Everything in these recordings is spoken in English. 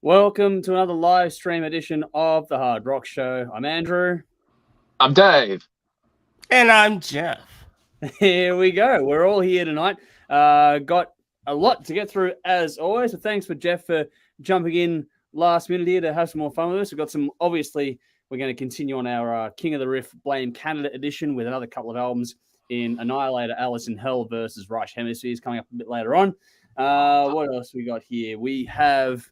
Welcome to another live stream edition of the Hard Rock Show. I'm Andrew. I'm Dave. And I'm Jeff. Here we go. We're all here tonight. Got a lot to get through as always. So thanks for Jeff for jumping in last minute here to have some more fun with us. We've got some, obviously, we're going to continue on our King of the Riff Blame Canada edition with another couple of albums in Annihilator, Alice in Hell versus Rush Hemispheres coming up a bit later on. What else we got here? We have...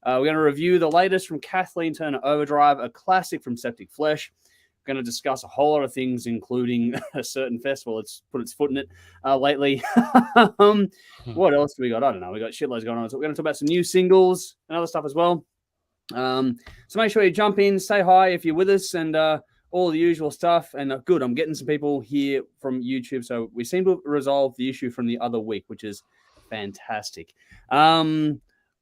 we're going to review the latest from Kathleen Turner Overdrive, a classic from Septicflesh. We're going to discuss a whole lot of things, including a certain festival that's put its foot in it lately. What else do we got? I don't know. We got shitloads going on. So we're going to talk about some new singles and other stuff as well. So make sure you jump in, say hi if you're with us, and all the usual stuff. And good, I'm getting some people here from YouTube. So we seem to resolve the issue from the other week, which is fantastic.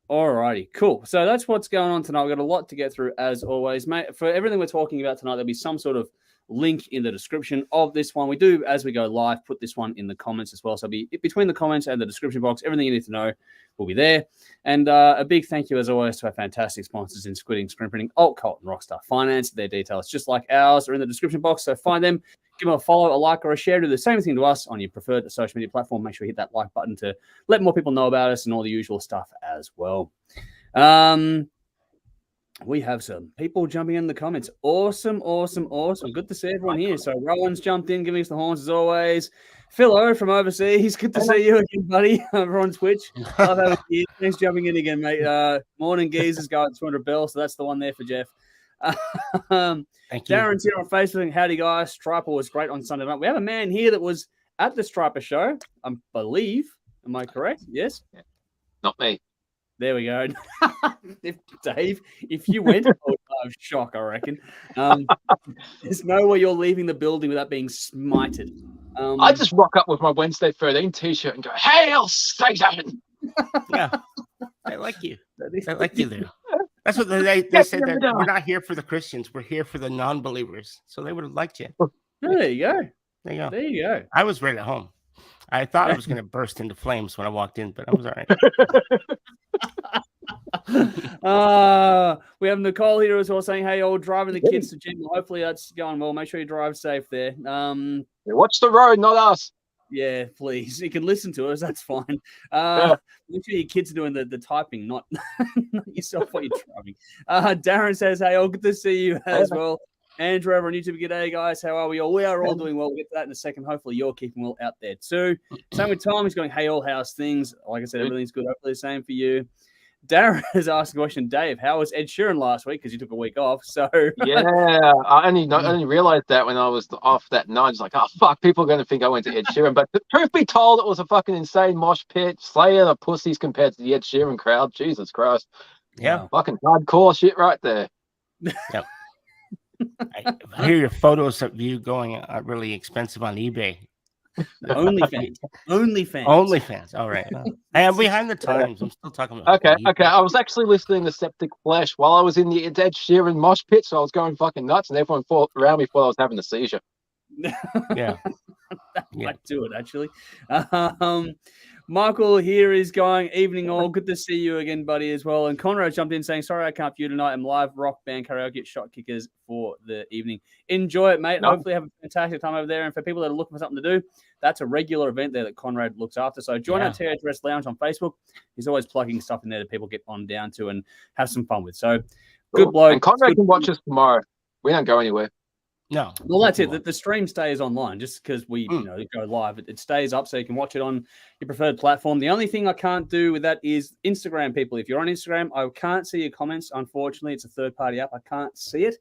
Alrighty, cool. So that's what's going on tonight. We've got a lot to get through, as always. Mate, for everything we're talking about tonight, there'll be some sort of link in the description of this one. We do, as we go live, put this one in the comments as well. So it'll be between the comments and the description box. Everything you need to know will be there. And a big thank you, as always, to our fantastic sponsors in Squid Ink Screenprinting, Alt-Cvlt Rockstar Finance. Their details, just like ours, are in the description box. So find them. Give them a follow, a like, or a share. Do the same thing to us on your preferred social media platform. Make sure you hit that like button to let more people know about us and all the usual stuff as well. We have some people jumping in the comments. Awesome. Good to see everyone here. So Rowan's jumped in, giving us the horns as always. Phil O from overseas. Good to see you again, buddy. Over on Twitch. Love having you. Thanks for jumping in again, mate. Morning Geezers going 200 bells. So that's the one there for Jeff. Thank you. Darren's here on Facebook. Howdy, guys. Striper was great on Sunday night. We have a man here that was at the Striper show, I believe. Am I correct? Yes? Not me. There we go. Dave, if you went, I would have shock, I reckon. There's no way you're leaving the building without being smited. I just rock up with my Wednesday 13 t-shirt and go, "Hail Satan!" Yeah, I like you. I like you there. That's what they said, that we're not here for the Christians. We're here for the non-believers. So they would have liked you. There you go. There you go. I was right at home. I thought I was going to burst into flames when I walked in, but I was all right. We have Nicole here as well saying, "Hey, all driving the kids to gym. Hopefully that's going well. Make sure you drive safe there. Watch the road, not us." Yeah, please. You can listen to us. That's fine. Make sure your kids are doing the typing, not yourself while you're driving. Darren says, "Hey, all good to see you as well." Andrew over on YouTube, g'day, guys. How are we all? We are all doing well. We'll get to that in a second. Hopefully you're keeping well out there too. Same with Tom. He's going, "Hey, all, how's things?" Like I said, everything's good. Hopefully the same for you. Darren has asked a question, Dave, how was Ed Sheeran last week? Because you took a week off. So yeah, I only realized that when I was off that night. I was like, "Oh fuck, people are going to think I went to Ed Sheeran." But the truth be told, it was a fucking insane mosh pit, slaying of pussies compared to the Ed Sheeran crowd. Jesus Christ. Yeah. Fucking hardcore shit right there. Yep. I hear your photos of you going really expensive on eBay. OnlyFans. All right. I am behind the times. I'm still talking about. Okay. I was actually listening to Septicflesh while I was in the Ed Sheeran mosh pit, so I was going fucking nuts, and everyone fought around me while I was having a seizure. Yeah. That might do it, actually. Michael here is going, "Evening all. Good to see you again, buddy, as well." And Conrad jumped in saying, "Sorry I can't view tonight. I'm live rock band karaoke at Shot Kickers for the evening." Enjoy it, mate. Hopefully have a fantastic time over there. And for people that are looking for something to do, that's a regular event there that Conrad looks after. So join our THRS Lounge on Facebook. He's always plugging stuff in there that people get on down to and have some fun with. So good bloke. And Conrad can watch us tomorrow. We don't go anywhere. No. Well, that's it. The stream stays online just because we go live. It stays up so you can watch it on your preferred platform. The only thing I can't do with that is Instagram, people. If you're on Instagram, I can't see your comments. Unfortunately, it's a third-party app. I can't see it.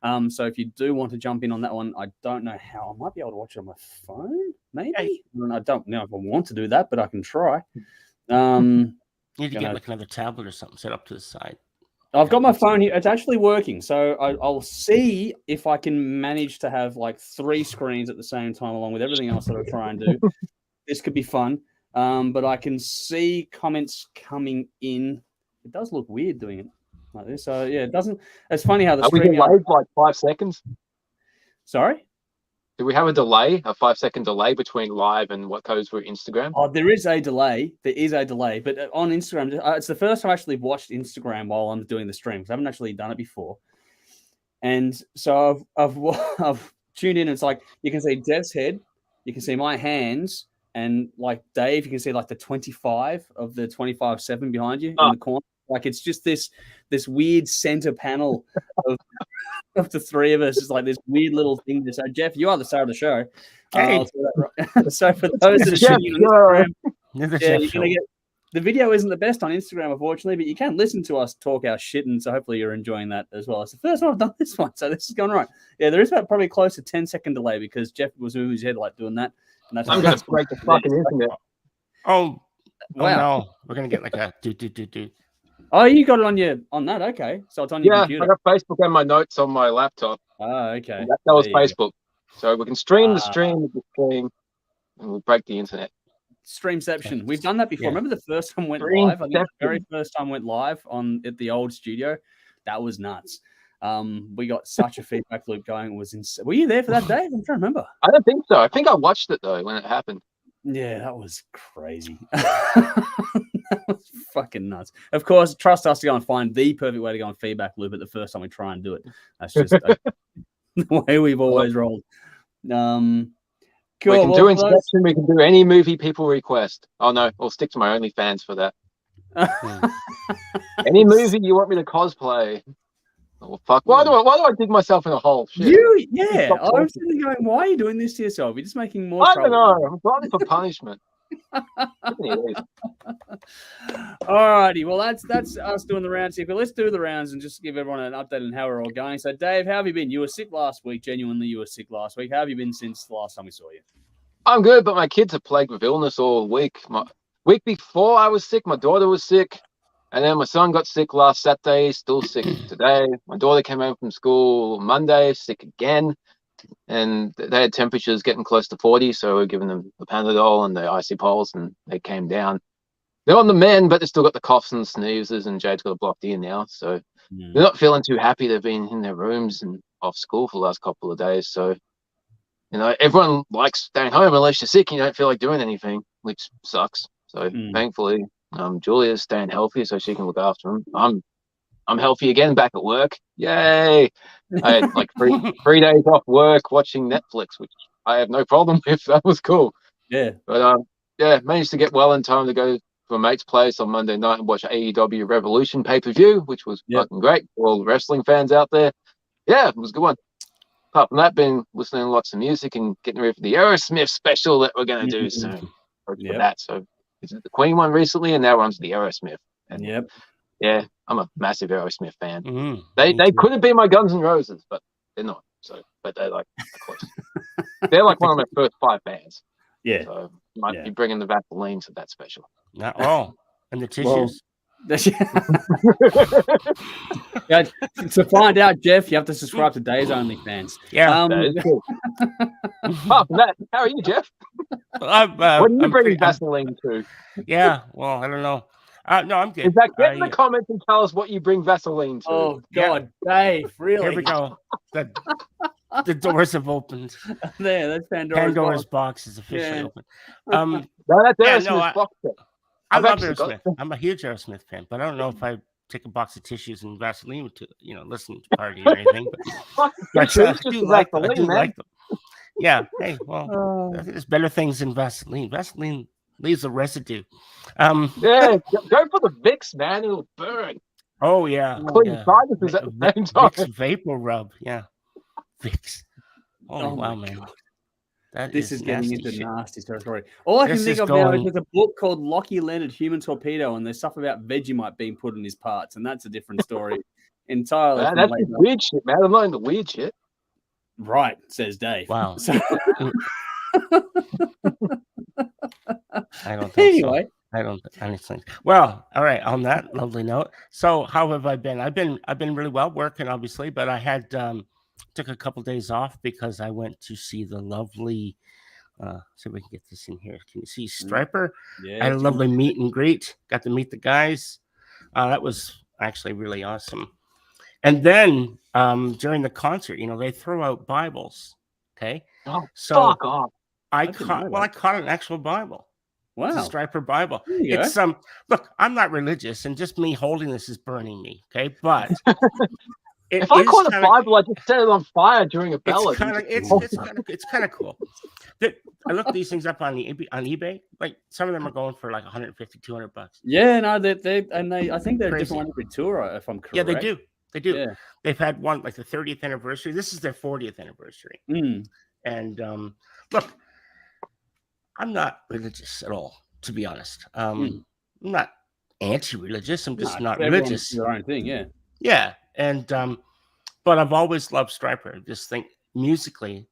So if you do want to jump in on that one, I don't know how. I might be able to watch it on my phone, maybe. I don't know if I want to do that, but I can try. You need to get like another tablet or something set up to the side. I've got my phone here. It's actually working. So I'll see if I can manage to have like 3 screens at the same time along with everything else that I try and do. This could be fun. But I can see comments coming in. It does look weird doing it like this. So, yeah, it doesn't. It's funny how the stream... Are we delayed like 5 seconds? Sorry? Do we have a delay, a 5-second delay between live and what goes through Instagram? Oh, there is a delay. There is a delay, but on Instagram, it's the first time I actually watched Instagram while I'm doing the stream, because I haven't actually done it before. And so I've tuned in. And it's like you can see Dev's head, you can see my hands, and like Dave, you can see like the 25 of the 25/7 behind you in the corner. Like it's just this weird center panel of the three of us. It's like this weird little thing. So Jeff, you are the star of the show. Hey. So for those that are tuning in on Instagram, Yeah, you're gonna get the video isn't the best on Instagram, unfortunately, but you can listen to us talk our shit, and so hopefully you're enjoying that as well. It's the first time I've done this one, so this is going right. Yeah, there is about probably close to 10-second delay because Jeff was moving his head like doing that. And that's I'm gonna break the fucking internet. Oh, wow. No, we're gonna get like a do. Oh, you got it on that? Okay, so it's on your computer. I got Facebook and my notes on my laptop. Oh, okay. That was Facebook, so we can stream the stream with the stream, and we'll break the internet. Streamception. We've done that before. Yeah. Remember the first time went live? I think the very first time went live at the old studio. That was nuts. We got such a feedback loop going. It was insane. Were you there for that, Dave? I'm trying to remember. I don't think so. I think I watched it though when it happened. Yeah, that was crazy. That was fucking nuts. Of course, trust us to go and find the perfect way to go on feedback loop at the first time we try and do it. That's just the way we've always rolled. Cool. We can do Inception. We can do any movie people request. Oh no, I'll stick to my OnlyFans for that. Any movie you want me to cosplay. Oh fuck! Why do I dig myself in a hole? Shit. I was sitting going, why are you doing this to yourself? You're just making more trouble. I don't know. I'm planning for punishment. Alrighty, well that's us doing the rounds here. But let's do the rounds and just give everyone an update on how we're all going. So, Dave, how have you been? You were sick last week. Genuinely, you were sick last week. How have you been since the last time we saw you? I'm good, but my kids are plagued with illness all week. Week before I was sick, my daughter was sick. And then my son got sick last Saturday, still sick today. My daughter came home from school Monday, sick again. And they had temperatures getting close to 40, so we're giving them the Panadol and the icy poles, and they came down. They're on the mend, but they still got the coughs and sneezes, and Jade's got a blocked ear now. So they're not feeling too happy. They've been in their rooms and off school for the last couple of days. So, everyone likes staying home unless you're sick and you don't feel like doing anything, which sucks. So thankfully, Julia's staying healthy so she can look after him. I'm healthy again, back at work. Yay! I had like three days off work watching Netflix, which I have no problem with. That was cool. Yeah. But managed to get well in time to go to a mate's place on Monday night and watch AEW Revolution pay-per-view, which was fucking great for all the wrestling fans out there. Yeah, it was a good one. Apart from that, been listening to lots of music and getting ready for the Aerosmith special that we're going to do soon. For that. So it's the Queen one recently, and now we're on to the Aerosmith. And yeah, I'm a massive Aerosmith fan. They could have been my Guns N' Roses, but they're not. So, but they're like close. They're like one of my first 5 bands. Yeah. So might be bringing the Vaseline to that special. Not all. And the tissues. To find out, Jeff, you have to subscribe to Dave's OnlyFans. Yeah. Cool. Matt, how are you, Jeff? What are you bringing Vaseline to? Yeah, well, I don't know. No, I'm good. In fact, get in the comments and tell us what you bring Vaseline to. Oh, God, Dave, really? Here we go. The doors have opened. There, that's Pandora's box is officially open. No, that's Aerosmith's box set. I love Aerosmith. I'm a huge Aerosmith fan, but I don't know if I take a box of tissues and Vaseline to, listen to party or anything. But I do like them. Yeah. Hey, well, there's better things than Vaseline. Vaseline leaves a residue. Yeah, go for the Vicks, man. It'll burn. Oh yeah. Clean sinuses at the same time. Vicks vapor rub. Yeah. Vicks. Oh wow, man. This is getting into nasty territory. All I can think of now is there's a book called Lockie Leonard, Human Torpedo, and there's stuff about Vegemite being put in his parts, and that's a different story entirely. That's weird shit, man. I'm not into weird shit. Right, says Dave. Wow. So... I don't think so. I don't honestly. Well, all right. On that lovely note, so how have I been? I've been really well, working obviously, but I had took a couple days off because I went to see the lovely. So we can get this in here. Can you see Striper? Yeah. I had a lovely meet and greet. Got to meet the guys. That was actually really awesome. And then during the concert, they throw out Bibles. Okay. Oh, So fuck off. I caught an actual Bible. Wow. It's a Striper Bible. It's look, I'm not religious, and just me holding this is burning me. Okay, but if I caught a Bible, I just set it on fire during a bell. It's kind of cool. I looked these things up on eBay. Like some of them are going for like 150, 200 bucks. Yeah, no, I think they're a different one every tour, if I'm correct. Yeah, they do. They do. Yeah. They've had one like the 30th anniversary. This is their 40th anniversary. And look, I'm not religious at all, to be honest. I'm not anti-religious. I'm just not religious. Their own thing, yeah. Yeah, and but I've always loved Striper. Just think musically,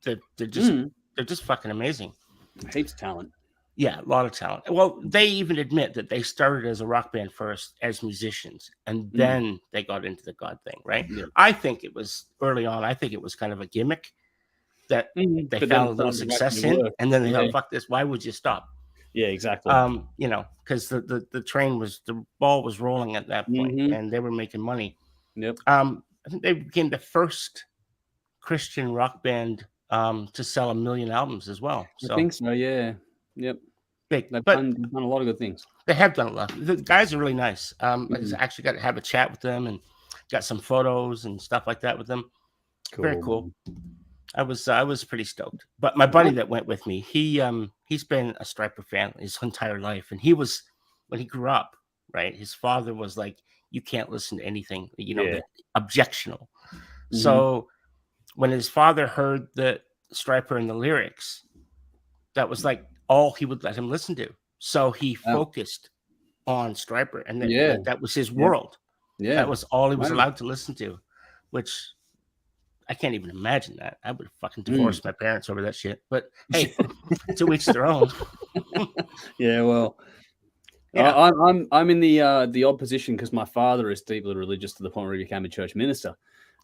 they're just fucking amazing. Heaps of talent. Yeah, a lot of talent. Well, they even admit that they started as a rock band first as musicians, and then they got into the God thing, right? Yeah. I think it was early on. I think it was kind of a gimmick that they found a little success in, and then they thought, "Fuck this! Why would you stop?" Yeah, exactly. Because the ball was rolling at that point, and they were making money. Yep. I think they became the first Christian rock band to sell 1 million albums as well. So I think so. Yeah. Yep. Big. They've done a lot of good things. They have done a lot. The guys are really nice. I actually got to have a chat with them and got some photos and stuff like that with them. Cool. Very cool. I was pretty stoked. But my buddy that went with me, he's been a Striper fan his entire life, and when he grew up, right, his father was like, you can't listen to anything, objectional. So when his father heard the Striper and the lyrics, that was like all he would let him listen to. So he focused on Striper, and that was his world. Yeah, that was all he was allowed to listen to, which I can't even imagine that. I would fucking divorce my parents over that shit. But hey, to each their own. Yeah, well, I'm in the odd position because my father is deeply religious to the point where he became a church minister.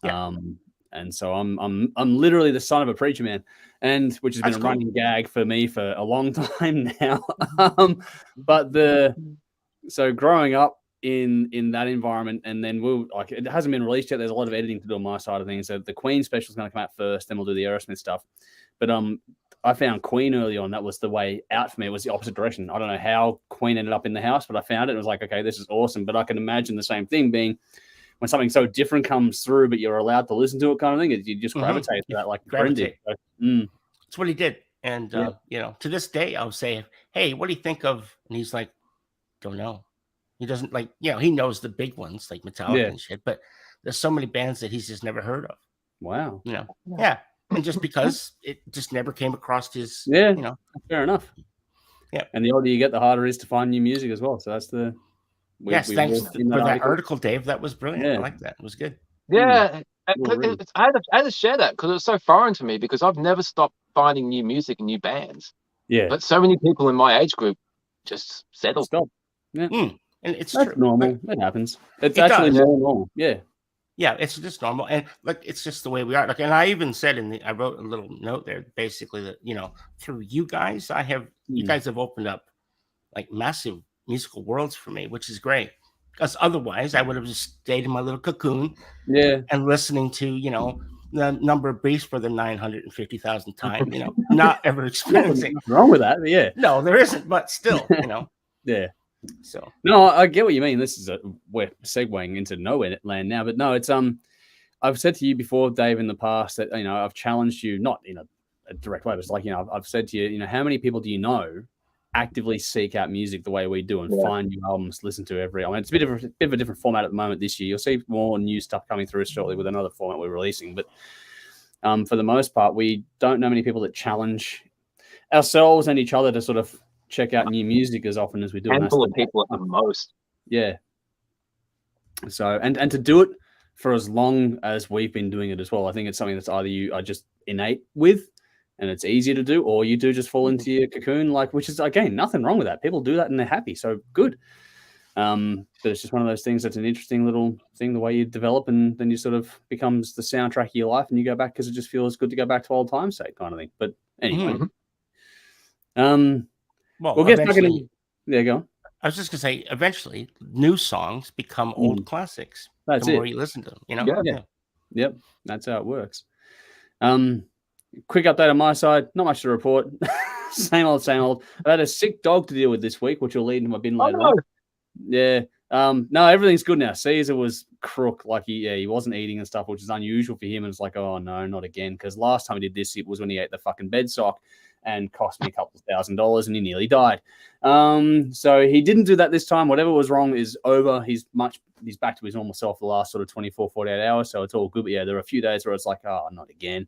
Yeah. And so I'm literally the son of a preacher man, and which has been a running gag for me for a long time now. So growing up in that environment, and then it hasn't been released yet. There's a lot of editing to do on my side of things. So the Queen special is going to come out first, then we'll do the Aerosmith stuff. But I found Queen early on. That was the way out for me. It was the opposite direction. I don't know how Queen ended up in the house, but I found it. It was like, okay, this is awesome. But I can imagine the same thing being when something so different comes through, but you're allowed to listen to it, kind of thing. You just gravitate to that, like gravitate. That's what he did. And to this day, I'll say, "Hey, what do you think of?" And he's like, "Don't know." He doesn't like, he knows the big ones like Metallica and shit, but there's so many bands that he's just never heard of. Wow. And just because it just never came across his, fair enough. Yeah. And the older you get, the harder it is to find new music as well. So that's the. Thanks for that article, Dave. That was brilliant. I like that. It was good. Yeah. I had to share that because it was so foreign to me because I've never stopped finding new music and new bands. Yeah. But so many people in my age group just settled. Stop. Yeah. And it's That's normal. It happens. It's actually normal. Yeah. Yeah, it's just normal. And like it's just the way we are. Like, and I even said I wrote a little note there basically that, through you guys, you guys have opened up like massive musical worlds for me, which is great. Because otherwise I would have just stayed in my little cocoon and listening to, the number of beats for the 950,000 time, not ever experiencing. Nothing wrong with that, yeah. No, there isn't, but still, Yeah. So no, I get what you mean. This is we're segueing into nowhere land now, but no, it's I've said to you before, Dave, in the past that I've challenged you, not in a direct way, but it's like I've said to you, how many people do you know actively seek out music the way we do and find new albums, listen to every. I mean, it's a bit of a different format at the moment this year. You'll see more new stuff coming through shortly with another format we're releasing, but for the most part, we don't know many people that challenge ourselves and each other to sort of check out new music as often as we do. Handful of people at the most. Yeah. So and to do it for as long as we've been doing it as well, I think it's something that's either you are just innate with and it's easier to do, or you do just fall into your cocoon, which is again nothing wrong with that. People do that and they're happy, so good. But it's just one of those things that's an interesting little thing, the way you develop, and then you sort of becomes the soundtrack of your life, and you go back because it just feels good to go back to old times, sake kind of thing. But anyway, we'll get back in. There you go. I was just gonna say, eventually, new songs become old classics. That's the more you listen to them, Yeah. Yep, that's how it works. quick update on my side. Not much to report. Same old. I had a sick dog to deal with this week, which will lead into my bin later on. Yeah. No, everything's good now. Caesar was crook, like he wasn't eating and stuff, which is unusual for him. And it's like, oh no, not again. Because last time he did this, it was when he ate the fucking bed sock and cost me a couple of $1,000 and he nearly died. So he didn't do that this time. Whatever was wrong is over. He's back to his normal self the last sort of 24, 48 hours. So it's all good. But yeah, there are a few days where it's like, oh, not again.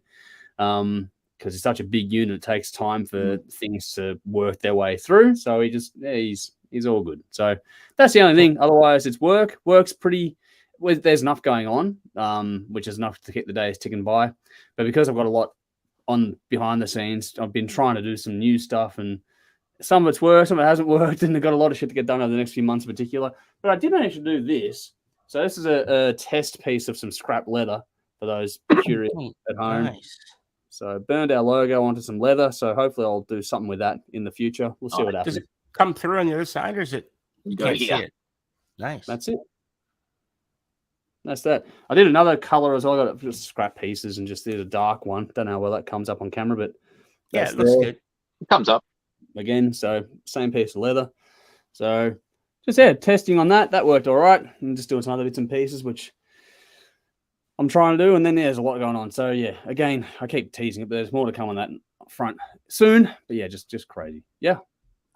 Because it's such a big unit, it takes time for things to work their way through. So he's all good. So that's the only thing. Otherwise, it's work. Work's pretty. There's enough going on, which is enough to keep the days ticking by. But because I've got a lot on behind the scenes, I've been trying to do some new stuff, and some of it's worked, some of it hasn't worked, and I've got a lot of shit to get done over the next few months in particular. But I did manage to do this. So this is a test piece of some scrap leather for those curious at home. Nice. So burned our logo onto some leather. So hopefully I'll do something with that in the future. We'll see what happens. Does it come through on the other side, or is it? You can't see it. Nice. That's it. That's that. I did another color as well. I got just scrap pieces and just did a dark one. Don't know how well that comes up on camera, but yeah, it looks good. It comes up again. So same piece of leather. So just testing on that. That worked all right. And just doing some other bits and pieces, which I'm trying to do, and then there's a lot going on. So yeah, again, I keep teasing it, but there's more to come on that front soon. But yeah, just crazy. Yeah.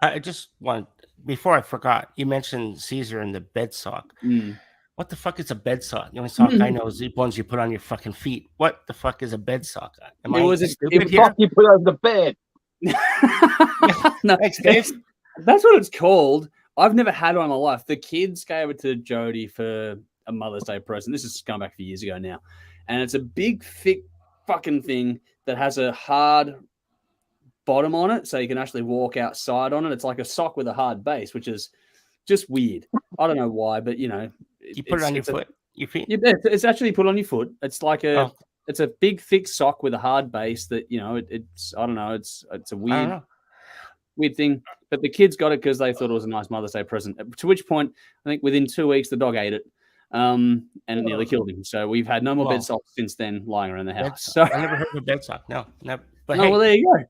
I just want, before I forgot, you mentioned Caesar and the bed sock. What the fuck is a bed sock? The only sock I know is the ones you put on your fucking feet. What the fuck is a bed sock? Am I stupid here? You put over the bed. No, that's what it's called. I've never had one in my life. The kids gave it to Jody for a Mother's Day present. This is going back a few years ago now. And it's a big, thick fucking thing that has a hard bottom on it, so you can actually walk outside on it. It's like a sock with a hard base, which is just weird. I don't know why, but you put it on your foot, your feet. It's actually put on your foot. It's like it's a big, thick sock with a hard base that it's I don't know. It's a weird thing. But the kids got it because they thought it was a nice Mother's Day present. To which point, I think within 2 weeks, the dog ate it. And it nearly killed him. So we've had no more bed socks since then lying around the house. So I never heard of a bed sock. No. But well, there you go.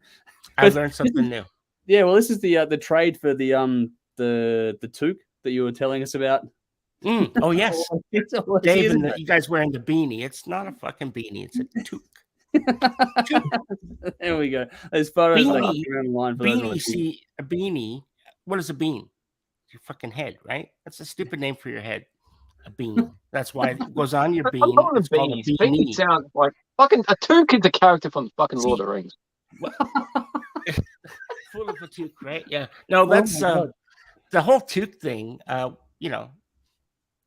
I learned something new. Yeah, well, this is the trade for the toque that you were telling us about. Oh yes, Dave, and you guys wearing the beanie. It's not a fucking beanie. It's a toque. There we go. As far as around the line for beanie, see a beanie. What is a bean? Your fucking head, right? That's a stupid name for your head. A bean. That's why it goes on your bean. It's called a beanie. Beanie sounds like fucking a toque is a character from fucking Lord of the Rings. Full of a toque, right? Yeah. No, that's the whole toque thing. I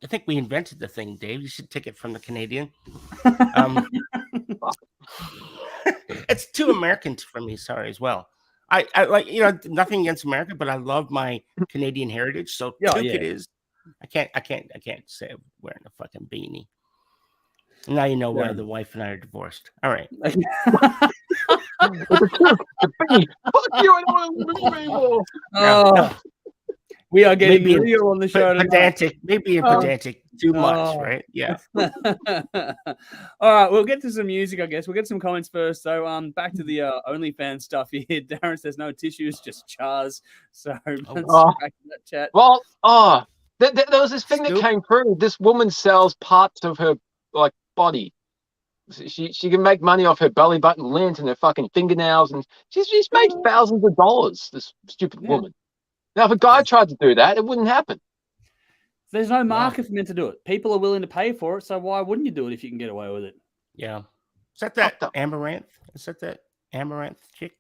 think we invented the thing, Dave. You should take it from the Canadian. It's too American for me. Sorry, as well. I like nothing against America, but I love my Canadian heritage. So toque it is. I can't say I'm wearing a fucking beanie. Now you know why the wife and I are divorced. All right. Fuck you! I don't want to anymore. We are getting real on the show. Pedantic, maybe pedantic too much, right? Yeah. All right, we'll get to some music, I guess. We'll get some comments first. So, back to the OnlyFans stuff here. Darren says no tissues, just chars. So, back to that chat. Well, there was this thing that came through. This woman sells parts of her body. She can make money off her belly button lint and her fucking fingernails, and she's made thousands of dollars. This stupid woman. Now, if a guy tried to do that, it wouldn't happen. There's no market for men to do it. People are willing to pay for it, so why wouldn't you do it if you can get away with it? Yeah. Is that Amaranth? Is that Amaranth chick?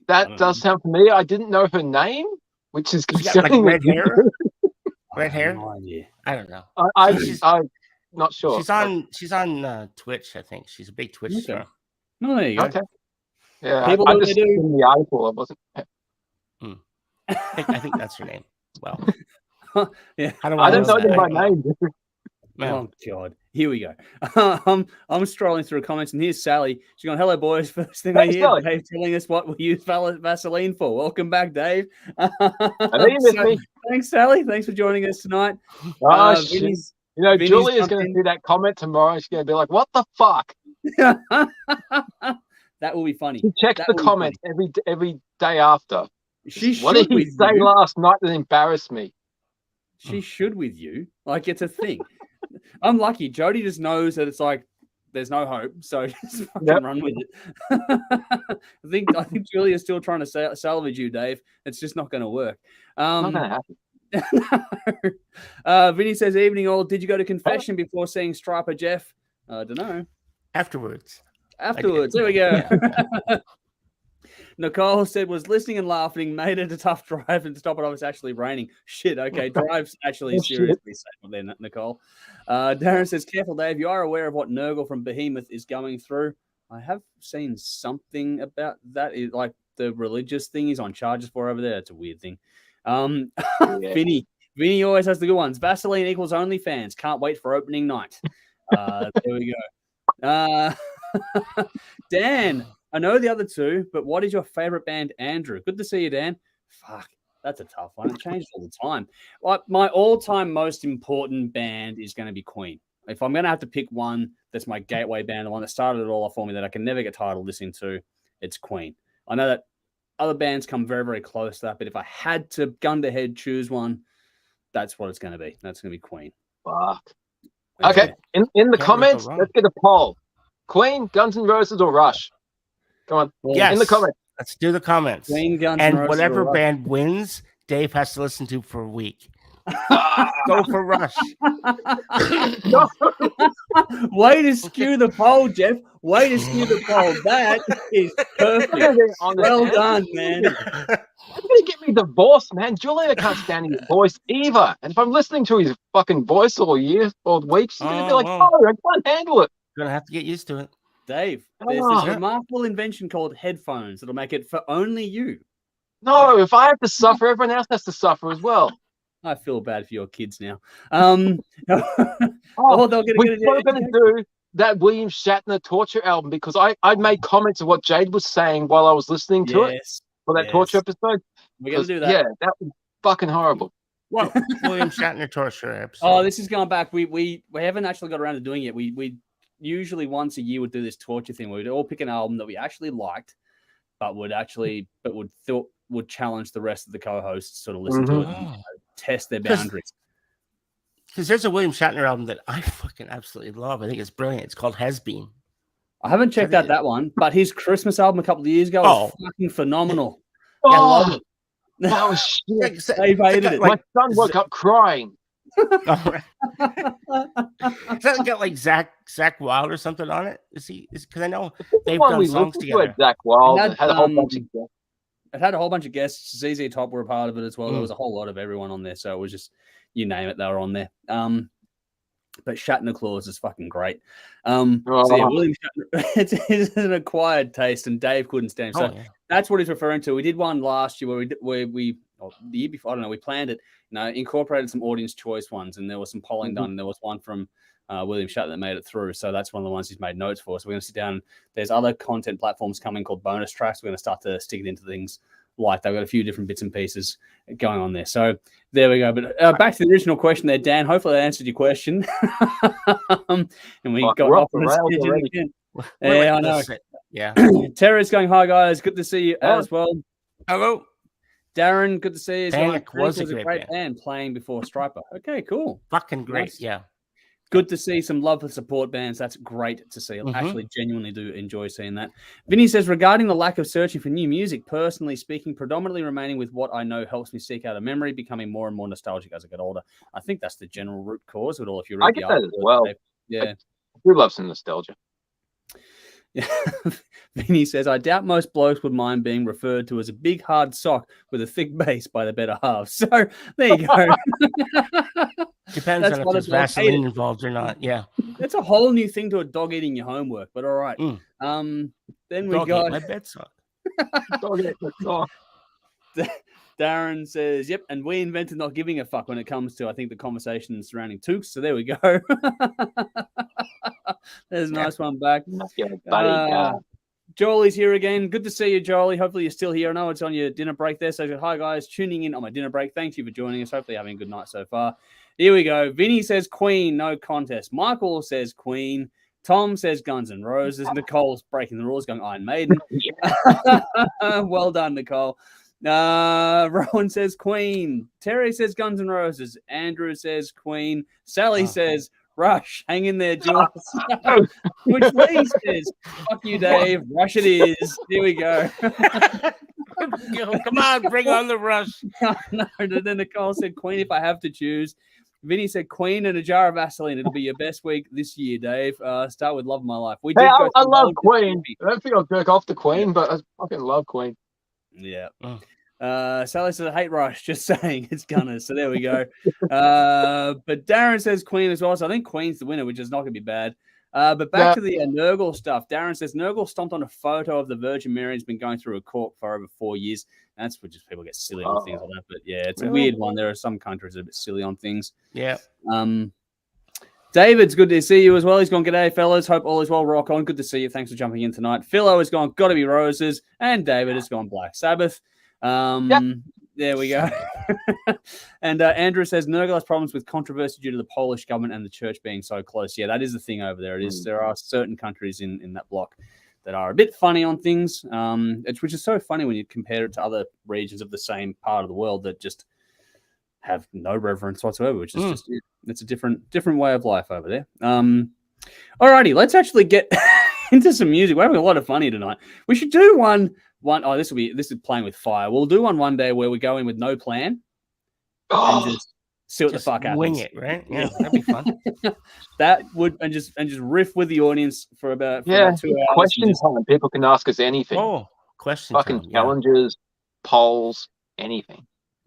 That does sound familiar. I didn't know her name, which is concerning. Red hair. Red hair? No idea. I don't know. I'm not sure. She's on Twitch, I think. She's a big Twitch star. No, there you go. Okay. Yeah, People I just in the article. I wasn't. I think that's her name. Well, yeah. I don't know my name. Oh God! Here we go. I'm scrolling through comments, and here's Sally. She's going, "Hello, boys. First thing I hear, Dave telling us what we use Vaseline for. Welcome back, Dave." Thanks, Sally. Thanks for joining us tonight. Julie is going to see that comment tomorrow. She's going to be like, "What the fuck?" That will be funny. She checks That the will be comments every day after. She What should did he with say you. last night that embarrassed me? She should with you. Like, it's a thing. I'm lucky. Jody just knows that it's like there's no hope, so just fucking run with it. I think Julia's still trying to salvage you, Dave. It's just not going to work. Not gonna happen. Vinny says, "Evening all. Did you go to confession before seeing Striper Jeff?" I don't know. Afterwards. There we go. Yeah. Nicole said, was listening and laughing, made it a tough drive and stop it off. It's actually raining. Shit, okay. Drive's actually seriously safe there, Nicole. Darren says, careful, Dave. You are aware of what Nurgle from Behemoth is going through. I have seen something about that. Like the religious thing he's on charges for over there. It's a weird thing. Vinny always has the good ones. Vaseline equals OnlyFans. Can't wait for opening night. There we go. Dan, I know the other two, but what is your favorite band, Andrew? Good to see you, Dan. Fuck, that's a tough one. It changes all the time. My all-time most important band is going to be Queen. If I'm going to have to pick one that's my gateway band, the one that started it all off for me that I can never get tired of listening to, it's Queen. I know that other bands come very, very close to that, but if I had to gun to head choose one, that's what it's going to be. That's going to be Queen. Fuck. Okay, in the comments, let's get a poll. Queen, Guns N' Roses, or Rush? Come on. Yes. In the comments. Let's do the comments. Queen, Guns and N' Roses, whatever band wins, Dave has to listen to for a week. Go for Rush. Way to skew the poll, Jeff. Way to skew the poll. That is perfect. Well done, man. You're going to get me divorced, man. Julia can't stand his voice either. And if I'm listening to his fucking voice all year or weeks, she's going to be like, oh, I can't handle it. You're going to have to get used to it. Dave, there's this remarkable invention called headphones that'll make it for only you. No, if I have to suffer, everyone else has to suffer as well. I feel bad for your kids now. We're going to do that William Shatner torture album because I made comments of what Jade was saying while I was listening to it for that torture episode. We're going to do that. Yeah, that was fucking horrible. What William Shatner torture episode? Oh, this is going back. We haven't actually got around to doing it. We usually once a year would do this torture thing where we'd all pick an album that we actually liked, but would challenge the rest of the co-hosts to sort of listen to it and test their boundaries. Because there's a William Shatner album that I fucking absolutely love. I think it's brilliant. It's called Has Been. I haven't checked out that one, but his Christmas album a couple of years ago was fucking phenomenal. I love it. That was shit. They've hated it. My son woke up crying. Does that got like Zach Wilde or something on it? Because I know they've done songs together. Zach Wilde had a whole bunch of guests. It had a whole bunch of guests. ZZ Top were a part of it as well. There was a whole lot of everyone on there, so it was just you name it, they were on there. But Shatner Claus is fucking great. William Shatner, it's an acquired taste, and Dave couldn't stand him. So that's what he's referring to. We did one last year where the year before, I don't know, we planned it, incorporated some audience choice ones, and there was some polling done, and there was one from William Shatner that made it through. So that's one of the ones he's made notes for. So we're going to sit down. There's other content platforms coming called bonus tracks. We're going to start to stick it into things like they've got a few different bits and pieces going on there. So there we go. But back to the original question there, Dan. Hopefully that answered your question. And we got off on a tangent again. Yeah, I know. Yeah. Tara's going, hi, guys. Good to see you as well. Hello. Darren, good to see you. Panic was a great band playing before Striper. Okay, cool. Fucking great. Nice. Yeah. Good to see some love for support bands. That's great to see. I actually genuinely do enjoy seeing that. Vinny says, regarding the lack of searching for new music, personally speaking, predominantly remaining with what I know helps me seek out a memory, becoming more and more nostalgic as I get older. I think that's the general root cause of it all. If you read I get that as well. Yeah. I do love some nostalgia. Yeah. Vinny says, I doubt most blokes would mind being referred to as a big hard sock with a thick base by the better half. So there you go. Depends on if there's Vaseline involved or not. Yeah. That's a whole new thing to a dog eating your homework, but all right. Then we got my bed sock. Dog ate my sock. Darren says, yep, and we invented not giving a fuck when it comes to, I think, the conversation surrounding toques. So there we go. There's a nice one back. Jolie's here again. Good to see you, Jolie. Hopefully you're still here. I know it's on your dinner break there. So hi, guys, tuning in on my dinner break. Thank you for joining us. Hopefully having a good night so far. Here we go. Vinny says Queen, no contest. Michael says Queen. Tom says Guns N' Roses. Nicole's breaking the rules, going Iron Maiden. Well done, Nicole. Rowan says Queen. Terry says Guns N' Roses. Andrew says Queen. Sally says Rush. Hang in there, Jules. Which Lee says, fuck you, Dave. Rush it is. Here we go. Come on, bring on the Rush. No, then Nicole said Queen if I have to choose. Vinny said Queen and a jar of Vaseline. It'll be your best week this year, Dave. Start with Love of My Life. I love Queen. I don't think I'll jerk off the Queen, but I fucking love Queen. Yeah. Sally says I hate Rush. Just saying, it's Gunners. So there we go. But Darren says Queen as well. So I think Queen's the winner, which is not going to be bad. But back to the Nurgle stuff. Darren says Nurgle stomped on a photo of the Virgin Mary. Has been going through a court for over 4 years. That's what just people get silly on things like that. But yeah, it's a weird one. There are some countries that are a bit silly on things. Yeah. David's good to see you as well. He's gone, g'day, fellas. Hope all is well. Rock on. Good to see you. Thanks for jumping in tonight. Philo has gone, gotta be Roses. And David has gone Black Sabbath. There we go. And Andrew says Nurgle has problems with controversy due to the Polish government and the church being so close. Yeah, that is the thing over there. It is. There are certain countries in that block that are a bit funny on things, which is so funny when you compare it to other regions of the same part of the world that just have no reverence whatsoever, which is just it's a different way of life over there. Alrighty, let's actually get into some music. We're having a lot of fun here tonight. We should do one. Oh, this is playing with fire. We'll do one day where we go in with no plan and just see what the fuck happens. Wing it, right? Yeah, that'd be fun. That would and just riff with the audience for about 2 hours. Questions on people can ask us anything. Oh, questions. Fucking challenges, polls, anything.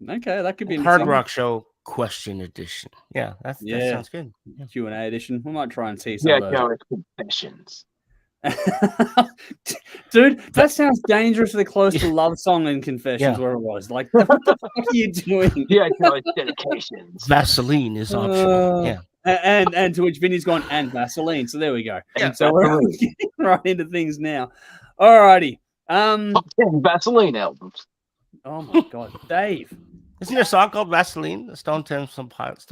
Okay, that could be Hard Rock Show question edition. Yeah, that sounds good. Yeah. Q&A edition. We might try and see some of those. Confessions. Dude, that sounds dangerously close to Love Song and Confessions where it was. Like, what the fuck are you doing? Yeah, dedications. Vaseline is optional. Yeah. And to which Vinny's gone, and Vaseline. So there we go. Yeah, so we're getting right into things now. Alrighty. Top 10 Vaseline albums. Oh my god, Dave. Isn't there a song called Vaseline? The Stone Temple Pilots.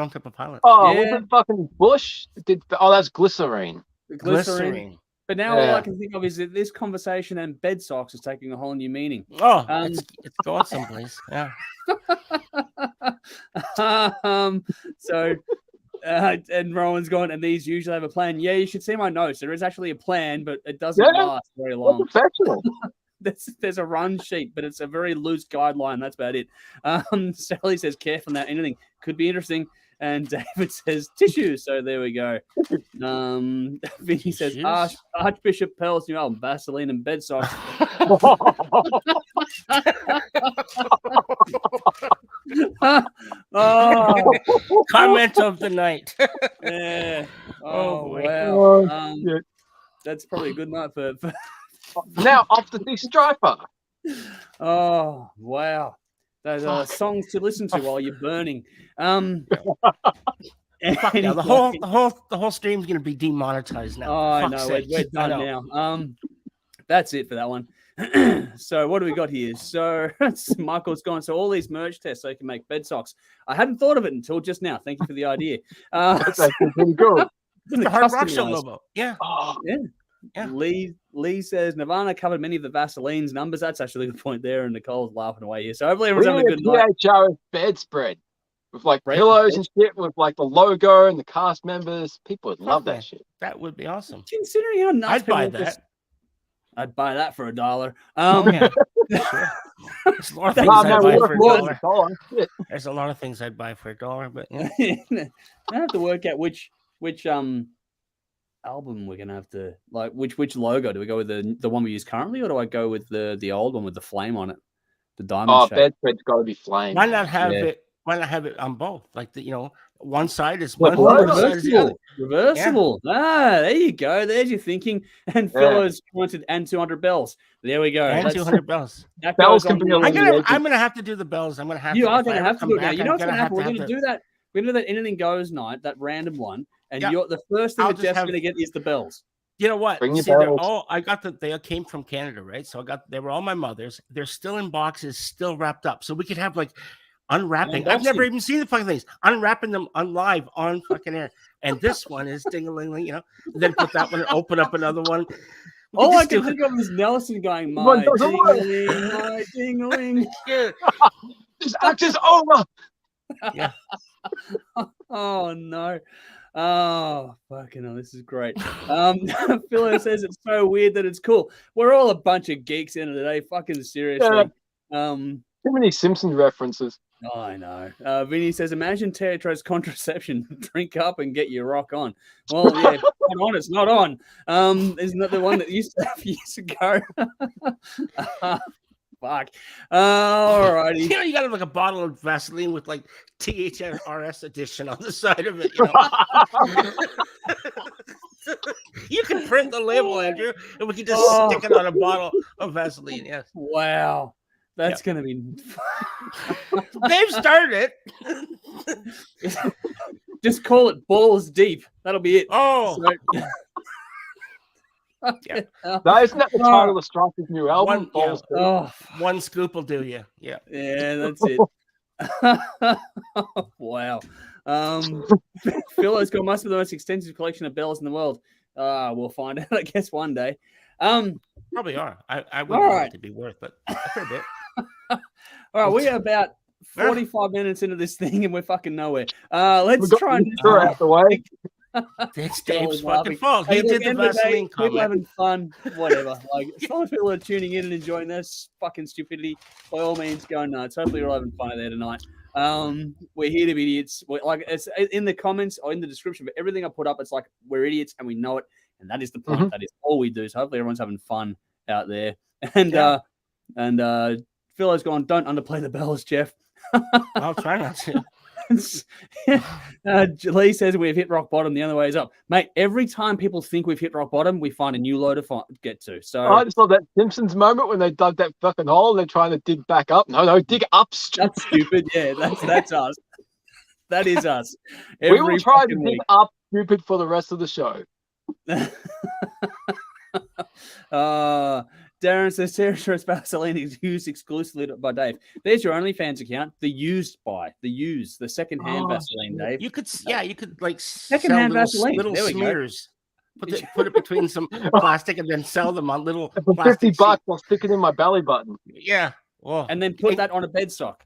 Oh, was it fucking Bush? That's Glycerine. Glycerine. But now all I can think of is that this conversation and bed socks is taking a whole new meaning. Oh, it's going someplace. Yeah. And Rowan's gone, and these usually have a plan. Yeah, you should see my notes. There is actually a plan, but it doesn't last very long. Professional. There's a run sheet, but it's a very loose guideline. That's about it. Sally says, careful now, anything could be interesting. And David says tissue. So there we go. Vinny says Archbishop Pearl's new album, Vaseline and bed socks. Comment of the night. Yeah. Oh wow. That's probably a good night for now off to see Striper. Oh wow. Those are songs to listen to while you're burning. The whole stream's gonna be demonetized now. Oh, I know. We're done now. That's it for that one. So what do we got here? So Michael's gone. So all these merch tests so you can make bed socks. I hadn't thought of it until just now. Thank you for the idea. That's actually pretty good. The Hard Rock Show logo. Yeah. Oh, yeah. Yeah. Lee says Nirvana covered many of the Vaseline's numbers. That's actually the point there, and Nicole's laughing away here. So hopefully everyone's having a good night. PHR bedspread with like pillows and shit, with like the logo and the cast members. People would love that shit. That would be awesome. Considering how nuts I'd buy that. I'd buy that for $1. There's a lot of things I'd buy for $1. There's a lot of things I'd buy for $1, but I have to work out which album we're gonna have to like. Which logo do we go with? The one we use currently, or do I go with the old one with the flame on it, the diamond shape? Bedspread's got to be flame. Why not have it? Why not have it on both? Like one side is one, side is the other. Reversible. Yeah. There you go. There's your thinking. And Phil's pointed and 200 bells. There we go. And 200 bells. Bells can be. I'm gonna have to do the bells. I'm gonna have. You are gonna have to do it now. You know what's gonna happen? We're gonna do that. We're gonna do that Anything Goes night. That random one. And the first thing that Jeff's going to get is the bells. You know what? They came from Canada, right? So they were all my mother's. They're still in boxes, still wrapped up. So we could have like unwrapping. I've never even seen the fucking things. Unwrapping them on live on fucking air. And this one is ding-a-ling-ling, you know. Then put that one and open up another one. All I can think of is Nelson going, my ding-a-ling, my ding-a-ling. Yeah. This act is over. Yeah. Oh no. Oh fucking hell, this is great. Philo says it's so weird that it's cool. We're all a bunch of geeks at the end of the day, fucking seriously. Too many Simpsons references. Oh, I know. Vinny says, imagine Teatro's contraception. Drink up and get your rock on. Well, yeah, not on, it's not on. Isn't that the one that used to have years ago? Fuck. All righty. You know, you got like a bottle of Vaseline with like THRS edition on the side of it. You know? You can print the label, Andrew, and we can just stick it on a bottle of Vaseline. Yes. Wow. That's going to be... They've started it. Just call it Balls Deep. That'll be it. Oh. So... Yeah. No, isn't that the title of Striker's new album? One scoop will do you. Yeah. Yeah, that's it. Wow. Philo's got must be the most extensive collection of bells in the world. We'll find out, I guess, one day. Probably are. I wouldn't want it to be worth, but a fair bit. All right, we are about 45 minutes into this thing and we're fucking nowhere. Let's try and out the way. It's Dave's fucking fault. He did the Vaseline comment. People having fun, whatever. Like, as long as people are tuning in and enjoying this fucking stupidity, by all means, go nuts. Hopefully, you're all having fun out there tonight. We're here to be idiots. Like, it's in the comments or in the description, but everything I put up, it's like we're idiots and we know it, and that is the point. That is all we do. So hopefully, everyone's having fun out there. And Philo's gone. Don't underplay the bells, Jeff. I'll try not to. Lee says we've hit rock bottom. The other way is up, mate. Every time people think we've hit rock bottom, we find a new low to get to. So I just love that Simpsons moment when they dug that fucking hole. They're trying to dig back up. No, dig up. That's stupid. Yeah, that's us. That is us. We will try to dig up stupid for the rest of the show. Darren says Territory's Vaseline is used exclusively by Dave. There's your OnlyFans account. The second-hand Vaseline, Dave. You could like second-hand Vaseline, little smears. Put it between some plastic and then sell them on little for $50. I'll stick it in my belly button. Yeah, and then put that on a bedstock.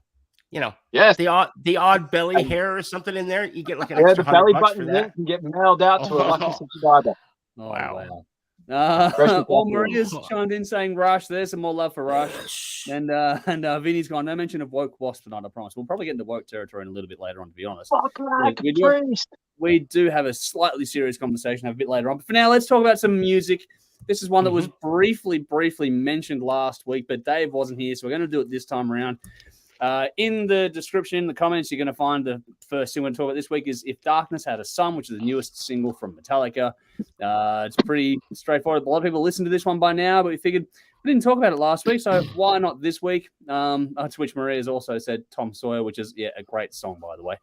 You know, yes, the odd belly hair or something in there. You get like an extra the belly button for that. Can get mailed out to a lucky subscriber. Wow. Maria's chimed in saying Rush. There's some more love for Rush. And Vinny's gone, no mention of woke wasp tonight, I promise. We'll probably get into woke territory in a little bit later on, to be honest. We do have a slightly serious conversation a bit later on. But for now, let's talk about some music. This is one that was briefly mentioned last week, but Dave wasn't here, so we're going to do it this time around. In the description, in the comments, you're going to find the first thing we're going to talk about this week is If Darkness Had a Sun, which is the newest single from Metallica. It's pretty straightforward. A lot of people listen to this one by now, but we figured we didn't talk about it last week, so why not this week? To which Maria's also said Tom Sawyer, which is, a great song, by the way.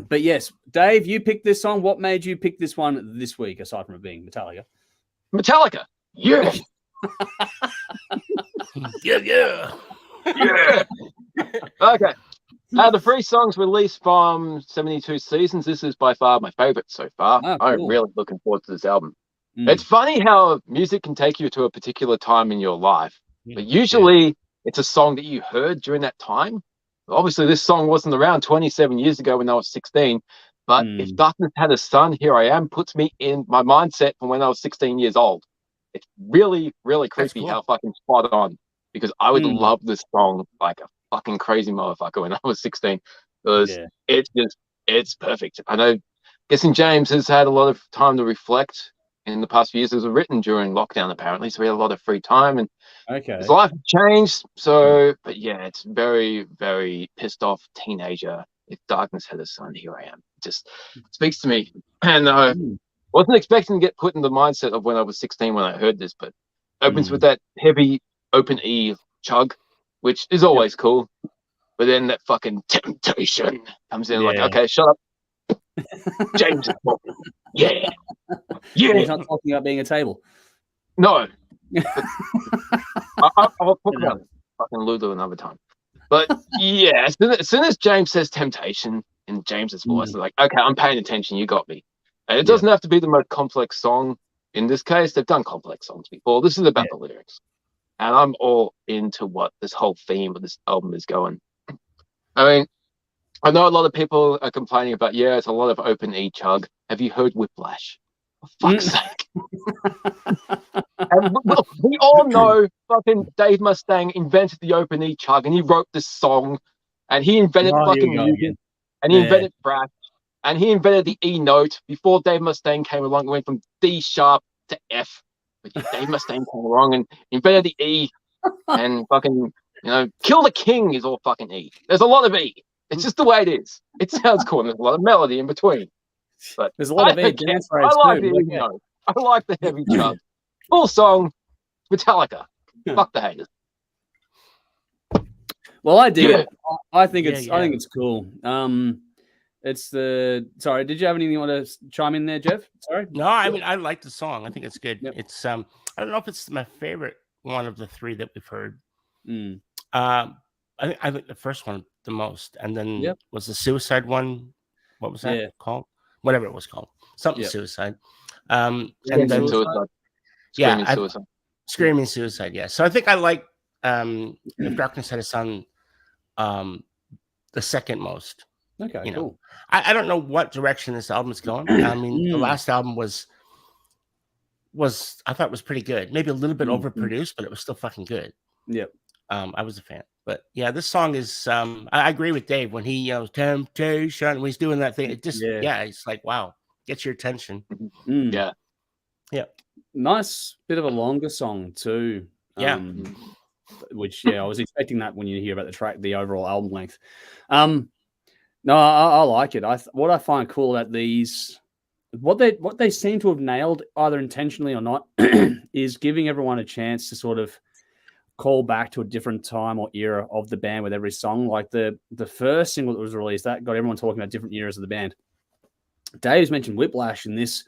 But yes, Dave, you picked this song. What made you pick this one this week, aside from it being Metallica? Metallica. Yeah. Yeah. Yeah. Okay. The 3 songs released from 72 Seasons. This is by far my favorite so far. Cool. I'm really looking forward to this album. It's funny how music can take you to a particular time in your life, but usually it's a song that you heard during that time. Obviously, this song wasn't around 27 years ago when I was 16, but If Darkness Had a Sun, Here I Am puts me in my mindset from when I was 16 years old. It's really, really creepy how fucking spot on. Because I would love this song like a fucking crazy motherfucker when I was 16. Because it's perfect. I know, guessing James has had a lot of time to reflect in the past few years. It was written during lockdown, apparently. So we had a lot of free time and his life changed. So, but yeah, it's very, very pissed off teenager. If Darkness Had a Sun, Here I Am. It just speaks to me. And I wasn't expecting to get put in the mindset of when I was 16 when I heard this, but opens with that heavy open E chug, which is always cool, but then that fucking temptation comes in like, okay, shut up. James is talking. Yeah. He's not talking about being a table. No. I'll talk about fucking Lulu another time. But yeah, as soon as James says temptation in James's voice, I'm like, okay, I'm paying attention. You got me. And it doesn't have to be the most complex song. In this case, they've done complex songs before. This is about the lyrics. And I'm all into what this whole theme of this album is going. I mean, I know a lot of people are complaining about, it's a lot of open E chug. Have you heard Whiplash? For fuck's sake. And we all know fucking Dave Mustaine invented the open E chug, and he wrote this song, and he invented fucking music, and he invented thrash, and he invented the E note before Dave Mustaine came along and went from D sharp to F. But Dave Mustaine came along and invented the E, and fucking, Kill the King is all fucking E. There's a lot of E. It's just the way it is. It sounds cool, and there's a lot of melody in between. But there's a lot of E dance I like the E note. I like the heavy chug. Full song, Metallica. Fuck the haters. Well, I dig it. I think it's cool. It's the sorry. Did you have anything you want to chime in there, Jeff? Sorry. No, I mean I like the song. I think it's good. Yep. It's I don't know if it's my favorite one of the three that we've heard. I think the first one the most, and then was the suicide one. What was that called? Whatever it was called, something suicide. And then suicide. Screaming Suicide. Yeah. So I think I like If Darkness Had a Sun the second most. Okay, cool. I don't know what direction this album is going. I mean, the last album was I thought was pretty good. Maybe a little bit overproduced, but it was still fucking good. Yep. I was a fan. But yeah, this song is I agree with Dave when he yells temptation when he's doing that thing. It just it's like wow, gets your attention. Yeah. Nice bit of a longer song too. Which I was expecting that when you hear about the track, the overall album length. No, I like it. What I find cool about these, what they seem to have nailed, either intentionally or not, is giving everyone a chance to sort of call back to a different time or era of the band with every song. Like the first single that was released, that got everyone talking about different eras of the band. Dave's mentioned Whiplash in this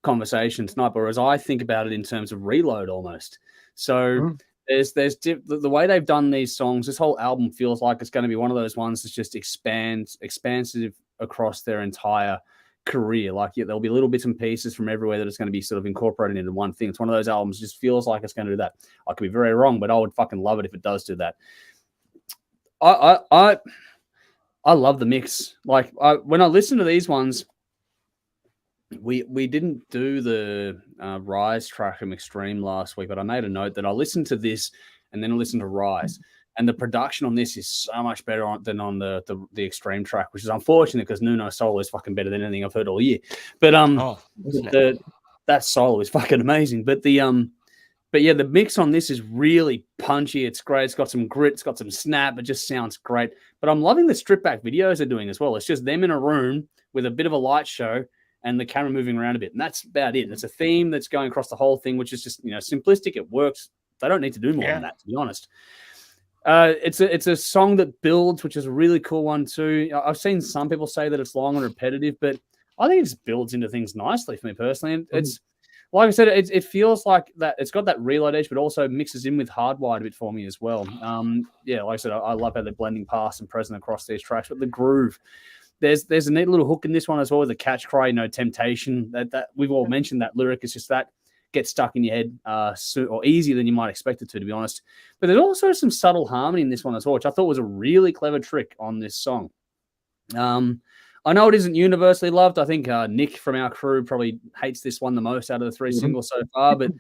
conversation tonight, but as I think about it in terms of Reload almost. So there's the way they've done these songs, this whole album feels like it's going to be one of those ones that's just expansive across their entire career. Like there'll be little bits and pieces from everywhere that it's going to be sort of incorporated into one thing. It's one of those albums that just feels like it's going to do that. I could be very wrong, but I would fucking love it if it does do that. I love the mix. Like when I listen to these ones, we didn't do the Rise track from Extreme last week, but I made a note that I listened to this and then I listened to Rise. And the production on this is so much better than on the Extreme track, which is unfortunate because Nuno solo is fucking better than anything I've heard all year. But that solo is fucking amazing. But the mix on this is really punchy. It's great. It's got some grit. It's got some snap. It just sounds great. But I'm loving the strip back videos they're doing as well. It's just them in a room with a bit of a light show and the camera moving around a bit. And that's about it. It's a theme that's going across the whole thing, which is just, simplistic. It works. They don't need to do more than that, to be honest. It's a song that builds, which is a really cool one too. I've seen some people say that it's long and repetitive, but I think it just builds into things nicely for me personally. And it's, like I said, it feels like that it's got that Reload edge, but also mixes in with Hardwired a bit for me as well. Like I said, I love how they're blending past and present across these tracks, but the groove, there's a neat little hook in this one as well with the catch cry, temptation. That we've all mentioned that lyric is just that gets stuck in your head or easier than you might expect it to be honest. But there's also some subtle harmony in this one as well, which I thought was a really clever trick on this song. I know it isn't universally loved. I think Nick from our crew probably hates this one the most out of the three singles so far, but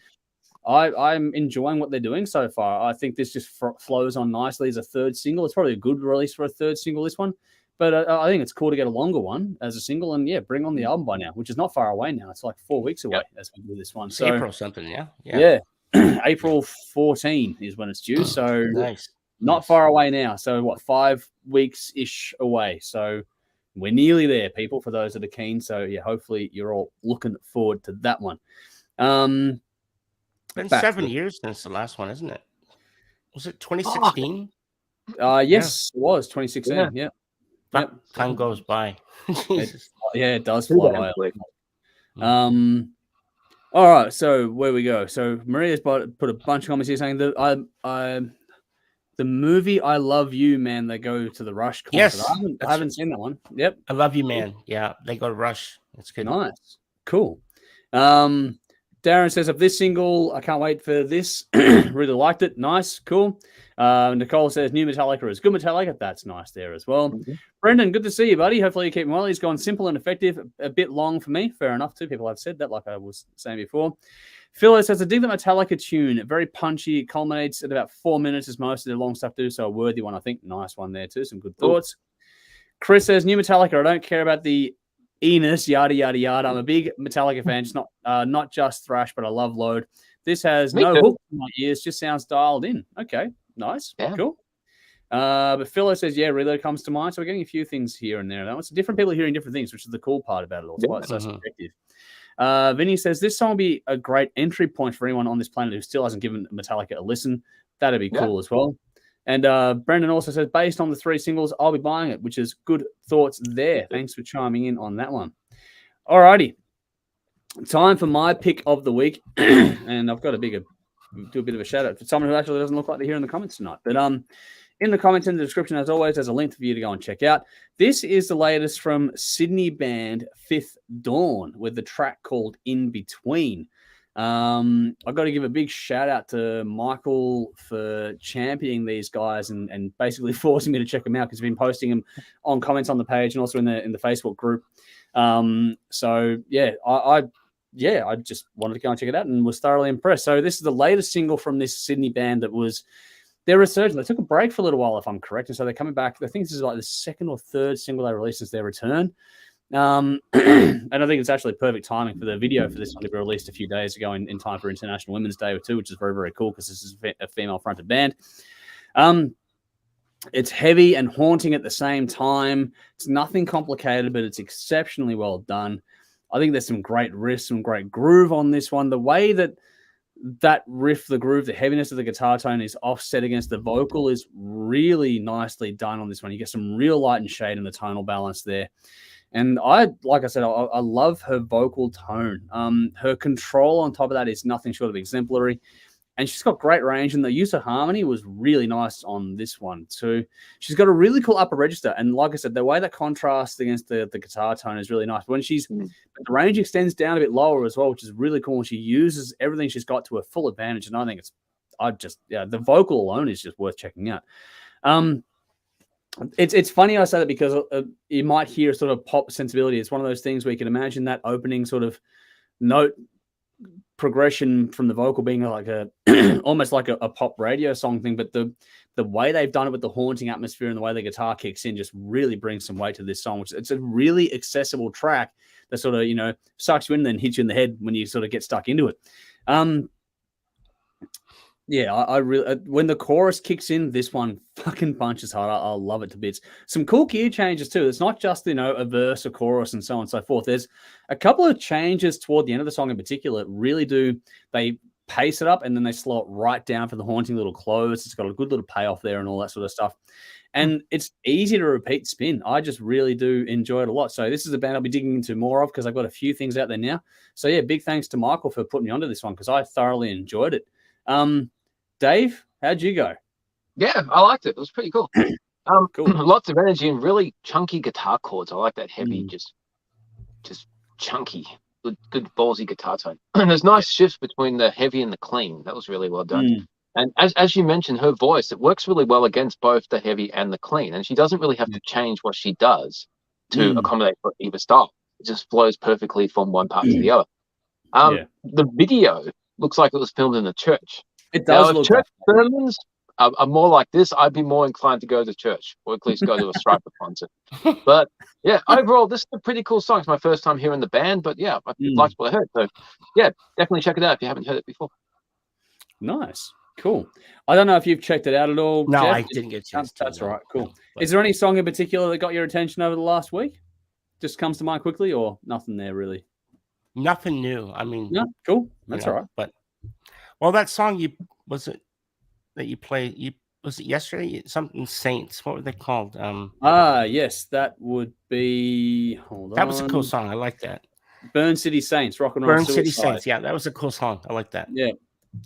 I'm enjoying what they're doing so far. I think this just flows on nicely as a third single. It's probably a good release for a third single, this one. But I think it's cool to get a longer one as a single and, bring on the album by now, which is not far away now. It's like 4 weeks away as we do this one. So April something, yeah. April 14 is when it's due. So nice. Not far away now. So 5 weeks-ish away. So we're nearly there, people, for those that are keen. So, hopefully you're all looking forward to that one. It's been 7 years since the last one, isn't it? Was it 2016? Yes, it was 2016. Yeah. Yep. Time goes by. It does fly by. All right, so where we go. So Maria's put a bunch of comments here saying that the the movie I Love You, Man. They go to the Rush concert. Yes, I haven't seen that one. Yep. I Love You, Man. Yeah, they go to Rush. That's good. Nice. Cool. Darren says, of this single, I can't wait for this. Really liked it. Nice. Cool. Nicole says, new Metallica is good Metallica. That's nice there as well. Mhm. Brendan, good to see you, buddy. Hopefully you're keeping well. He's gone simple and effective. A bit long for me. Fair enough, too. People have said that, like I was saying before. Philo says, I dig the Metallica tune. Very punchy. It culminates at about 4 minutes as most of their long stuff do. So a worthy one, I think. Nice one there, too. Some good thoughts. Chris says, new Metallica. I don't care about the Enos, yada, yada, yada. I'm a big Metallica fan. It's not just thrash, but I love load. This has no hook in my ears. Just sounds dialed in. Okay, nice. Yeah. Cool. But Philo says, yeah, Reload comes to mind. So we're getting a few things here and there. It's different people hearing different things, which is the cool part about it all. It's so subjective. Vinny says, this song will be a great entry point for anyone on this planet who still hasn't given Metallica a listen. That'd be cool as well. And Brendan also says, based on the 3 singles, I'll be buying it, which is good thoughts there. Thanks for chiming in on that one. All righty. Time for my pick of the week. And I've got do a bit of a shout out for someone who actually doesn't look like they're here in the comments tonight. But in the comments in the description, as always, there's a link for you to go and check out. This is the latest from Sydney band Fifth Dawn with the track called In Between. I've got to give a big shout out to Michael for championing these guys and basically forcing me to check them out because he's been posting them on comments on the page and also in the Facebook group. So yeah, I just wanted to go and check it out and was thoroughly impressed. So this is the latest single from this Sydney band that was their resurgence. They took a break for a little while, if I'm correct, and so they're coming back. I think this is like the 2nd or 3rd single they released since their return. And I think it's actually perfect timing for the video for this one to be released a few days ago in time for International Women's Day too, which is very, very cool because this is a female-fronted band. It's heavy and haunting at the same time. It's nothing complicated, but it's exceptionally well done. I think there's some great riffs, some great groove on this one. The way that riff, the groove, the heaviness of the guitar tone is offset against the vocal is really nicely done on this one. You get some real light and shade in the tonal balance there. And like I said, I love her vocal tone. Her control on top of that is nothing short of exemplary. And she's got great range, and the use of harmony was really nice on this one too. She's got a really cool upper register. And like I said, the way that contrasts against the guitar tone is really nice. When the range extends down a bit lower as well, which is really cool. And she uses everything she's got to her full advantage. And I think the vocal alone is just worth checking out. It's funny I say that because you might hear sort of pop sensibility. It's one of those things where you can imagine that opening sort of note progression from the vocal being like almost like a pop radio song thing, but the way they've done it with the haunting atmosphere and the way the guitar kicks in just really brings some weight to this song, which it's a really accessible track that sort of, sucks you in and then hits you in the head when you sort of get stuck into it. Yeah, I really when the chorus kicks in, this one fucking punches hard. I love it to bits. Some cool gear changes too. It's not just a verse, a chorus, and so on and so forth. There's a couple of changes toward the end of the song in particular. Really they pace it up and then they slow it right down for the haunting little close. It's got a good little payoff there and all that sort of stuff. And it's easy to repeat spin. I just really do enjoy it a lot. So this is a band I'll be digging into more of because I've got a few things out there now. So yeah, big thanks to Michael for putting me onto this one because I thoroughly enjoyed it. Dave, how'd you go? Yeah, I liked it. It was pretty cool. Cool. Lots of energy and really chunky guitar chords. I like that heavy, just chunky, good ballsy guitar tone. And there's nice shifts between the heavy and the clean. That was really well done. And as you mentioned, her voice, it works really well against both the heavy and the clean. And she doesn't really have to change what she does to accommodate for either style. It just flows perfectly from one part to the other. The video looks like it was filmed in a church. It does now, if look church sermons are more like this, I'd be more inclined to go to church or at least go to a Striper concert. But yeah, overall, this is a pretty cool song. It's my first time hearing the band, but yeah, I liked what I heard. So yeah, definitely check it out if you haven't heard it before. Nice. Cool. I don't know if you've checked it out at all. No, Jeff. I didn't get a chance. That's all right. Cool. Is there any song in particular that got your attention over the last week? Just comes to mind quickly or nothing there really? Nothing new. I mean, no, cool. That's all right. But that song was it yesterday? Something Saints. What were they called? Yes, that would be. Hold on. That was a cool song. I like that. Burn City Saints, Rock and Roll. Burn City Saints. Yeah, that was a cool song. I like that. Yeah,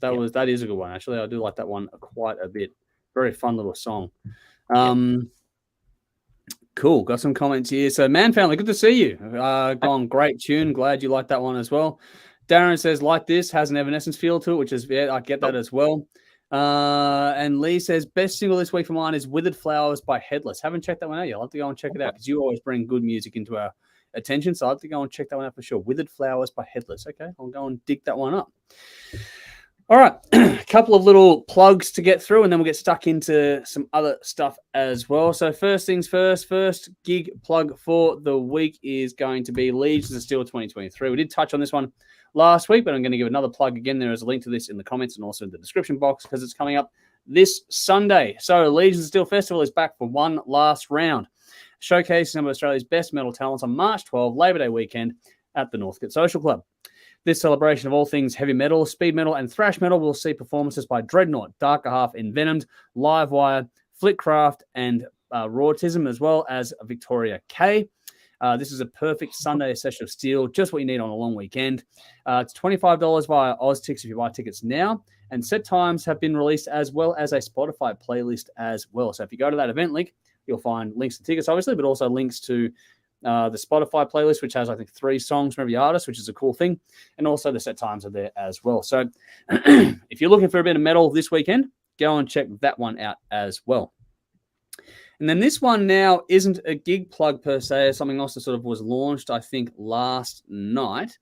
that is a good one actually. I do like that one quite a bit. Very fun little song. Cool. Got some comments here. So, Man Family, good to see you. Gone great tune. Glad you like that one as well. Darren says, like this, has an Evanescence feel to it, which is, I get that as well. And Lee says, best single this week for mine is Withered Flowers by Headless. Haven't checked that one out yet. I'll have to go and check it out because you always bring good music into our attention. So I'll have to go and check that one out for sure. Withered Flowers by Headless. Okay, I'll go and dig that one up. All right, a couple of little plugs to get through, and then we'll get stuck into some other stuff as well. So first things first gig plug for the week is going to be Legions of Steel 2023. We did touch on this one last week, but I'm going to give another plug again. There is a link to this in the comments and also in the description box because it's coming up this Sunday. So Legions of Steel Festival is back for one last round, showcasing some of Australia's best metal talents on March 12, Labor Day weekend at the Northcote Social Club. This celebration of all things heavy metal, speed metal, and thrash metal will see performances by Dreadnought, Darker Half, Envenomed, Livewire, Flickcraft, and Rautism, as well as Victoria K. This is a perfect Sunday session of steel, just what you need on a long weekend. It's $25 via OzTix if you buy tickets now, and set times have been released as well as a Spotify playlist as well. So if you go to that event link, you'll find links to tickets, obviously, but also links to the Spotify playlist, which has, I think, 3 songs from every artist, which is a cool thing. And also the set times are there as well. So if you're looking for a bit of metal this weekend, go and check that one out as well. And then this one now isn't a gig plug per se, something else that sort of was launched, I think, last night.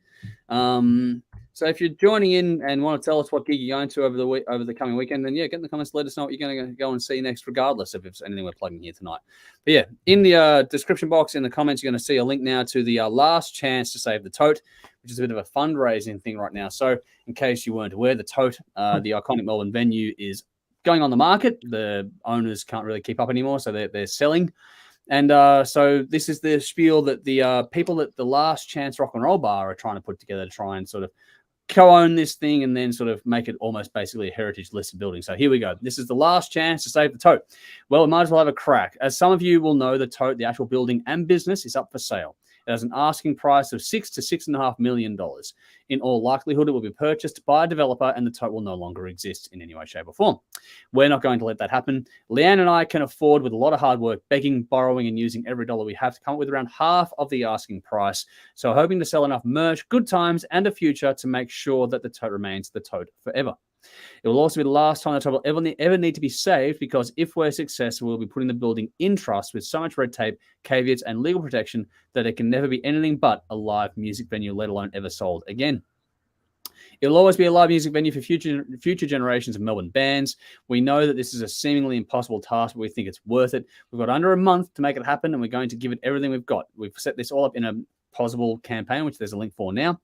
So if you're joining in and want to tell us what gig you're going to over the coming weekend, then get in the comments, let us know what you're going to go and see next, regardless if it's anything we're plugging here tonight. But yeah, in the description box, in the comments, you're going to see a link now to the last chance to save the tote, which is a bit of a fundraising thing right now. So in case you weren't aware, the tote, the iconic Melbourne venue, is going on the market. The owners can't really keep up anymore, so they're selling. And so this is the spiel that the people at the Last Chance Rock and Roll Bar are trying to put together to try and sort of co-own this thing and then sort of make it almost basically a heritage listed building. So here we go. This is the last chance to save the tote. Well, we might as well have a crack. As some of you will know, the tote, the actual building and business, is up for sale. It has an asking price of $6 to $6.5 million. In all likelihood, it will be purchased by a developer and the tote will no longer exist in any way, shape, or form. We're not going to let that happen. Leanne and I can afford, with a lot of hard work, begging, borrowing, and using every dollar we have to come up with around half of the asking price. So hoping to sell enough merch, good times, and a future to make sure that the tote remains the tote forever. It will also be the last time the tote will ever need to be saved, because if we're successful, we'll be putting the building in trust with so much red tape, caveats, and legal protection that it can never be anything but a live music venue, let alone ever sold again. It'll always be a live music venue for future generations of Melbourne bands. We know that this is a seemingly impossible task, but we think it's worth it. We've got under a month to make it happen, and we're going to give it everything we've got. We've set this all up in a possible campaign, which there's a link for now.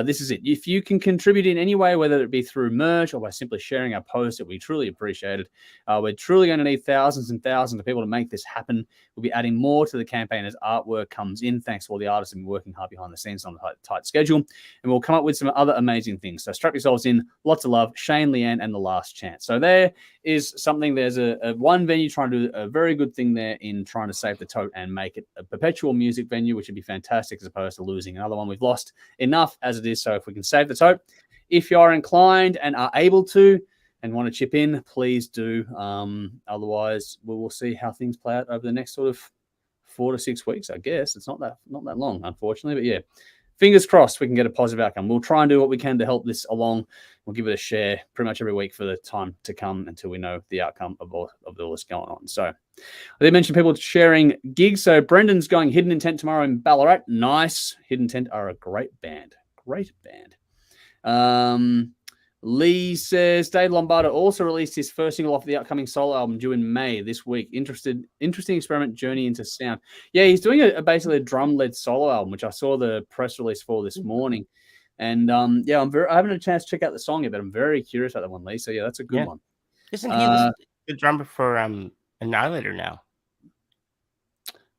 This is it. If you can contribute in any way, whether it be through merch or by simply sharing our post, that we truly appreciate it. We're truly going to need thousands and thousands of people to make this happen. We'll be adding more to the campaign as artwork comes in, thanks to all the artists who've been working hard behind the scenes on a tight schedule. And we'll come up with some other amazing things. So strap yourselves in. Lots of love. Shane, Leanne, and The Last Chance. So there is something. There's a one venue trying to do a very good thing there in trying to save the tote and make it a perpetual music venue, which would be fantastic, as opposed to losing another one. We've lost enough as it is. So if we can save the tote, if you are inclined and are able to and want to chip in, please do. Otherwise, we will see how things play out over the next sort of 4 to 6 weeks, I guess. It's not that long, unfortunately. But yeah, fingers crossed we can get a positive outcome. We'll try and do what we can to help this along. We'll give it a share pretty much every week for the time to come until we know the outcome of all this going on. So I did mention people sharing gigs. So Brendan's going Hidden Intent tomorrow in Ballarat. Nice. Hidden Intent are a great band. Great band. Lee says Dave Lombardo also released his first single off the upcoming solo album due in May this week. Interesting experiment, journey into sound. Yeah, he's doing basically a drum-led solo album, which I saw the press release for this morning. And I haven't had a chance to check out the song yet, but I'm very curious about that one, Lee. So yeah, that's a good one. Isn't he the drummer for Annihilator now?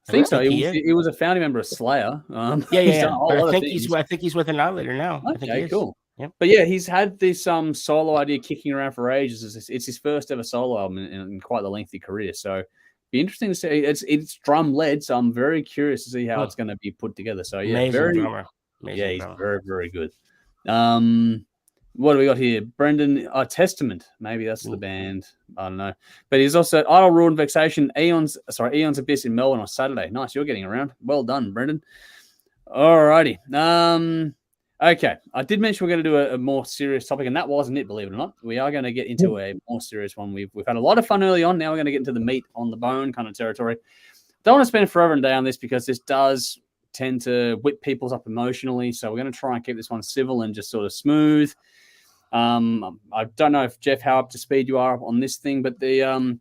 I think so. He was a founding member of Slayer. I think he's with Annihilator now. Okay, cool. Yep. But yeah, he's had this solo idea kicking around for ages. It's his first ever solo album in quite the lengthy career. So be interesting to see. It's drum led, so I'm very curious to see how it's going to be put together. So yeah, amazing drummer. He's very, very good. What do we got here? Brendan, Testament. Maybe that's the band. I don't know. But he's also at Idle, Ruin, Vexation, Eon's Abyss in Melbourne on Saturday. Nice, you're getting around. Well done, Brendan. Alrighty. Okay. I did mention we're going to do a more serious topic, and that wasn't it, believe it or not. We are going to get into a more serious one. We've had a lot of fun early on. Now we're going to get into the meat on the bone kind of territory. Don't want to spend forever and a day on this because this does tend to whip people up emotionally. So we're going to try and keep this one civil and just sort of smooth. I don't know if Jeff, how up to speed you are on this thing, but the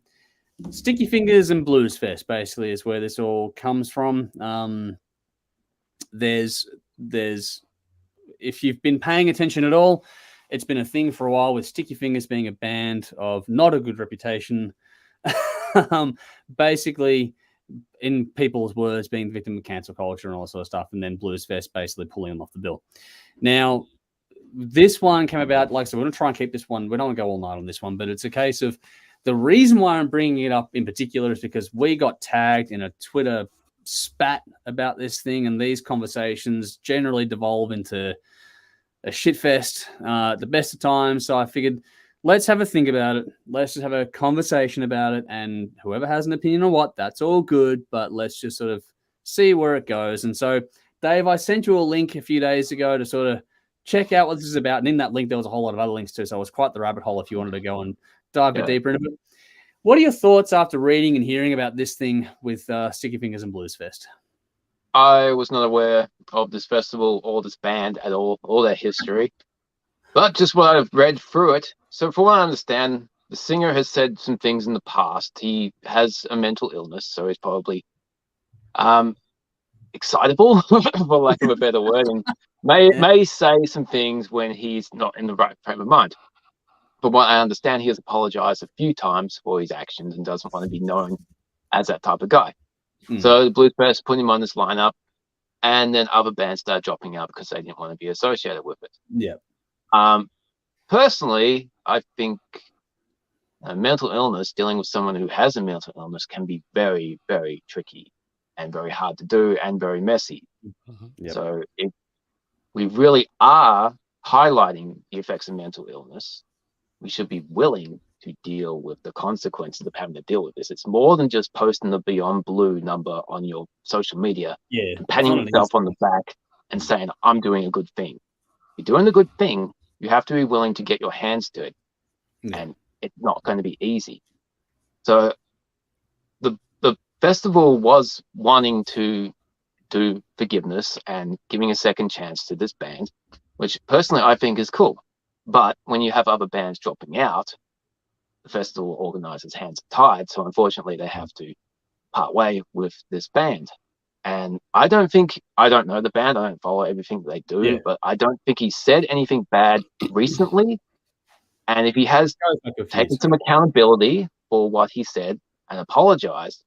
Sticky Fingers and Blues Fest basically is where this all comes from. There's if you've been paying attention at all, it's been a thing for a while with Sticky Fingers being a band of not a good reputation. Basically, in people's words, being the victim of cancel culture and all that sort of stuff, and then Blues Fest basically pulling them off the bill. Now, this one came about, like I said, we're going to try and keep this one. We don't want to go all night on this one, but it's a case of the reason why I'm bringing it up in particular is because we got tagged in a Twitter spat about this thing, and these conversations generally devolve into a shitfest at the best of times. So I figured, let's have a think about it. Let's just have a conversation about it, and whoever has an opinion on what, that's all good, but let's just sort of see where it goes. And so, Dave, I sent you a link a few days ago to sort of check out what this is about. And in that link, there was a whole lot of other links too. So it was quite the rabbit hole if you wanted to go and dive a bit deeper into it. What are your thoughts after reading and hearing about this thing with Sticky Fingers and Blues Fest? I was not aware of this festival or this band at all, or their history, but just what I've read through it. So from what I understand, the singer has said some things in the past. He has a mental illness, so he's probably excitable, for lack of a better word, and may say some things when he's not in the right frame of mind. From what I understand, he has apologized a few times for his actions and doesn't want to be known as that type of guy. So the Blues Fest put him on this lineup, and then other bands started dropping out because they didn't want to be associated with it. Yeah. Personally, I think a mental illness, dealing with someone who has a mental illness, can be very, very tricky and very hard to do and very messy. So if we really are highlighting the effects of mental illness, we should be willing to deal with the consequences of having to deal with this. It's more than just posting the Beyond Blue number on your social media and patting yourself on the back and saying, I'm doing a good thing. If you're doing a good thing, you have to be willing to get your hands to it. And it's not going to be easy. So the festival was wanting to do forgiveness and giving a second chance to this band, which personally I think is cool. But when you have other bands dropping out, the festival organizers' hands are tied. So unfortunately, they have to part way with this band. And I don't know the band. I don't follow everything that they do, but I don't think he said anything bad recently. And if he has taken some accountability for what he said and apologized,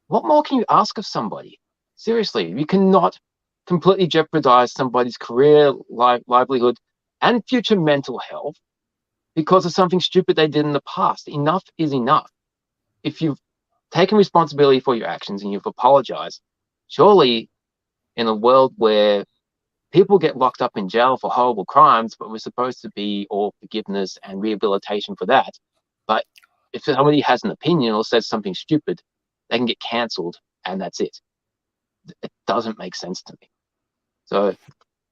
what more can you ask of somebody? Seriously, you cannot completely jeopardize somebody's career, livelihood, and future mental health because of something stupid they did in the past. Enough is enough. If you've taken responsibility for your actions and you've apologized, surely in a world where people get locked up in jail for horrible crimes, but we're supposed to be all forgiveness and rehabilitation for that. But if somebody has an opinion or says something stupid, they can get cancelled and that's it. It doesn't make sense to me. So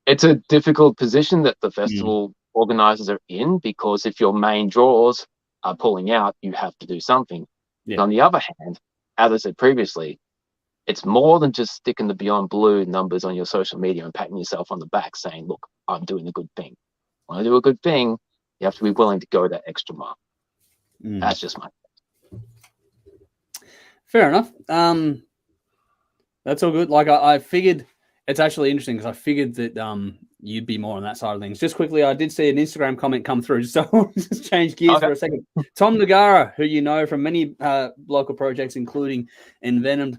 it's a difficult position that the festival organizers are in, because if your main draws are pulling out, you have to do something. But on the other hand, as I said previously, it's more than just sticking the Beyond Blue numbers on your social media and patting yourself on the back saying, look, I'm doing a good thing. When I do a good thing, you have to be willing to go that extra mile. That's just my Fair enough. That's all good. Like I figured, it's actually interesting because I figured that you'd be more on that side of things. Just quickly, I did see an Instagram comment come through, so I'll just change gears for a second. Tom Nagara, who you know from many local projects, including Envenomed,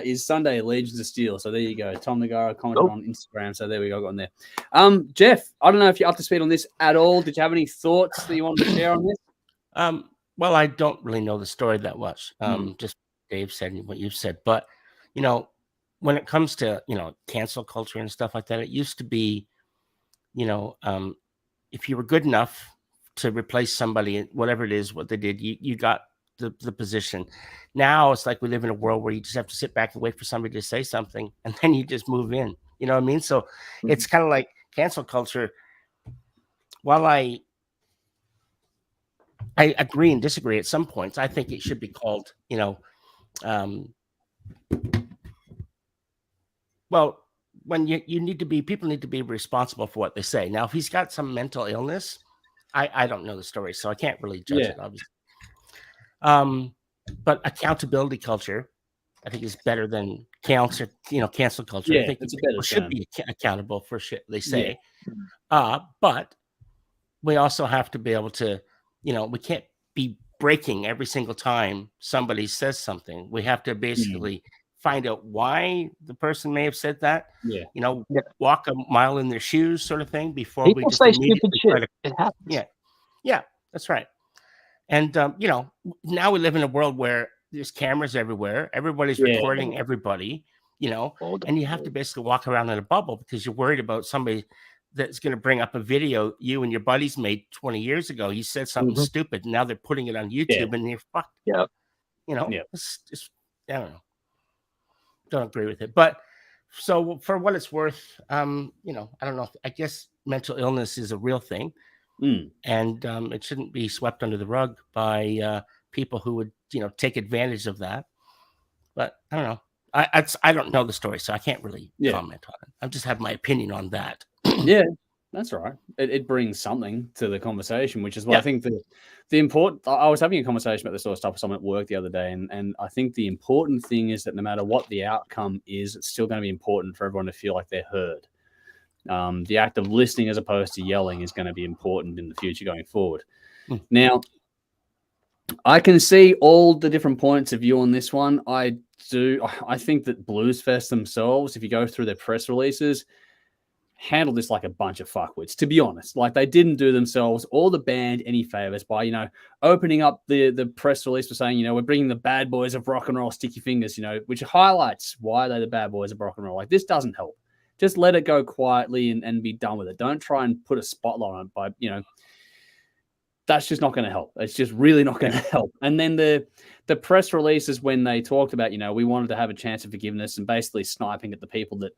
is Sunday Legions of Steel. So there you go. Tom Nagara commented on Instagram. So there we go, got on there. Jeff, I don't know if you're up to speed on this at all. Did you have any thoughts that you wanted to share on this? Well, I don't really know the story that much. Just Dave said what you've said, but you know, when it comes to cancel culture and stuff like that, it used to be, if you were good enough to replace somebody, whatever it is, what they did, you got the position. Now it's like we live in a world where you just have to sit back and wait for somebody to say something, and then you just move in. You know what I mean? So it's kind of like cancel culture. While I agree and disagree at some points, I think it should be called, well, when you need to be, people need to be responsible for what they say. Now, if he's got some mental illness, I don't know the story, so I can't really judge it, obviously. But accountability culture, I think, is better than cancel culture. Yeah, I think people should be accountable for shit they say. Yeah. But we also have to be able to, we can't be breaking every single time somebody says something. We have to basically find out why the person may have said that. Yeah. Walk a mile in their shoes, sort of thing, before people we just say immediately stupid shit. It happens. Yeah, that's right. And now we live in a world where there's cameras everywhere. Everybody's recording everybody. And you have to basically walk around in a bubble because you're worried about somebody that's going to bring up a video you and your buddies made 20 years ago. You said something stupid, and now they're putting it on YouTube, and you're fucked. Yeah. It's just, I don't know. Don't agree with it. But so for what it's worth, I don't know. I guess mental illness is a real thing. And it shouldn't be swept under the rug by people who would, take advantage of that. But I don't know. I don't know the story, so I can't really comment on it. I just have my opinion on that. Yeah, that's right. It brings something to the conversation, which is why I think the important. I was having a conversation about this sort of stuff with someone at work the other day, and I think the important thing is that no matter what the outcome is, it's still going to be important for everyone to feel like they're heard. The act of listening as opposed to yelling is going to be important in the future going forward. Now, I can see all the different points of view on this one. I think that Bluesfest themselves, if you go through their press releases, handled this like a bunch of fuckwits, to be honest. Like, they didn't do themselves or the band any favors by, opening up the press release for saying, we're bringing the bad boys of rock and roll, Sticky Fingers, which highlights why they're the bad boys of rock and roll. Like, this doesn't help. Just let it go quietly and be done with it. Don't try and put a spotlight on it by, that's just not going to help. It's just really not going to help. And then the press releases, when they talked about, we wanted to have a chance of forgiveness and basically sniping at the people that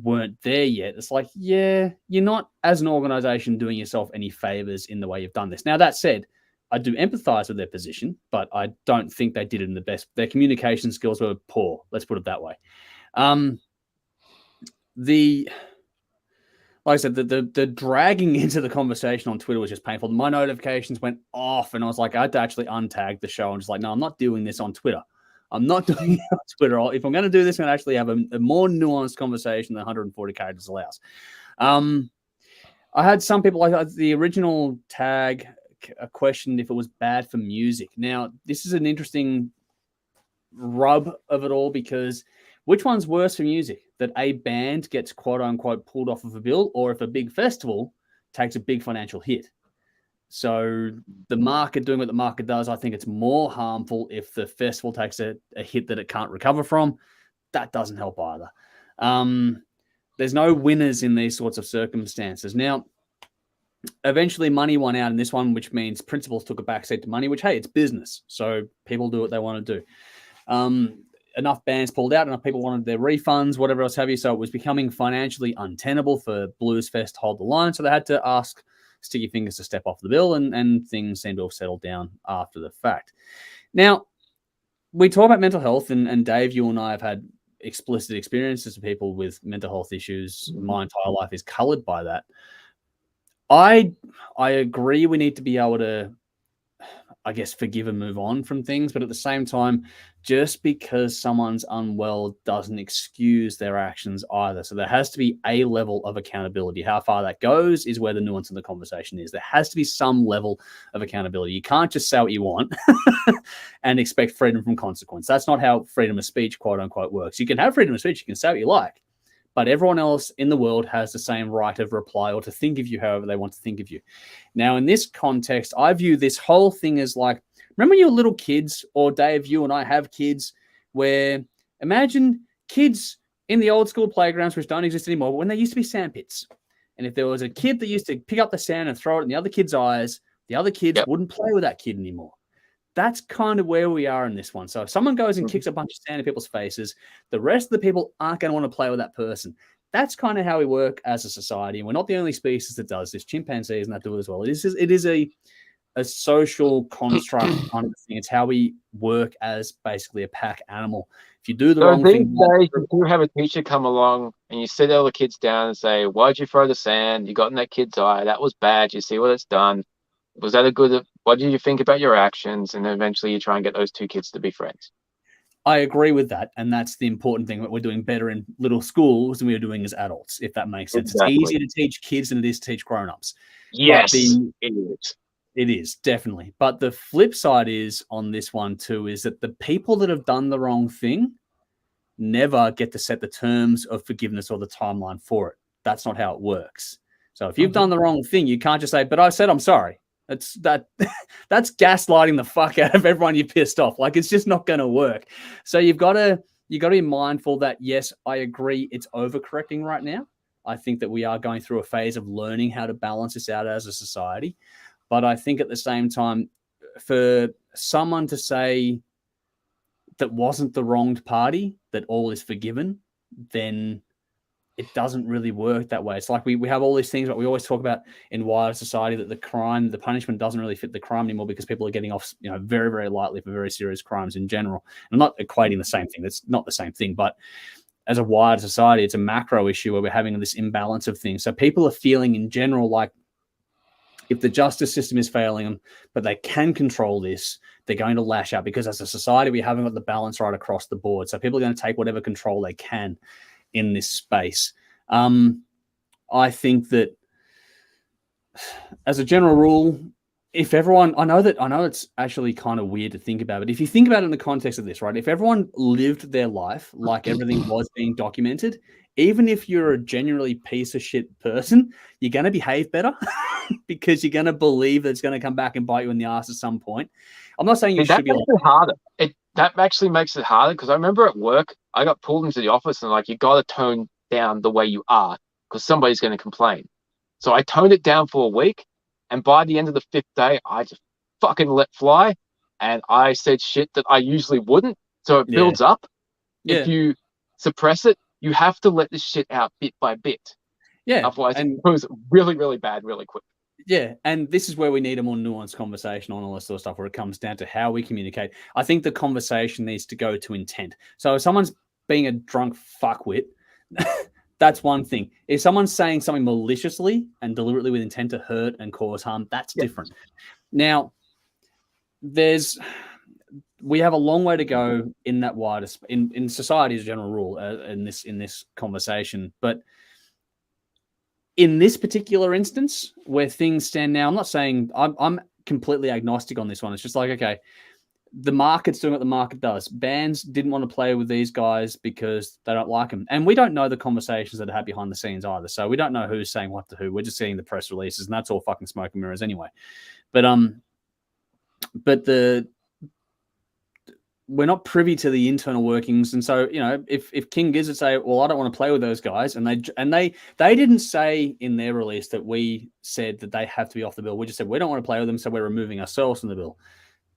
weren't there yet. It's like, you're not, as an organization, doing yourself any favors in the way you've done this. Now, that said, I do empathize with their position, but I don't think they did it in the best. Their communication skills were poor. Let's put it that way. Like I said, the dragging into the conversation on Twitter was just painful. My notifications went off, and I was like, I had to actually untag the show. I'm just like, no, I'm not doing this on Twitter. I'm not doing it on Twitter. If I'm going to do this, I'm going to actually have a more nuanced conversation than 140 characters allows. I had some people, like the original tag, questioned if it was bad for music. Now, this is an interesting rub of it all, because which one's worse for music? That a band gets quote unquote pulled off of a bill, or if a big festival takes a big financial hit? So the market doing what the market does, I think it's more harmful if the festival takes a hit that it can't recover from. That doesn't help either. There's no winners in these sorts of circumstances. Now, eventually money won out in this one, which means principals took a backseat to money, which, hey, it's business. So people do what they want to do. Enough bands pulled out, enough people wanted their refunds, whatever else have you. So it was becoming financially untenable for Bluesfest to hold the line. So they had to ask Sticky Fingers to step off the bill, and things seem to have settled down after the fact. Now, we talk about mental health, and Dave, you and I have had explicit experiences of people with mental health issues. My entire life is colored by that. I agree we need to be able to, I guess, forgive and move on from things, but at the same time, just because someone's unwell doesn't excuse their actions either. So there has to be a level of accountability. How far that goes is where the nuance in the conversation is. There has to be some level of accountability. You can't just say what you want and expect freedom from consequence. That's not how freedom of speech, quote unquote, works. You can have freedom of speech. You can say what you like, but everyone else in the world has the same right of reply, or to think of you however they want to think of you. Now, in this context, I view this whole thing as like, remember when you were little kids, or Dave, you and I have kids, where imagine kids in the old school playgrounds, which don't exist anymore, but when they used to be sandpits, And if there was a kid that used to pick up the sand and throw it in the other kid's eyes, the other kids wouldn't play with that kid anymore. That's kind of where we are in this one. So if someone goes and kicks a bunch of sand in people's faces, the rest of the people aren't going to want to play with that person. That's kind of how we work as a society. And we're not the only species that does this. Chimpanzees and that do it as well. It is a social construct kind of thing. It's how we work as basically a pack animal. If you do the wrong thing, days, you do have a teacher come along and you sit all the kids down and say, "Why'd you throw the sand? You got in that kid's eye. That was bad. You see what it's done. Was that a good? What did you think about your actions?" And then eventually you try and get those two kids to be friends. I agree with that. And that's the important thing, that we're doing better in little schools than we are doing as adults, if that makes sense. Exactly. It's easier to teach kids than it is to teach grown-ups. Yes, it is. It is, definitely. But the flip side is on this one too, is that the people that have done the wrong thing never get to set the terms of forgiveness or the timeline for it. That's not how it works. So if you've done the wrong thing, you can't just say, "But I said I'm sorry." That's that's gaslighting the fuck out of everyone you pissed off. Like, it's just not going to work. So you got to be mindful that, yes, I agree, it's overcorrecting right now. I think that we are going through a phase of learning how to balance this out as a society. But I think at the same time, for someone to say that wasn't the wronged party, that all is forgiven, then it doesn't really work that way. It's like we have all these things that we always talk about in wider society, that the punishment doesn't really fit the crime anymore because people are getting off, very, very lightly for very serious crimes in general. I'm not equating the same thing. That's not the same thing. But as a wider society, it's a macro issue where we're having this imbalance of things. So people are feeling in general like, if the justice system is failing them, but they can control this, they're going to lash out, because as a society, we haven't got the balance right across the board. So people are going to take whatever control they can in this space. I think that as a general rule, if everyone, I know it's actually kind of weird to think about, but if you think about it in the context of this, right? If everyone lived their life like everything was being documented, even if you're a genuinely piece of shit person, you're going to behave better because you're going to believe that it's going to come back and bite you in the ass at some point. I'm not saying you should be harder. That actually makes it harder, because I remember at work, I got pulled into the office and you got to tone down the way you are because somebody's going to complain. So I toned it down for a week, and by the end of the 5th day, I just fucking let fly, and I said shit that I usually wouldn't. So it builds up. If you suppress it, you have to let this shit out bit by bit. Yeah. Otherwise, it goes really, really bad really quick. Yeah, and this is where we need a more nuanced conversation on all this sort of stuff, where it comes down to how we communicate. I think the conversation needs to go to intent. So if someone's being a drunk fuckwit, that's one thing. If someone's saying something maliciously and deliberately with intent to hurt and cause harm, that's different. Now, we have a long way to go in that wider in society as a general rule in this conversation, but in this particular instance where things stand now, I'm not saying I'm completely agnostic on this one. It's just like, okay, the market's doing what the market does. Bands didn't want to play with these guys because they don't like them. And we don't know the conversations that are had behind the scenes either. So we don't know who's saying what to who. We're just seeing the press releases, and that's all fucking smoke and mirrors anyway. But we're not privy to the internal workings. And so, if King Gizzard say, well, I don't want to play with those guys, and they didn't say in their release that we said that they have to be off the bill. We just said we don't want to play with them, so we're removing ourselves from the bill.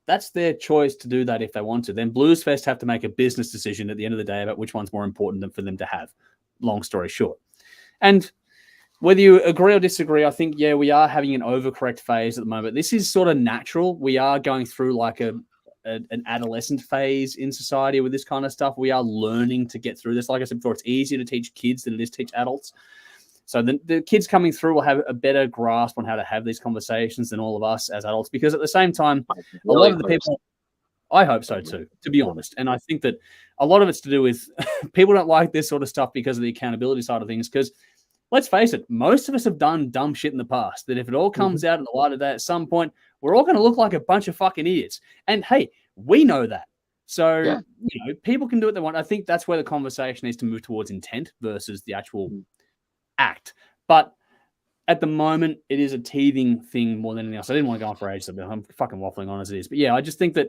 That's their choice to do that if they want to. Then Bluesfest have to make a business decision at the end of the day about which one's more important than for them to have. Long story short. And whether you agree or disagree, I think, we are having an overcorrect phase at the moment. This is sort of natural. We are going through like an adolescent phase in society with this kind of stuff. We are learning to get through this. Like I said before, it's easier to teach kids than it is to teach adults. So the kids coming through will have a better grasp on how to have these conversations than all of us as adults, because at the same time, a lot of the people, I hope so too, to be honest. And I think that a lot of it's to do with people don't like this sort of stuff because of the accountability side of things. Because let's face it, most of us have done dumb shit in the past that if it all comes out in the light of that at some point, we're all going to look like a bunch of fucking idiots. And hey, we know that. So, people can do what they want. I think that's where the conversation needs to move towards intent versus the actual act. But at the moment, it is a teething thing more than anything else. I didn't want to go on for ages, but I'm fucking waffling on as it is. But I just think that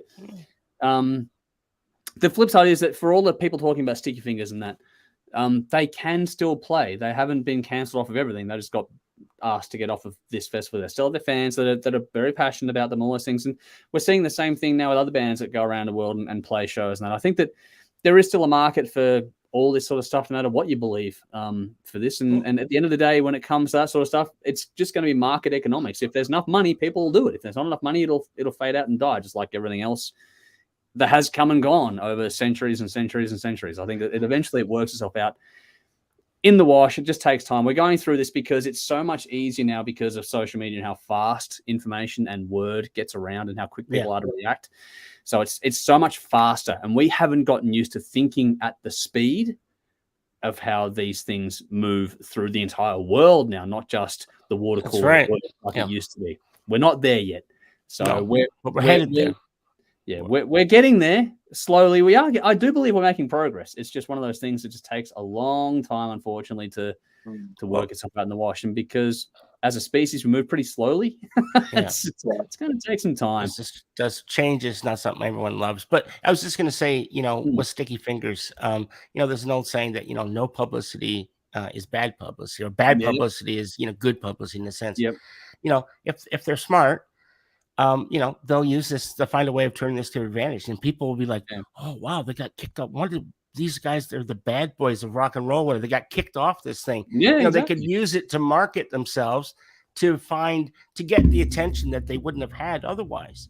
the flip side is that for all the people talking about sticky fingers and that, they can still play. They haven't been cancelled off of everything. They just got asked to get off of this festival. They still have their fans that are very passionate about them, all those things. And we're seeing the same thing now with other bands that go around the world and play shows. And I think that there is still a market for all this sort of stuff, no matter what you believe, for this. And at the end of the day, when it comes to that sort of stuff, it's just going to be market economics. If there's enough money, people will do it. If there's not enough money, it'll fade out and die, just like everything else that has come and gone over centuries and centuries and centuries. I think that it eventually works itself out in the wash. It just takes time. We're going through this because it's so much easier now because of social media and how fast information and word gets around and how quick people are to react. So it's so much faster, and we haven't gotten used to thinking at the speed of how these things move through the entire world now, not just the water cooler like it used to be. We're not there yet. So we're headed there. Yeah, we're getting there slowly. We are. I do believe we're making progress. It's just one of those things that just takes a long time, unfortunately, to work itself out in the wash. And because as a species, we move pretty slowly. It's going to take some time. Does change is not something everyone loves. But I was just going to say, with sticky fingers, there's an old saying that, no publicity is bad publicity, or bad publicity is, good publicity in a sense. Yep. If they're smart, they'll use this to find a way of turning this to their advantage. And people will be like, oh, wow, they got kicked off. One of these guys, they're the bad boys of rock and roll, where they got kicked off this thing. Yeah, they could use it to market themselves to get the attention that they wouldn't have had otherwise.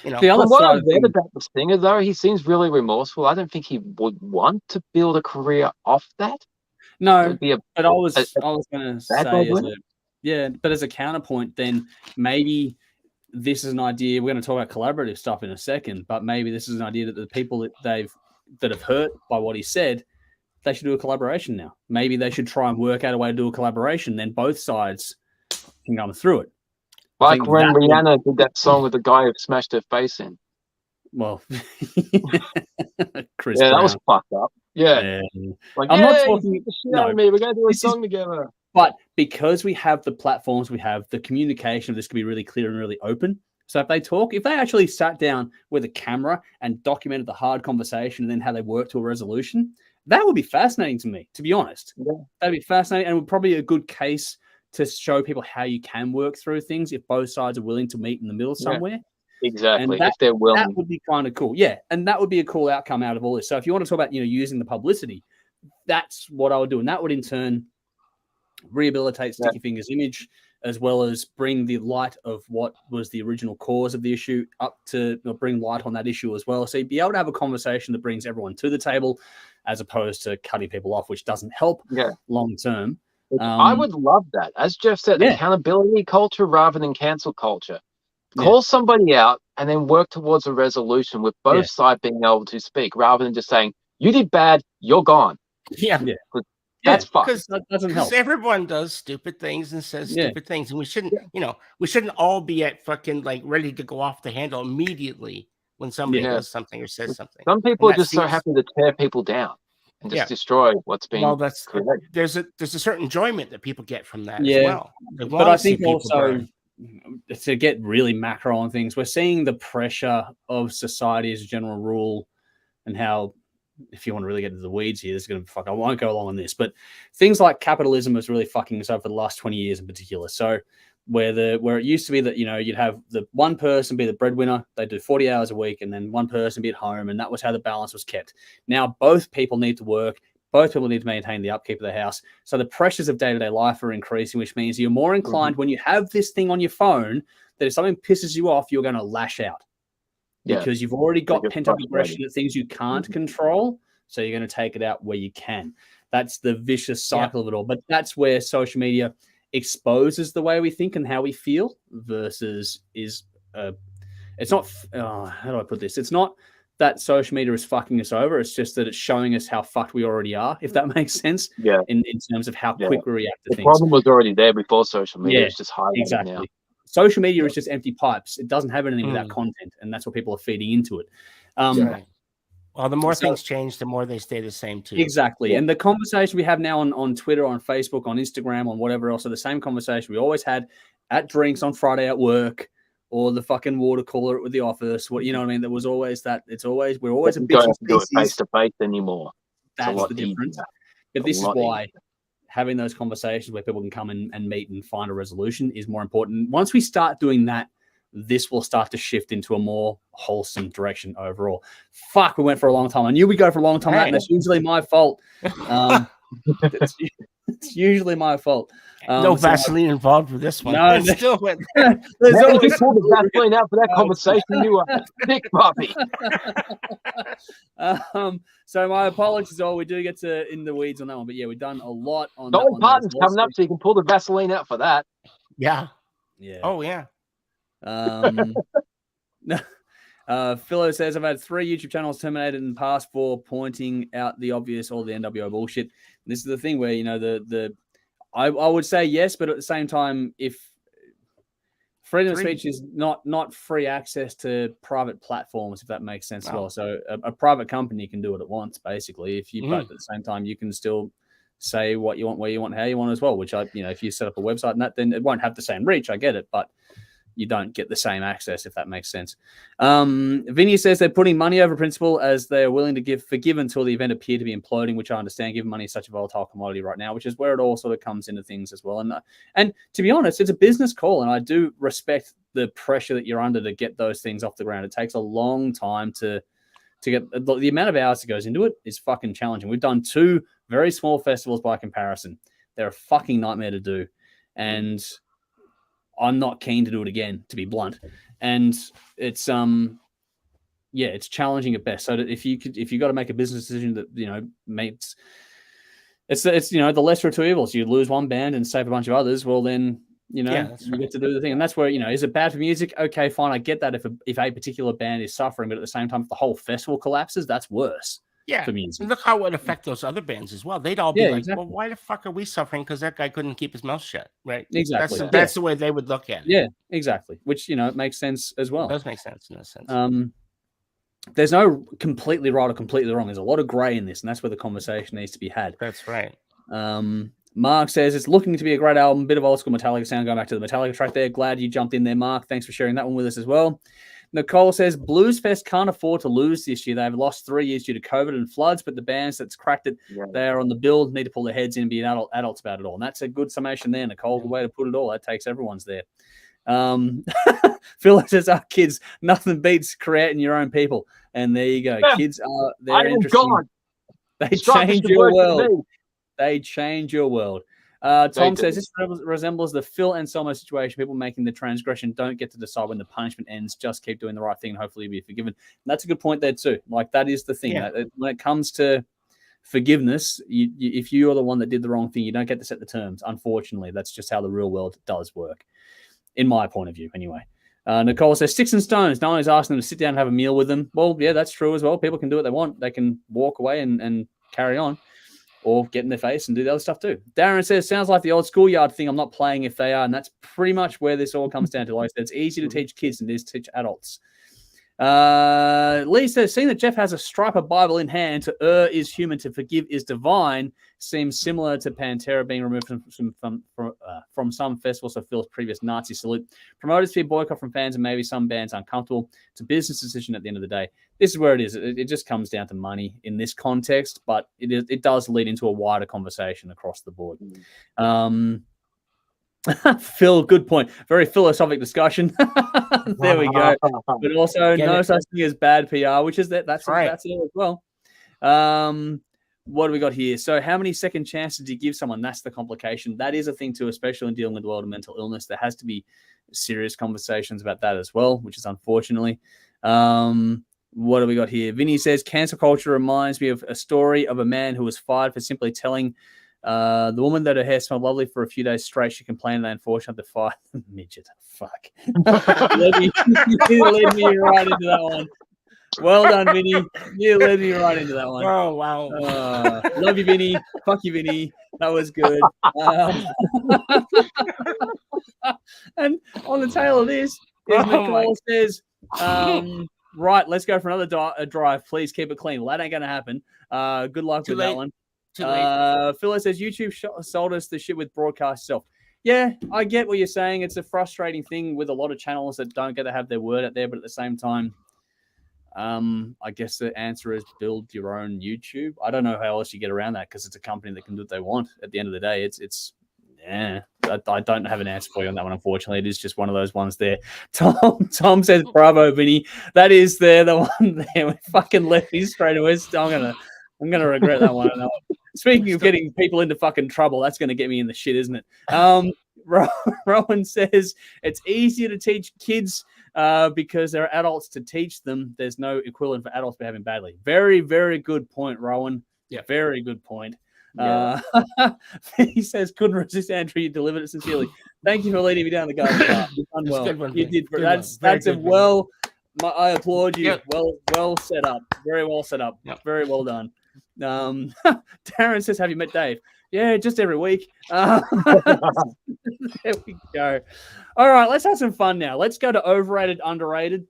The other what I've read about the singer, though, he seems really remorseful. I don't think he would want to build a career off that. No, but I was going to say, but as a counterpoint, then maybe this is an idea. We're going to talk about collaborative stuff in a second, but maybe this is an idea that the people that have hurt by what he said, they should do a collaboration now. Maybe they should try and work out a way to do a collaboration. Then both sides can come through it. Like when Rihanna did that song with the guy who smashed her face in. Well, Chris Brown. That was fucked up. Yeah. Like, I'm not talking about me. We're going to do a song together. But because we have the platforms, we have the communication of this can be really clear and really open. So if they actually sat down with a camera and documented the hard conversation and then how they work to a resolution, that would be fascinating to me, to be honest. Yeah. That'd be fascinating, and would probably be a good case to show people how you can work through things if both sides are willing to meet in the middle somewhere. Exactly. If they're willing. That would be kind of cool. Yeah. And that would be a cool outcome out of all this. So if you want to talk about, using the publicity, that's what I would do. And that would in turn rehabilitate Sticky Fingers' image, as well as bring the light of what was the original cause of the issue up to bring light on that issue as well. So you'd be able to have a conversation that brings everyone to the table as opposed to cutting people off, which doesn't help long term. I would love that. As Jeff said, accountability culture rather than cancel culture. Call somebody out and then work towards a resolution with both sides being able to speak, rather than just saying, you did bad, you're gone. Yeah. That's fun. Because that doesn't help. Everyone does stupid things and says stupid things. And we shouldn't, we shouldn't all be at fucking ready to go off the handle immediately when somebody does something or says something. Some people are just so happy to tear people down and just destroy what's being created. There's a certain enjoyment that people get from that as well. But I think also to get really macro on things, we're seeing the pressure of society as a general rule, and how, if you want to really get into the weeds here, this is going to I won't go along on this, but things like capitalism is really fucking us up for the last 20 years in particular. So where it used to be that, you'd have the one person be the breadwinner, they do 40 hours a week, and then one person be at home, and that was how the balance was kept. Now both people need to work, both people need to maintain the upkeep of the house. So the pressures of day-to-day life are increasing, which means you're more inclined when you have this thing on your phone that if something pisses you off, you're going to lash out. Because you've already got pent-up aggression at things you can't control, so you're going to take it out where you can. That's the vicious cycle of it all. But that's where social media exposes the way we think and how we feel versus it's not, how do I put this? It's not that social media is fucking us over. It's just that it's showing us how fucked we already are, if that makes sense. Yeah. In terms of how quick we react to things. The problem was already there before social media. It's just highlighted now. Social media is just empty pipes. It doesn't have anything without content, and that's what people are feeding into it. Well, the more things change, the more they stay the same too. Exactly. And the conversation we have now on Twitter, on Facebook, on Instagram, on whatever else, are the same conversation we always had at drinks on Friday at work, or the fucking water cooler at the office. What, you know what I mean? There was always that. We're always a bitch. Don't have to do it face to face anymore. That's the difference. But this is why having those conversations where people can come and meet and find a resolution is more important. Once we start doing that, this will start to shift into a more wholesome direction overall. Fuck, we went for a long time. I knew we'd go for a long time, and that's usually my fault. It's usually my fault. No Vaseline involved with this one. No, still went. There's always pulled the Vaseline out for that conversation. You are thick puppy. So my apologies, all we do get to in the weeds on that one, but yeah, we've done a lot on. Dolly Parton's coming up, so you can pull the Vaseline out for that. Yeah. Yeah. Oh yeah. Philo says, I've had 3 YouTube channels terminated in the past for pointing out the obvious, all the NWO bullshit. And this is the thing where, you know, I would say yes, but at the same time, if freedom of speech is not free access to private platforms, if that makes sense as well. So a private company can do what it wants, basically. But at the same time, you can still say what you want, where you want, how you want as well, which if you set up a website and that, then it won't have the same reach. I get it, but you don't get the same access, if that makes sense. Vinny says they're putting money over principle as they're willing to forgive until the event appear to be imploding, which I understand, given money is such a volatile commodity right now, which is where it all sort of comes into things as well. And to be honest, it's a business call, and I do respect the pressure that you're under to get those things off the ground. It takes a long time to get the amount of hours that goes into it is fucking challenging. We've done 2 very small festivals by comparison. They're a fucking nightmare to do, and I'm not keen to do it again, to be blunt. And it's it's challenging at best. So that if you got to make a business decision that makes it's the lesser of 2 evils. You lose one band and save a bunch of others. Well, then you get to do the thing, and that's where is it bad for music? Okay, fine, I get that if a particular band is suffering, but at the same time, if the whole festival collapses, that's worse. Yeah, for music. Look how it would affect those other bands as well. They'd all be like, exactly. well, why the fuck are we suffering? Because that guy couldn't keep his mouth shut, right? Exactly. That's the way they would look at it. Yeah, exactly. Which, it makes sense as well. It does make sense in a sense. There's no completely right or completely wrong. There's a lot of gray in this, and that's where the conversation needs to be had. That's right. Mark says, it's looking to be a great album, bit of old school Metallica sound, going back to the Metallica track there. Glad you jumped in there, Mark. Thanks for sharing that one with us as well. Nicole says, Bluesfest can't afford to lose this year. They've lost 3 years due to COVID and floods, but the bands that's cracked it, they are on the build, need to pull their heads in and be adults about it all. And that's a good summation there, Nicole. Good way to put it all. That takes everyone's there. Phil says, kids, nothing beats creating your own people. And there you go. Kids are, they're interesting. God. They change your world. They change your world. Tom says this resembles the Phil and Selma situation. People making the transgression don't get to decide when the punishment ends. Just keep doing the right thing and hopefully you'll be forgiven. And that's a good point there too. Like that is the thing. Yeah. When it comes to forgiveness, if you are the one that did the wrong thing, you don't get to set the terms. Unfortunately, that's just how the real world does work, in my point of view anyway. Nicole says, sticks and stones. No one is asking them to sit down and have a meal with them. Well, yeah, that's true as well. People can do what they want. They can walk away and carry on. Or get in their face and do the other stuff too. Darren says, sounds like the old schoolyard thing. I'm not playing if they are. And that's pretty much where this all comes down to. Like I said, it's easy to teach kids than it is to teach adults. Lee says, seeing that Jeff has a striper Bible in hand, to err is human, to forgive is divine, seems similar to Pantera being removed from some festivals of Phil's previous Nazi salute. Promoters fear boycott from fans and maybe some bands uncomfortable. It's a business decision at the end of the day. This is where it is. It just comes down to money in this context, but it does lead into a wider conversation across the board. Phil, good point. Very philosophic discussion. There we go. But also no such thing as bad PR, which is that's right. That's it as well. What do we got here? So how many second chances do you give someone? That's the complication. That is a thing too, especially in dealing with the world of mental illness. There has to be serious conversations about that as well, which is unfortunately. What do we got here? Vinny says, cancel culture reminds me of a story of a man who was fired for simply telling the woman that her hair smelled lovely for a few days straight. She complained and unfortunately the fire midget. Fuck. You led me right into that one. Well done, Vinny. You led me right into that one. Oh, wow. Love you, Vinny. Fuck you, Vinny. That was good. And on the tail of this is Nicole says, right, let's go for another drive. Please keep it clean. Well, that ain't going to happen. Good luck with that one. Philo says, YouTube sold us the shit with broadcast itself. Yeah, I get what you're saying. It's a frustrating thing with a lot of channels that don't get to have their word out there, but at the same time, I guess the answer is build your own YouTube. I don't know how else you get around that because it's a company that can do what they want. At the end of the day, yeah. I don't have an answer for you on that one, unfortunately. It is just one of those ones there. Tom says, "Bravo, Vinny." That is the one there. We fucking left me straight away. I'm gonna regret that one. Speaking of getting people into fucking trouble, that's gonna get me in the shit, isn't it? Rowan says it's easier to teach kids because there are adults to teach them. There's no equivalent for adults behaving badly. Very, very good point, Rowan. Yeah, very good point. Yeah. He says, "Couldn't resist, Andrew. You delivered it sincerely. Thank you for leading me down the garden path. You've done well. Good one, you did. Good that's one. a well. I applaud you. Yep. Well set up. Very well set up. Yep. Very well done." Darren says, "Have you met Dave?" Yeah, just every week. There we go. All right, let's have some fun now. Let's go to overrated, underrated.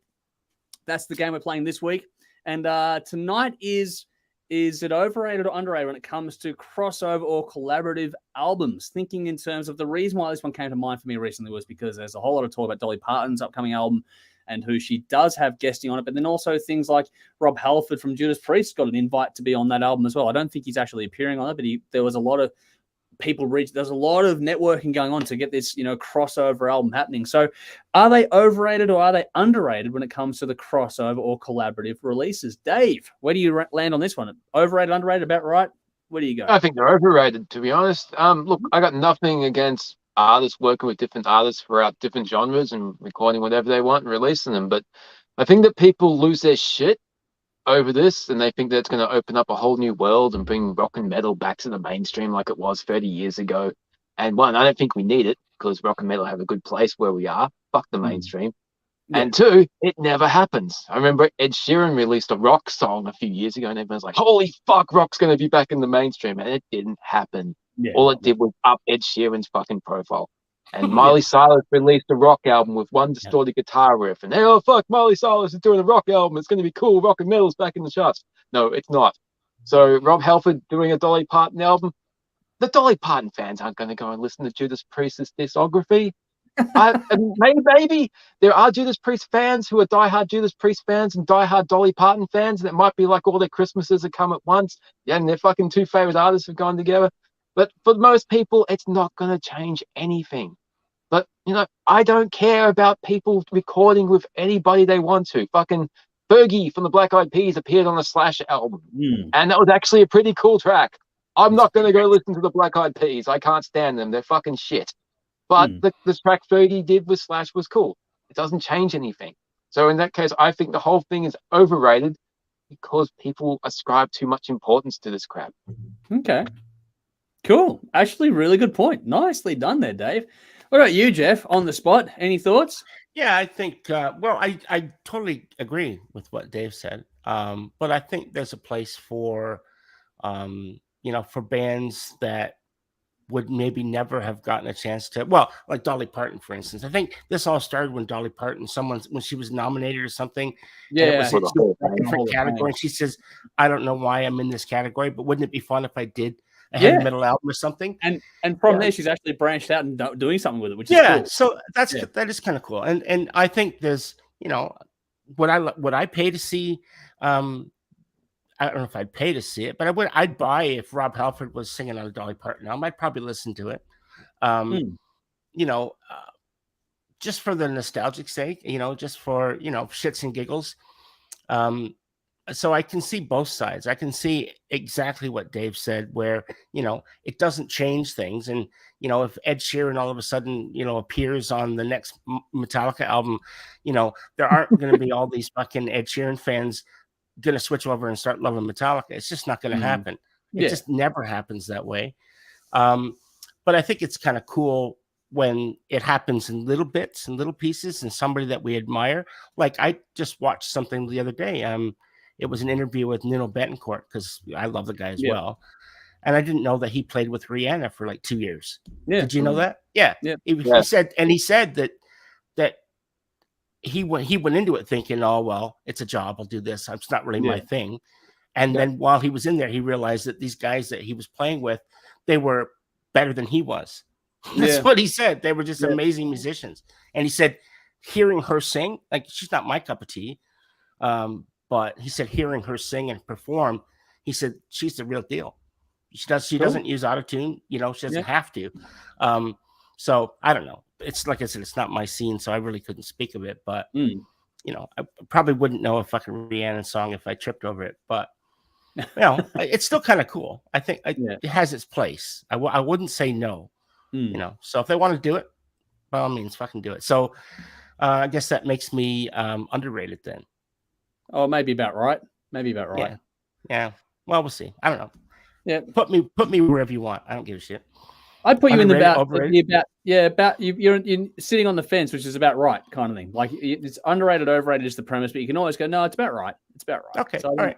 That's the game we're playing this week. And tonight is it overrated or underrated when it comes to crossover or collaborative albums? Thinking in terms of the reason why this one came to mind for me recently was because there's a whole lot of talk about Dolly Parton's upcoming album and who she does have guesting on it. But then also things like Rob Halford from Judas Priest got an invite to be on that album as well. I don't think he's actually appearing on it, but there was a lot of there's a lot of networking going on to get this, crossover album happening. So are they overrated or are they underrated when it comes to the crossover or collaborative releases? Dave, where do you land on this one? Overrated, underrated, about right? Where do you go? I think they're overrated, to be honest. Look, I got nothing against artists working with different artists throughout different genres and recording whatever they want and releasing them. But I think that people lose their shit over this and they think that it's going to open up a whole new world and bring rock and metal back to the mainstream like it was 30 years ago. And one, I don't think we need it because rock and metal have a good place where we are. Fuck the mainstream. Yeah. And two, it never happens. I remember Ed Sheeran released a rock song a few years ago and everyone's like, holy fuck, rock's going to be back in the mainstream. And it didn't happen. Yeah. All it did was up Ed Sheeran's fucking profile. And Miley Cyrus released a rock album with one distorted guitar riff. And, hey, oh, fuck, Miley Cyrus is doing a rock album. It's going to be cool. Rock and metal's back in the charts. No, it's not. So Rob Halford doing a Dolly Parton album. The Dolly Parton fans aren't going to go and listen to Judas Priest's discography. Maybe there are Judas Priest fans who are diehard Judas Priest fans and diehard Dolly Parton fans. And it might be like all their Christmases have come at once. Yeah, and their fucking two favorite artists have gone together. But for most people, it's not going to change anything. But, I don't care about people recording with anybody they want to. Fucking Fergie from the Black Eyed Peas appeared on the Slash album. And that was actually a pretty cool track. I'm not going to go listen to the Black Eyed Peas. I can't stand them. They're fucking shit. But the track Fergie did with Slash was cool. It doesn't change anything. So in that case, I think the whole thing is overrated because people ascribe too much importance to this crap. Okay. Cool. Actually, really good point. Nicely done there, Dave. What about you, Jeff, on the spot? Any thoughts? Yeah, I think, I totally agree with what Dave said. But I think there's a place for, for bands that would maybe never have gotten a chance to, like Dolly Parton, for instance. I think this all started when Dolly Parton, when she was nominated or something. Yeah. And it was a different category. And she says, I don't know why I'm in this category, but wouldn't it be fun if I did a heavy metal album or something? And from there, she's actually branched out and doing something with it, which is cool. So that is kind of cool. And I think there's, would I pay to see, I don't know if I'd pay to see it, but I'd buy if Rob Halford was singing on a Dolly Parton album. I'd probably listen to it. Just for the nostalgic sake, just for, shits and giggles. So I can see both sides. I can see exactly what Dave said, where, it doesn't change things. And, if Ed Sheeran all of a sudden, appears on the next Metallica album, there aren't going to be all these fucking Ed Sheeran fans going to switch over and start loving Metallica. It's just not going to happen. It just never happens that way. But I think it's kind of cool when it happens in little bits and little pieces and somebody that we admire. Like I just watched something the other day. It was an interview with Nino Betancourt because I love the guy as well. And I didn't know that he played with Rihanna for like 2 years. Yeah. Did you know that? Yeah. He said that he went into it thinking, oh, well, it's a job. I'll do this. It's not really my thing. And then while he was in there, he realized that these guys that he was playing with, they were better than he was. That's what he said. They were just amazing musicians. And he said, hearing her sing, like she's not my cup of tea. But he said hearing her sing and perform, he said she's the real deal. She doesn't use autotune, she doesn't have to. So I don't know. It's like I said, it's not my scene, so I really couldn't speak of it. But I probably wouldn't know a fucking Rihanna song if I tripped over it. But it's still kind of cool. I think it has its place. I wouldn't say no. So if they want to do it, by all means, fucking do it. So I guess that makes me underrated then. Oh, maybe about right. Yeah. Well, we'll see. I don't know. Yeah. Put me wherever you want. I don't give a shit. I'd put you in Underrated, about you're sitting on the fence, which is about right kind of thing. Like it's underrated, overrated is the premise, but you can always go, no, it's about right. It's about right. Okay. So all right.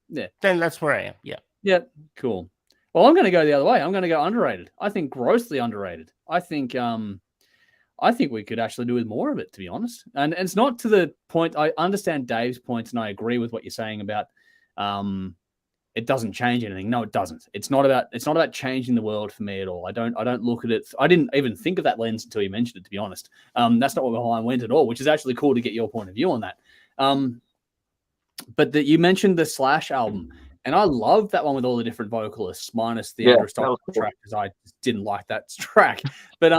Yeah. Then that's where I am. Yeah. Yeah. Cool. Well, I'm going to go the other way. I'm going to go underrated. I think grossly underrated. I think we could actually do with more of it, to be honest. And it's not to the point. I understand Dave's points, and I agree with what you're saying about it doesn't change anything. No, it doesn't. It's not about changing the world for me at all. I don't look at it. I didn't even think of that lens until you mentioned it, to be honest. That's not where I went at all, which is actually cool to get your point of view on that. But you mentioned the Slash album, and I love that one with all the different vocalists, minus the Andrew Stockdale track, because I just didn't like that track. But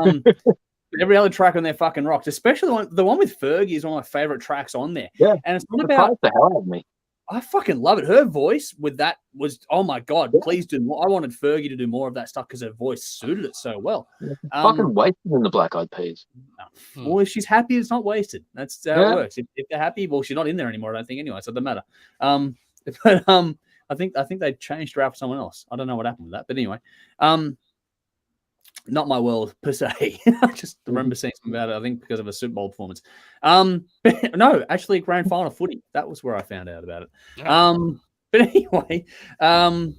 every other track on there fucking rocks, especially the one with Fergie is one of my favorite tracks on there. Yeah, and it's not about the hell out of me. I fucking love it. Her voice with that was, oh my God, please do more. I wanted Fergie to do more of that stuff because her voice suited it so well. Fucking wasted in the Black Eyed Peas. No. Well, if she's happy, it's not wasted. That's how it works. If they're happy, well, she's not in there anymore, I don't think, anyway, so it doesn't matter. But I think they changed her out for someone else. I don't know what happened with that, but anyway. Not my world per se. I just remember seeing something about it, I think because of a Super Bowl performance. No, actually grand final footy. That was where I found out about it. Yeah. But anyway, I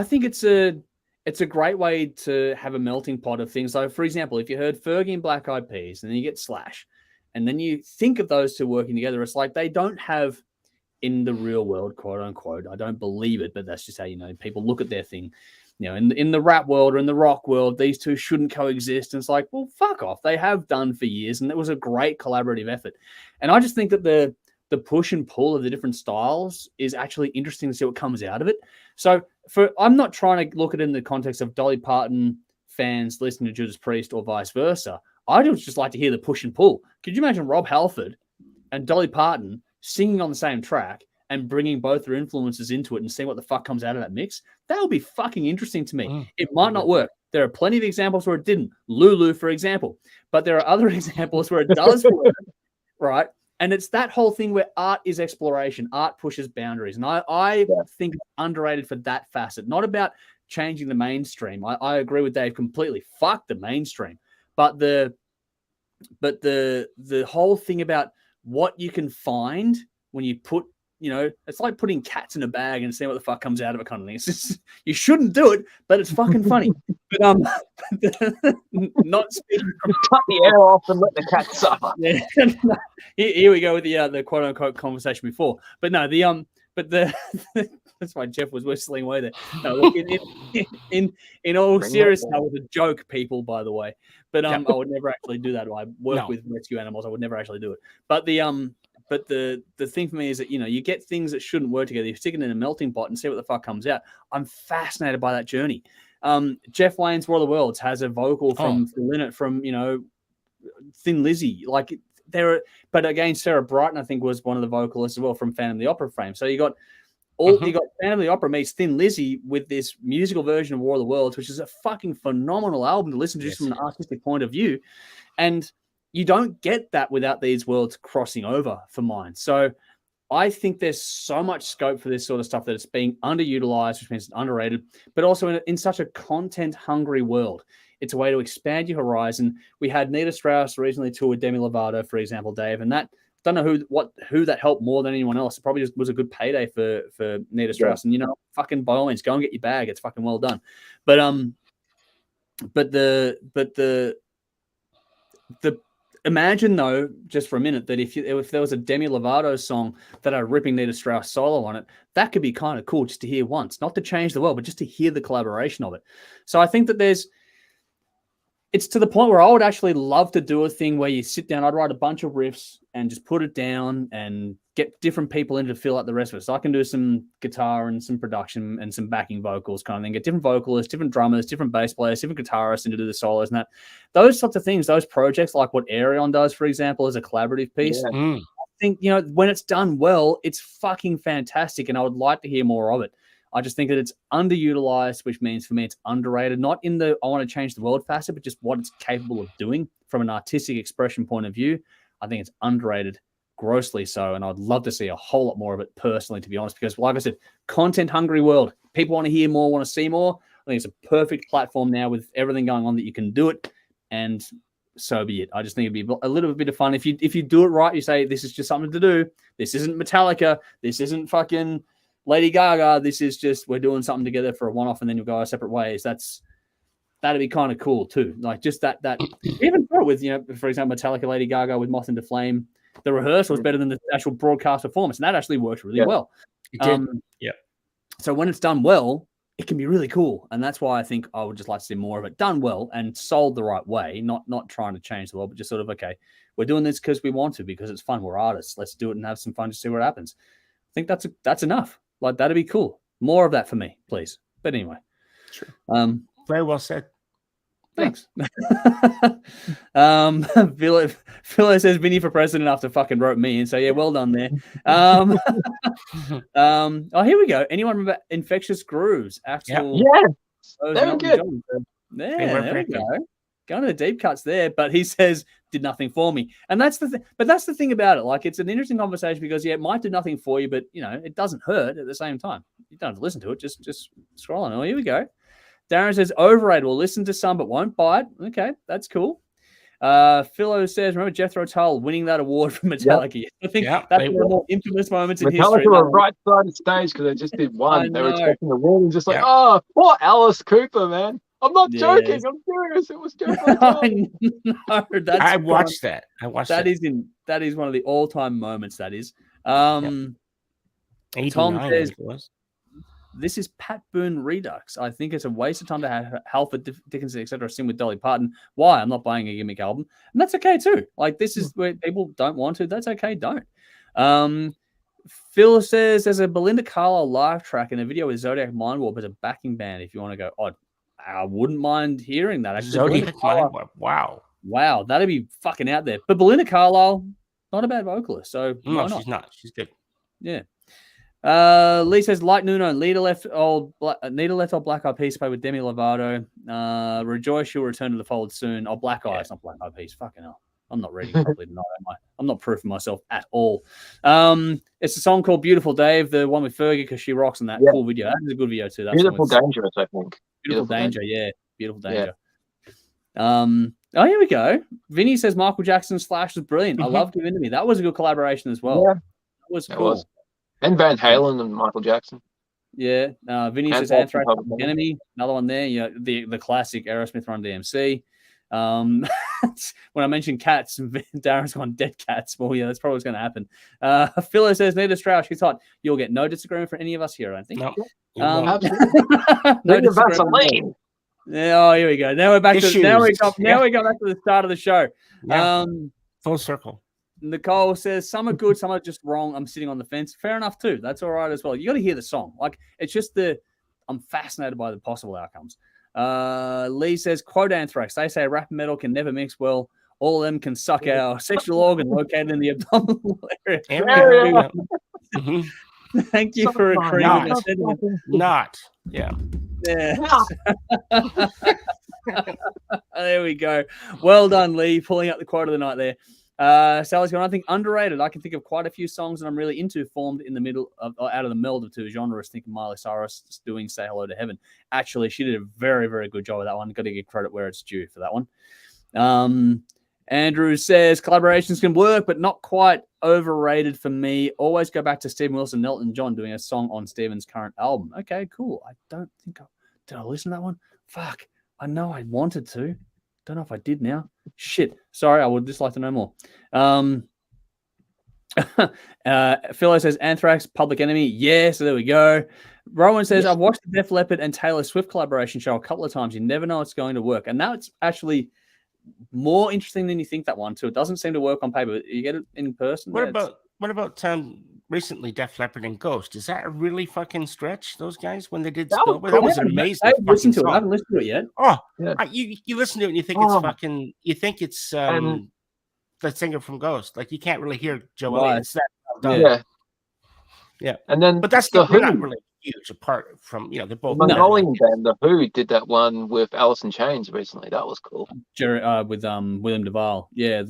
think it's a great way to have a melting pot of things. So for example, if you heard Fergie and Black Eyed Peas and then you get Slash and then you think of those two working together, it's like they don't have in the real world, quote unquote. I don't believe it, but that's just how, people look at their thing. In the rap world or in the rock world, these two shouldn't coexist. And it's like, well, fuck off. They have done for years, and it was a great collaborative effort. And I just think that the push and pull of the different styles is actually interesting to see what comes out of it. So I'm not trying to look at it in the context of Dolly Parton fans listening to Judas Priest or vice versa. I would just like to hear the push and pull. Could you imagine Rob Halford and Dolly Parton singing on the same track and bringing both their influences into it and seeing what the fuck comes out of that mix? That would be fucking interesting to me. It might not work. There are plenty of examples where it didn't. Lulu, for example. But there are other examples where it does work, right? And it's that whole thing where art is exploration. Art pushes boundaries. And I think it's underrated for that facet. Not about changing the mainstream. I agree with Dave completely. Fuck the mainstream. But the whole thing about what you can find when you put, it's like putting cats in a bag and seeing what the fuck comes out of it kind of thing. It's just, you shouldn't do it, but it's fucking funny. But not speaking from cut the air off and let the cat suffer. Yeah. Here we go with the quote unquote conversation before. But no, that's why Jeff was whistling away there. No, look, in all seriousness, that was a joke, people, by the way. But I would never actually do that. I work with rescue animals. I would never actually do it. But the thing for me is that, you get things that shouldn't work together. You stick it in a melting pot and see what the fuck comes out. I'm fascinated by that journey. Jeff Wayne's War of the Worlds has a vocal from Thin Lizzy. Like but again, Sarah Brighton, I think, was one of the vocalists as well from Phantom of the Opera fame. So you got Phantom of the Opera meets Thin Lizzy with this musical version of War of the Worlds, which is a fucking phenomenal album to listen to just from an artistic point of view. And you don't get that without these worlds crossing over for mine. So I think there's so much scope for this sort of stuff that it's being underutilized, which means it's underrated, but also in such a content-hungry world. It's a way to expand your horizon. We had Nita Strauss recently tour with Demi Lovato, for example, Dave, and that, don't know who that helped more than anyone else. It probably just was a good payday for Nita Strauss. And, fucking by all means, go and get your bag. It's fucking well done. But the imagine, though, just for a minute, that if there was a Demi Lovato song that are ripping Nita Strauss solo on it, that could be kind of cool just to hear once. Not to change the world, but just to hear the collaboration of it. So I think that it's to the point where I would actually love to do a thing where you sit down, I'd write a bunch of riffs and just put it down and get different people in to fill out the rest of it. So I can do some guitar and some production and some backing vocals kind of thing, get different vocalists, different drummers, different bass players, different guitarists and to do the solos and that. Those sorts of things, those projects, like what Aerion does, for example, as a collaborative piece. Yeah. I think, when it's done well, it's fucking fantastic. And I would like to hear more of it. I just think that it's underutilized, which means for me it's underrated, not in the I want to change the world facet, but just what it's capable of doing from an artistic expression point of view. I think it's underrated, grossly so, and I'd love to see a whole lot more of it personally, to be honest, because like I said, content-hungry world. People want to hear more, want to see more. I think it's a perfect platform now with everything going on that you can do it, and so be it. I just think it'd be a little bit of fun. If you do it right, you say, this is just something to do. This isn't Metallica. This isn't fucking Lady Gaga. This is just we're doing something together for a one-off and then you'll go our separate ways. That'd be kind of cool too. Like just that even with, for example, Metallica, Lady Gaga with Moth into Flame, the rehearsal was better than the actual broadcast performance. And that actually worked really well. It did. So when it's done well, it can be really cool. And that's why I think I would just like to see more of it done well and sold the right way, not trying to change the world, but just sort of, okay, we're doing this because we want to, because it's fun. We're artists. Let's do it and have some fun to see what happens. I think that's enough. Like, that'd be cool. More of that for me, please. But anyway. Sure. Very well said. Thanks. Philo says Vinny for president after fucking wrote me. And so, yeah, well done there. Oh, here we go. Anyone remember Infectious Grooves? Axel, yeah. Very good. There we go. Going to the deep cuts there, but he says did nothing for me, and that's the thing. But that's the thing about it. Like, it's an interesting conversation because it might do nothing for you, but it doesn't hurt at the same time. You don't have to listen to it. Just scroll on. Oh, here we go. Darren says overrated. Will listen to some, but won't buy it. Okay, that's cool. Philo says, remember Jethro Tull winning that award for Metallica? Yep. I think that's one of the more infamous moments in history. Metallica were right side of stage because they just did one. They were expecting the win and just like, oh, poor Alice Cooper, man. I'm not joking. I'm serious. It was Jethro Tull. I watched that. That is one of the all-time moments. That is. Tom says, this is Pat Boone Redux. I think it's a waste of time to have Halford, Dickinson, etc. sing with Dolly Parton. Why? I'm not buying a gimmick album. And that's okay too. Like, this is where people don't want to. That's okay. Don't. Phil says there's a Belinda Carlisle live track in a video with Zodiac Mindwarp as a backing band. If you want to go, I wouldn't mind hearing that. Actually, Zodiac Mindwarp. Wow. That'd be fucking out there. But Belinda Carlisle, not a bad vocalist. So no, she's not. She's good. Yeah. Lee says Light Nuno. Nita left old Black Eyed Peas play with Demi Lovato. Rejoice, she'll return to the fold soon. Oh, Black Eyes, not Black Eyed Peas. Fucking hell. I'm not ready properly tonight, am I? I'm not proofing myself at all. It's a song called Beautiful Dave, the one with Fergie, because she rocks on that cool video. That is a good video too. That Beautiful Dangerous, I think. Beautiful Danger, yeah. Beautiful Danger. Yeah. Oh, here we go. Vinny says Michael Jackson Slash was brilliant. I love Give In To Me. That was a good collaboration as well. Yeah. That was cool. And Van Halen and Michael Jackson. Yeah. Vinny says Anthrax Enemy. Another one there. The classic Aerosmith Run DMC. When I mentioned cats, Darren's gone dead cats. Well, yeah, that's probably what's going to happen. Philo says Nita Strauss, she's hot. You'll get no disagreement from any of us here, I don't think. No. No disagreement. Yeah, oh, here we go. Now we're back to now we go back to the start of the show. Yeah. Full circle. Nicole says some are good, some are just wrong. I'm sitting on the fence. Fair enough too. That's all right as well. You got to hear the song. Like, it's just I'm fascinated by the possible outcomes. Lee says, quote Anthrax, they say rap and metal can never mix well. All of them can suck our sexual organ located in the abdominal area. Thank you for agreeing with that. Not. Yeah. There we go. Well done, Lee, pulling up the quote of the night there. Sally's going, I think underrated. I can think of quite a few songs that I'm really into formed in the middle of, out of the meld of two genres. Thinking Miley Cyrus doing Say Hello to Heaven. Actually, she did a very, very good job with that one. Got to give credit where it's due for that one. Andrew says collaborations can work, but not quite. Overrated for me. Always go back to Stephen Wilson, Elton John doing a song on Stephen's current album. Okay, cool. I don't think did I listen to that one? Fuck. I know I wanted to. Don't know if I did now. Shit. Sorry, I would just like to know more. Philo says Anthrax, Public Enemy. Yeah, so there we go. Rowan says, I've watched the Def Leppard and Taylor Swift collaboration show a couple of times. You never know it's going to work. And that's actually more interesting than you think, that one too. It doesn't seem to work on paper. You get it in person. What about recently Def Leppard and Ghost? Is that a really fucking stretch? Those guys when they did Spillway, that was an amazing. I haven't listened to it yet. Oh, yeah. You listen to it and you think it's fucking. You think it's the singer from Ghost. Like you can't really hear Joe Elliott. It's that yeah. And then, but that's the Who. Not really huge apart from they're both. The Mongolian band, the Who, did that one with Alice in Chains recently. That was cool. With William Duvall. Yeah,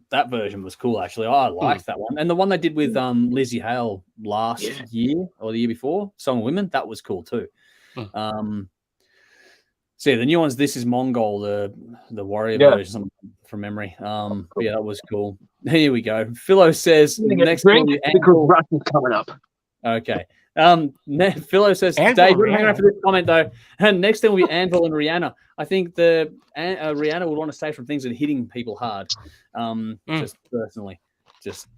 that version was cool actually. I liked that one, and the one they did with Lizzie Hale last year or the year before, Song of Women, that was cool too. So the new one's This Is Mongol, the warrior version from memory. But yeah, that was cool. Here we go. Philo says next drink because Rush is coming up. Okay. Philo says, Dave, hang around for this comment though. And next thing will be Anvil and Rihanna. I think Rihanna would want to stay from things that are hitting people hard. Just personally. Just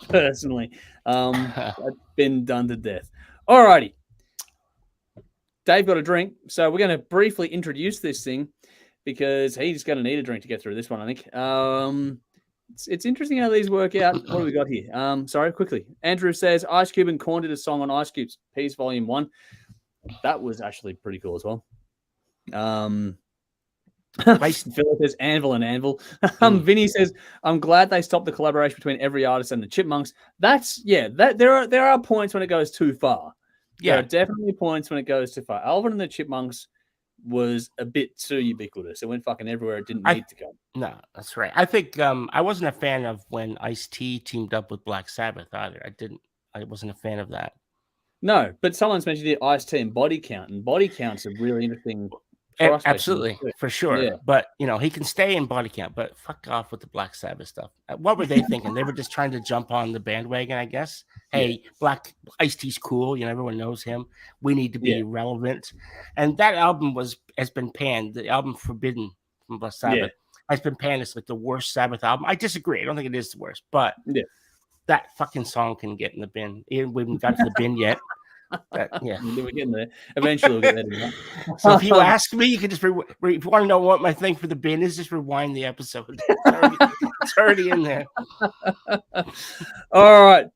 personally. I've been done to death. Alrighty. Dave got a drink, so we're going to briefly introduce this thing because he's going to need a drink to get through this one, I think. It's interesting how these work out. What do we got here? Sorry, quickly. Andrew says, Ice Cube and Korn did a song on Ice Cube's Peace Volume 1. That was actually pretty cool as well. Philip says Anvil and Anvil. Vinny says, I'm glad they stopped the collaboration between every artist and the Chipmunks. There are points when it goes too far. Yeah, there are definitely points when it goes too far. Alvin and the Chipmunks was a bit too ubiquitous. It went fucking everywhere it didn't need to go. No, that's right. I think I wasn't a fan of when Ice-T teamed up with Black Sabbath either. I wasn't a fan of that. No, but someone's mentioned the Ice-T and Body Count, and Body Count's a really interesting. Absolutely, for sure. Yeah. But he can stay in Body Count, but fuck off with the Black Sabbath stuff. What were they thinking? They were just trying to jump on the bandwagon, I guess. Hey, Black Ice-T's cool. Everyone knows him. We need to be relevant. And that album has been panned. The album Forbidden from Black Sabbath has been panned as like the worst Sabbath album. I disagree. I don't think it is the worst, but that fucking song can get in the bin. We haven't got to the bin yet. We're getting there. Eventually we'll get there. So if you ask me, you can just if you want to know what my thing for the bin is, just rewind the episode. It's already in there. All right.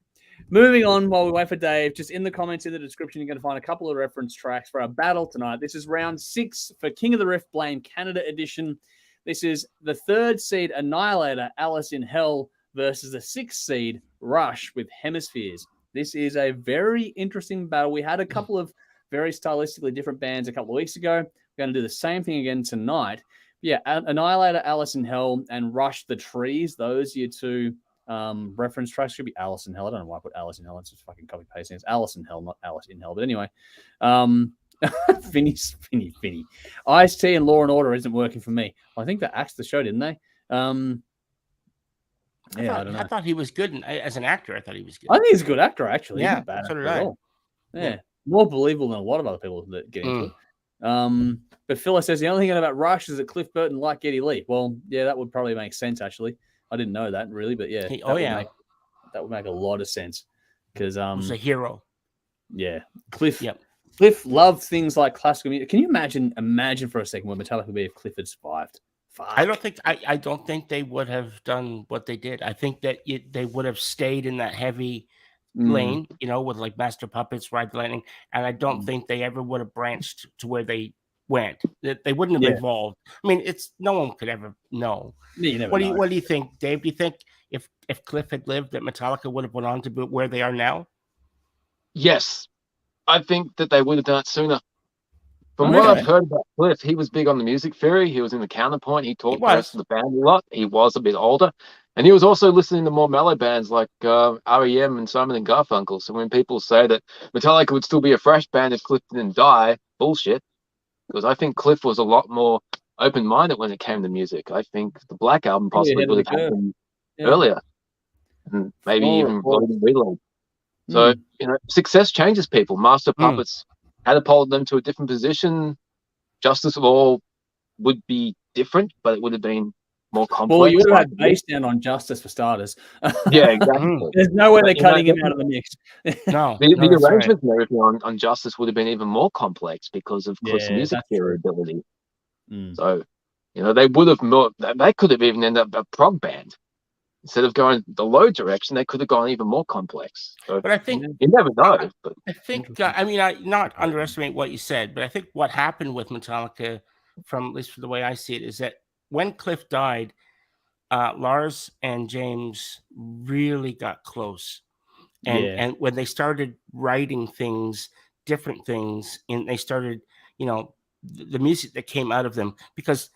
Moving on while we wait for Dave, just in the comments in the description, you're going to find a couple of reference tracks for our battle tonight. This is round 6 for King of the Rift Blame Canada edition. This is the 3rd seed Annihilator, Alice in Hell, versus the 6th seed Rush with Hemispheres. This is a very interesting battle. We had a couple of very stylistically different bands a couple of weeks ago. We're going to do the same thing again tonight. Yeah, Annihilator, Alice in Hell, and Rush the Trees. Those are your two reference tracks. Should be Alice in Hell. I don't know why I put Alice in Hell. It's just fucking copy pasting. It's Alice in Hell, not Alice in Hell. But anyway, Finny. Ice-T and Law and Order isn't working for me. I think they axed the show, didn't they? I don't know. I thought he was good as an actor. I thought he was good. I think he's a good actor, actually. Yeah, bad so did I. Yeah, more believable than a lot of other people that get into it. But Philo says the only thing about Rush is that Cliff Burton liked Geddy Lee. Well, yeah, that would probably make sense, actually. I didn't know that, really, but yeah. That would make a lot of sense. Because he's a hero. Yeah. Cliff loved things like classical music. Can you imagine for a second what Metallica would be if Cliff had survived? Fuck. I don't think they would have done what they did. I think that they would have stayed in that heavy lane, with like Master Puppets, Ride the Lightning, and I don't think they ever would have branched to where they went. They wouldn't have evolved. I mean, no one could ever know. What do you think, Dave? Do you think if Cliff had lived, that Metallica would have went on to be where they are now? Yes, I think that they would have done it sooner. From what I've heard about Cliff, he was big on the music theory. He was in the Counterpoint. He taught the rest of the band a lot. He was a bit older. And he was also listening to more mellow bands like R.E.M. and Simon and Garfunkel. So when people say that Metallica would still be a fresh band if Cliff didn't die, bullshit. Because I think Cliff was a lot more open-minded when it came to music. I think the Black Album possibly would have happened earlier. And maybe even Reload. So, success changes people. Master Puppets catapulted them to a different position. Justice of All would be different, but it would have been more complex. Well, you would have had bass down on Justice for starters. Yeah, exactly. There's no way they're cutting him out of the mix. No. The arrangements and everything on Justice would have been even more complex because of Cliff's music theory ability. So, they would have they could have even ended up a prog band. Instead of going the low direction, they could have gone even more complex. So, but I think you never know. I think I not underestimate what you said, but I think what happened with Metallica, from at least from the way I see it, is that when Cliff died, Lars and James really got close, and when they started writing different things, and they started, the music that came out of them, because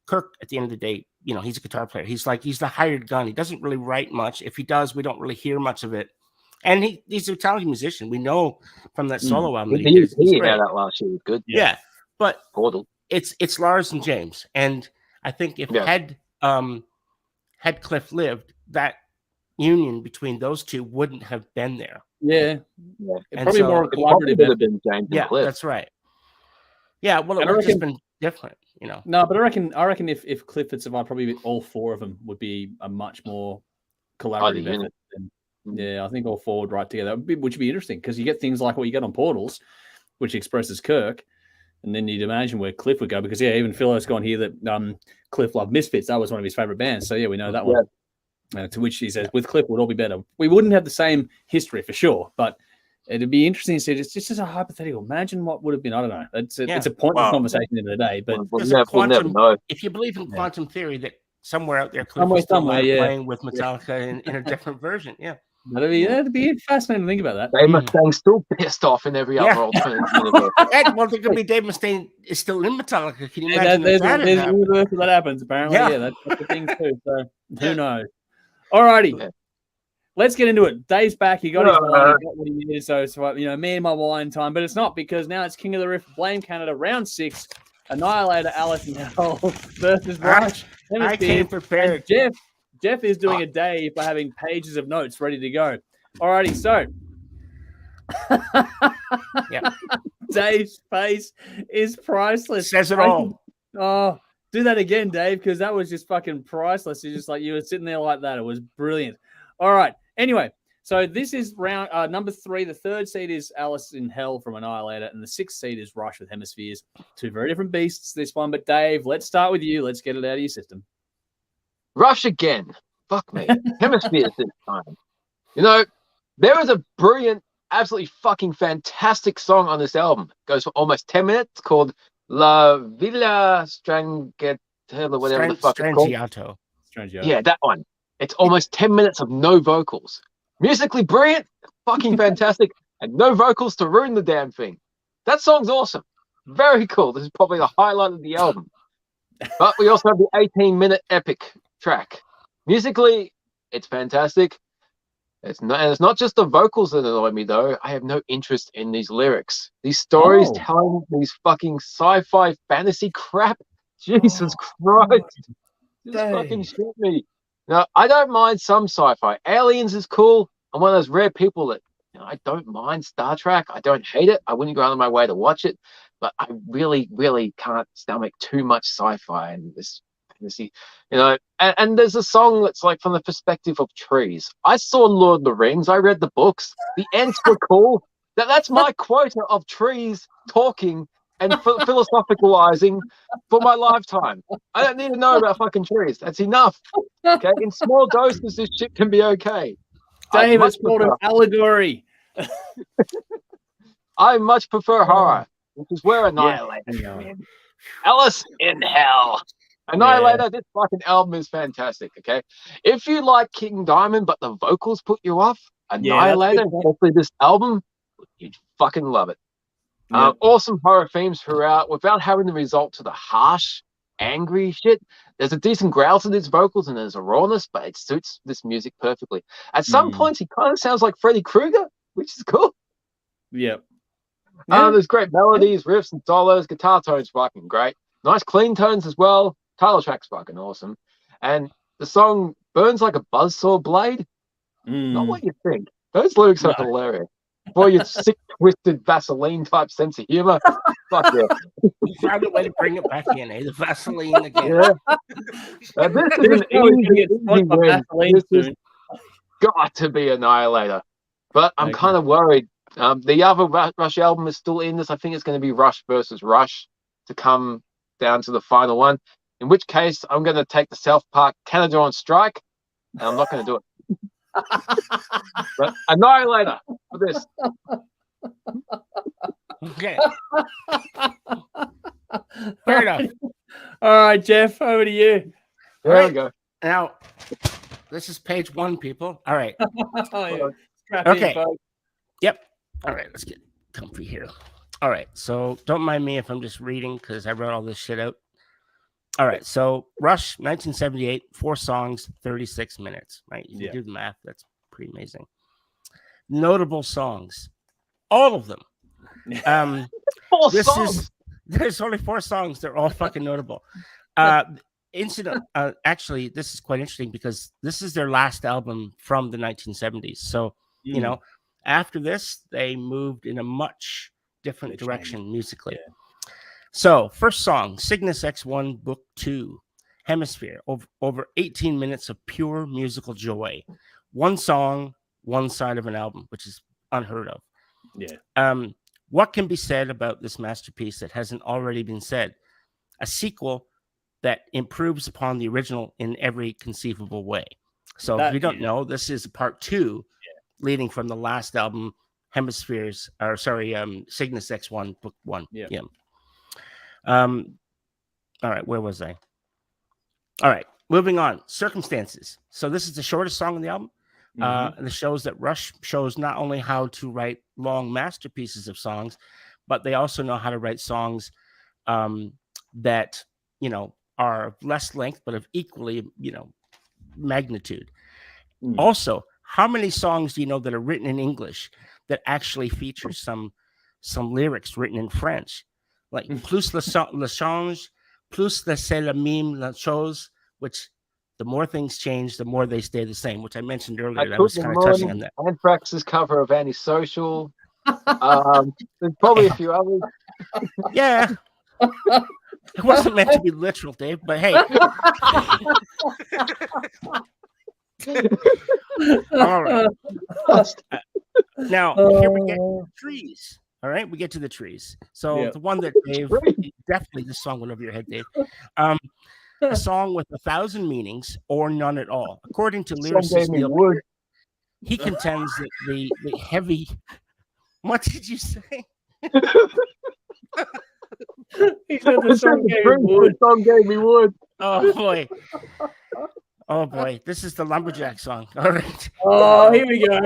Kirk, at the end of the day, he's a guitar player. He's the hired gun. He doesn't really write much. If he does, we don't really hear much of it. And he's a talented musician. We know from that solo album that he did. He had that last year was good. Yeah. But Portal. It's Lars and James. And I think if had Cliff lived, that union between those two wouldn't have been there. Yeah. And probably more collaborative. Would have been James and Cliff. That's right. Yeah, well, it would have just been different, No, but I reckon if Cliff had survived, probably all four of them would be a much more collaborative effort. I think all four would write together, which would be interesting, because you get things like what you get on Portals, which expresses Kirk, and then you'd imagine where Cliff would go, because even Philo's gone here that Cliff loved Misfits. That was one of his favorite bands, so we know that one. To which he says, with Cliff, it would all be better. We wouldn't have the same history for sure, but it'd be interesting to see. It's just a hypothetical. Imagine what would have been. I don't know. It's a pointless conversation in the day, but we'll never know. If you believe in quantum theory, that somewhere out there, Cliff is still playing with Metallica in a different version. Yeah. That'd be fascinating to think about that. Dave Mustaine's still pissed off in every other alternative universe. Well, there could be Dave Mustaine is still in Metallica. Can you imagine there's a universe that happens, apparently. Yeah, that's the thing too. So who knows? Alrighty. Let's get into it. Dave's back. He got his wine. He got what he needed. So me and my wine time. But it's not, because now it's King of the Riff, Blame Canada, round 6. Annihilator, Alice and Hell versus Rush. I came prepared. Jeff is doing a day for having pages of notes ready to go. Alrighty, so Dave's face is priceless. Says it all. Oh, do that again, Dave, because that was just fucking priceless. It's just like you were sitting there like that. It was brilliant. All right. Anyway, so this is round number 3. The third seed is Alice in Hell from Annihilator, and the 6th seed is Rush with Hemispheres. Two very different beasts, this one. But Dave, let's start with you. Let's get it out of your system. Rush again. Fuck me. Hemispheres this time. There is a brilliant, absolutely fucking fantastic song on this album. It goes for almost 10 minutes, called La Villa Strangiato, whatever the fuck it's called. Yeah, that one. It's almost 10 minutes of no vocals. Musically brilliant, fucking fantastic, and no vocals to ruin the damn thing. That song's awesome. Very cool. This is probably the highlight of the album. But we also have the 18-minute epic track. Musically, it's fantastic. It's not just the vocals that annoy me, though. I have no interest in these lyrics. These stories telling these fucking sci-fi fantasy crap. Jesus Christ. Just fucking shit me. Now, I don't mind some sci-fi. Aliens is cool. I'm one of those rare people that I don't mind Star Trek. I don't hate it. I wouldn't go out of my way to watch it. But I really, really can't stomach too much sci-fi and this fantasy. And there's a song that's like from the perspective of trees. I saw Lord of the Rings. I read the books. The ends were cool. That's my quota of trees talking and philosophicalizing for my lifetime. I don't need to know about fucking trees. That's enough. Okay, in small doses, this shit can be okay. Dave, it's called an allegory. I much prefer horror, which is where Annihilator. Alice in Hell. Annihilator, this fucking album is fantastic, okay? If you like King Diamond, but the vocals put you off, Annihilator, especially this album, you'd fucking love it. Awesome horror themes throughout without having to resort to the harsh, angry shit. There's a decent growl to these vocals and there's a rawness, but it suits this music perfectly. At some points, he kind of sounds like Freddy Krueger, which is cool. Yep. There's great melodies, riffs, and solos. Guitar tones fucking great. Nice clean tones as well. Title track's fucking awesome. And the song burns like a buzzsaw blade. Not what you think. Those lyrics are hilarious. For your sick, twisted Vaseline type sense of humor. Fuck yeah. Found a way to bring it back in, The Vaseline again. Yeah. This is an easy win. This has got to be Annihilator. But I'm kind of worried. The other Rush album is still in this. I think it's going to be Rush versus Rush to come down to the final one. In which case, I'm going to take the South Park Canada on strike, and I'm not going to do it. But Annihilator for this. Okay. Fair enough. All right, Jeff, over to you. There we go. Now, this is page 1, people. All right. Okay. Yep. All right. Let's get comfy here. All right. So don't mind me if I'm just reading because I wrote all this shit out. All right. So Rush, 1978, 4 songs, 36 minutes. Right. You can do the math. That's pretty amazing. Notable songs. All of them. 4 songs. There's only 4 songs. They're all fucking notable. Actually, this is quite interesting because this is their last album from the 1970s. So, you know, after this, they moved in a much different direction musically. Yeah. So, first song, Cygnus X1, Book 2, Hemisphere, over 18 minutes of pure musical joy. 1 song, 1 side of an album, which is unheard of. Yeah. What can be said about this masterpiece that hasn't already been said? A sequel that improves upon the original in every conceivable way. So if you don't know, this is part 2, leading from the last album, Hemispheres, or sorry, Cygnus X1, Book 1. Yeah. All right, where was I? All right, moving on. Circumstances. So this is the shortest song on the album. And it shows that Rush shows not only how to write long masterpieces of songs, but they also know how to write songs that, you know, are of less length, but of equally, you know, magnitude. Also, how many songs do you know that are written in English that actually feature some lyrics written in French? Like, plus le change, plus le c'est la même la chose, which the more things change, the more they stay the same, which I mentioned earlier. I was kind of touching on that. Anthrax's cover of Antisocial. There's probably a few others. Yeah. It wasn't meant to be literal, Dave, but hey. All right. Now, here we get to the trees. All right, we get to the trees. So the one that Dave, definitely this song went over your head, Dave. A song with 1,000 meanings or none at all. According to lyricist Neil Peart, he contends that the heavy... What did you say? He said the song gave me wood. Oh, boy. Oh, boy. This is the Lumberjack song. All right. Oh, here we go.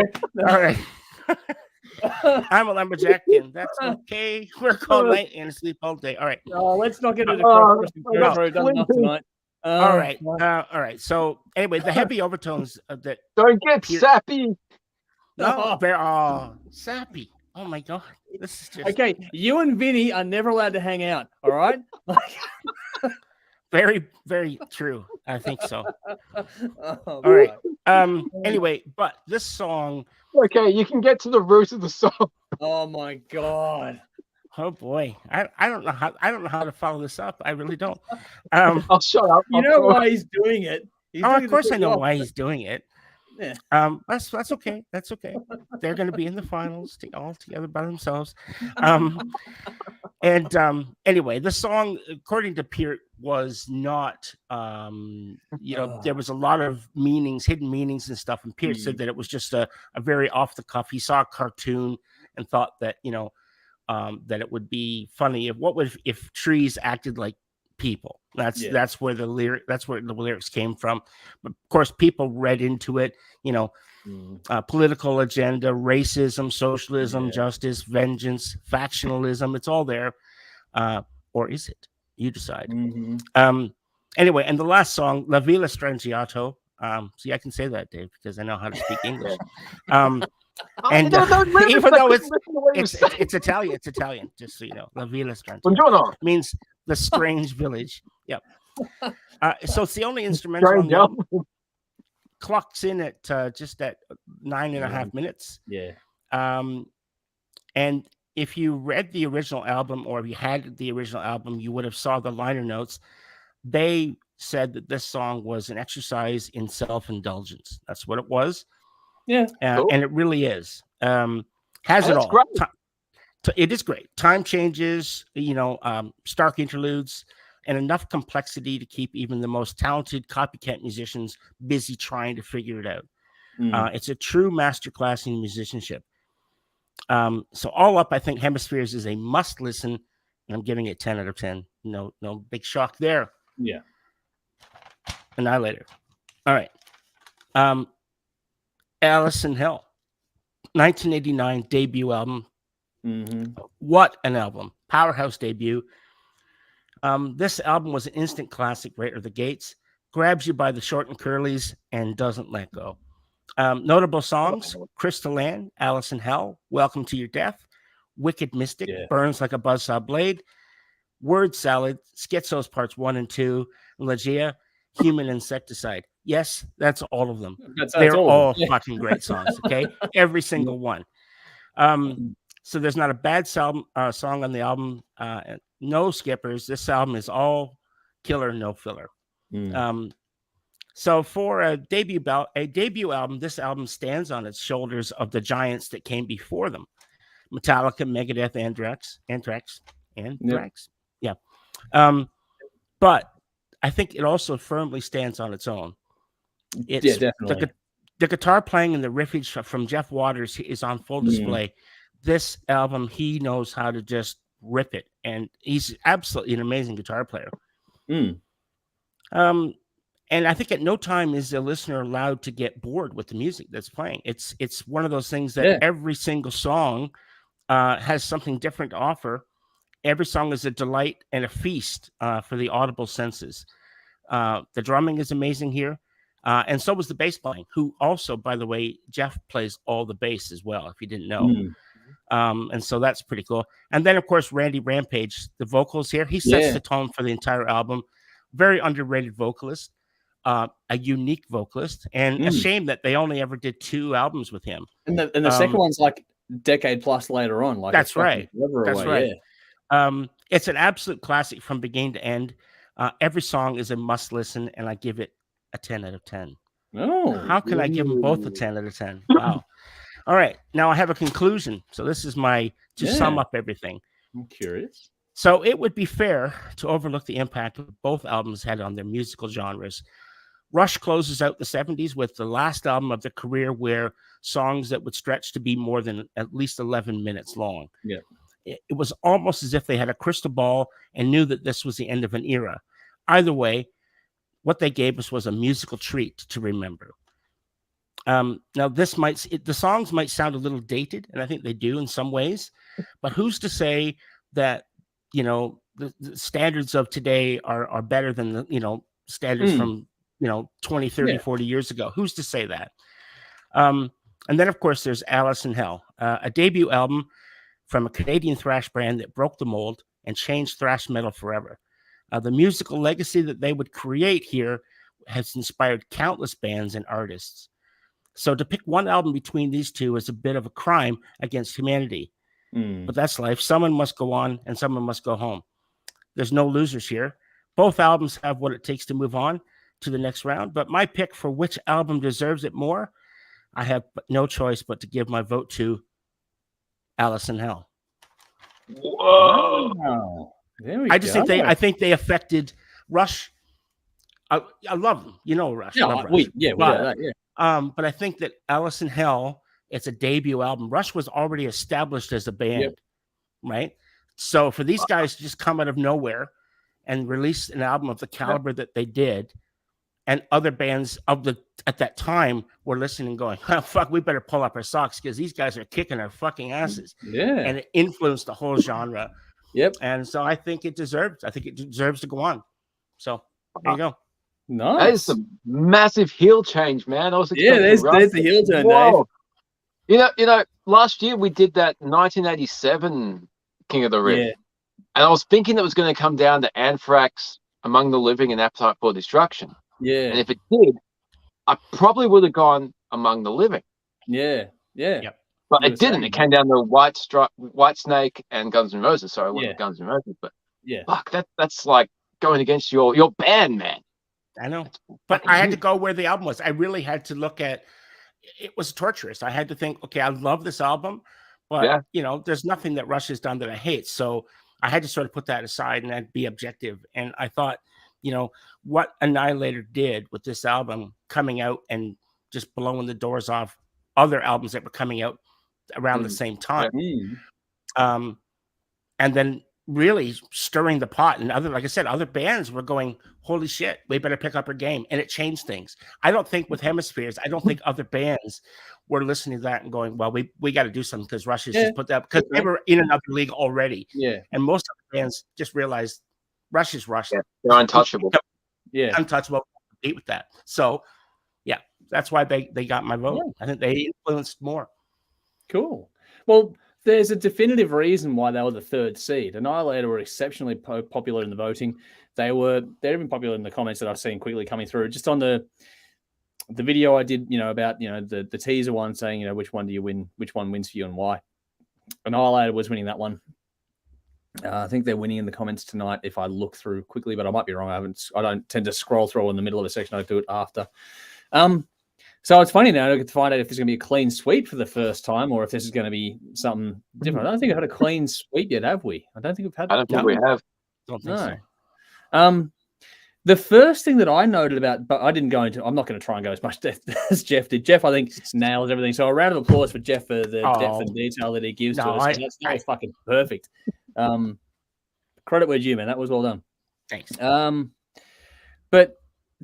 All right. I'm a lumberjack, and that's okay. Work all night and sleep all day. All right. Oh, let's not get into cross tonight. All right. So anyway, the heavy overtones that don't get sappy. No, sappy. Oh my god, this is just okay. You and Vinny are never allowed to hang out. All right. Very, very true. I think so. All right. Anyway, but this song. Okay, you can get to the root of the song. Oh my god. Oh boy, I don't know how to follow this up. I really don't. I'll shut up. You know why he's doing it. Of course I know why he's doing it. Yeah. That's okay. That's okay. They're going to be in the finals all together by themselves. Anyway, the song, according to Peart, was not. There was a lot of meanings, hidden meanings and stuff. And Peart said that it was just a very off the cuff. He saw a cartoon and thought that that it would be funny if trees acted like people. That's where the lyrics came from. But of course, people read into it, political agenda, racism, socialism, justice, vengeance, factionalism. It's all there. Or is it? You decide. Anyway, and the last song, La Villa Strangiato. See, I can say that, Dave, because I know how to speak English. And even though it's Italian, just so you know, La Villa Strangiato means the strange village. Yep. So it's the only instrumental clocks in at just at 9.5 minutes. Yeah. And if you read the original album, or if you had the original album, you would have saw the liner notes. They said that this song was an exercise in self-indulgence. That's what it was. Yeah. Cool. And it really is. Has it all. It is great. Time changes, stark interludes, and enough complexity to keep even the most talented copycat musicians busy trying to figure it out. It's a true masterclass in musicianship. So all up, I think Hemispheres is a must listen, and I'm giving it 10 out of 10. No big shock there. Yeah. Annihilator. All right. Alice in Hell, 1989 debut album. What an album. Powerhouse debut. This album was an instant classic right out of the gates. Grabs you by the short and curlies and doesn't let go. Notable songs: Crystal Ann, Alice in Hell, Welcome to Your Death, Wicked Mystic, Burns Like a Buzzsaw Blade, Word Salad, Schizos Parts 1 and 2, Legia, Human Insecticide. Yes, that's all of them. They're all fucking great songs, okay? Every single one. So there's not a bad song on the album. No skippers. This album is all killer, no filler. So for a debut album, this album stands on its shoulders of the giants that came before them: Metallica, Megadeth, Anthrax. Yeah. But I think it also firmly stands on its own. It's definitely. The guitar playing and the riffage from Jeff Waters is on full display. This album, he knows how to just rip it, and he's absolutely an amazing guitar player. And I think at no time is the listener allowed to get bored with the music that's playing. It's one of those things that every single song has something different to offer. Every song is a delight and a feast for the audible senses. The drumming is amazing here. And so was the bass playing, who also, by the way, Jeff plays all the bass as well, if you didn't know. And so that's pretty cool. And then, of course, Randy Rampage, the vocals here, he sets the tone for the entire album. Very underrated vocalist, a unique vocalist, and a shame that they only ever did 2 albums with him. And the second one's like decade plus later on. Like that's right. That's right. It's an absolute classic from beginning to end. Every song is a must listen, and I give it a 10 out of 10. Oh, how can I give them both a 10 out of 10? Wow. All right. Now I have a conclusion. So this is to sum up everything. I'm curious. So it would be fair to overlook the impact both albums had on their musical genres. Rush closes out the 70s with the last album of their career where songs that would stretch to be more than at least 11 minutes long. Yeah. It was almost as if they had a crystal ball and knew that this was the end of an era. Either way, what they gave us was a musical treat to remember. Now, the songs might sound a little dated, and I think they do in some ways, but who's to say that, the standards of today are better than the, standards from, 20, 30, 40 years ago? Who's to say that? And then, of course, there's Alice in Hell, a debut album from a Canadian thrash band that broke the mold and changed thrash metal forever. The musical legacy that they would create here has inspired countless bands and artists. So to pick one album between these two is a bit of a crime against humanity. But that's life. Someone must go on and someone must go home. There's no losers here. Both albums have what it takes to move on to the next round. But my pick for which album deserves it more, I have no choice but to give my vote to Alice in Hell. Whoa. Wow. I think they affected Rush. I love them, Rush. But I think that Alice in Hell, it's a debut album. Rush was already established as a band, right? So for these guys to just come out of nowhere and release an album of the caliber that they did, and other bands at that time were listening, going, oh, "Fuck, we better pull up our socks because these guys are kicking our fucking asses." Yeah, and it influenced the whole genre. Yep. And so I think it deserves to go on. So there you go. Nice. That is a massive heel change, man. there's a heel turn, Dave. You know, last year we did that 1987 King of the Riff. Yeah. And I was thinking it was going to come down to Anthrax, Among the Living, and Appetite for Destruction. Yeah. And if it did, I probably would have gone Among the Living. Yeah. Yep. But it didn't. It came down to White Snake and Guns N' Roses. Sorry, it wasn't Guns N' Roses, but fuck, that's like going against your band, man. I know. But I had to go where the album was. I really had to look at it. Was torturous. I had to think, okay, I love this album, but there's nothing that Rush has done that I hate. So I had to sort of put that aside and then be objective. And I thought, you know, what Annihilator did with this album coming out and just blowing the doors off other albums that were coming out around the same time. And then really stirring the pot, and other, like I said, other bands were going, holy shit, we better pick up our game. And it changed things. I don't think with Hemispheres, I don't think other bands were listening to that and going, well, we got to do something because Rush has just put that, because they were in another league already. Yeah. And most of the bands just realized Rush is Rush. Yeah, they're untouchable. Yeah. Untouchable. Compete with that. So yeah, that's why they got my vote. I think they influenced more. Cool. Well, there's a definitive reason why they were the third seed. Annihilator were exceptionally popular in the voting. They're even popular in the comments that I've seen quickly coming through. Just on the video I did, about the teaser one saying, which one do you win, which one wins for you and why. Annihilator was winning that one. I think they're winning in the comments tonight if I look through quickly, but I might be wrong. I don't tend to scroll through in the middle of a section. I do it after. So it's funny now to find out if there's going to be a clean sweep for the first time, or if this is going to be something different. I don't think I've had a clean sweep yet, have we? I don't think we've had. I don't think we have. Don't think so. The first thing that I noted about, but I didn't go into, I'm not going to try and go as much as Jeff did. Jeff, I think, nails everything. So a round of applause for Jeff for the depth and detail that he gives to us. That was fucking perfect. Credit where due, man. That was well done. Thanks. But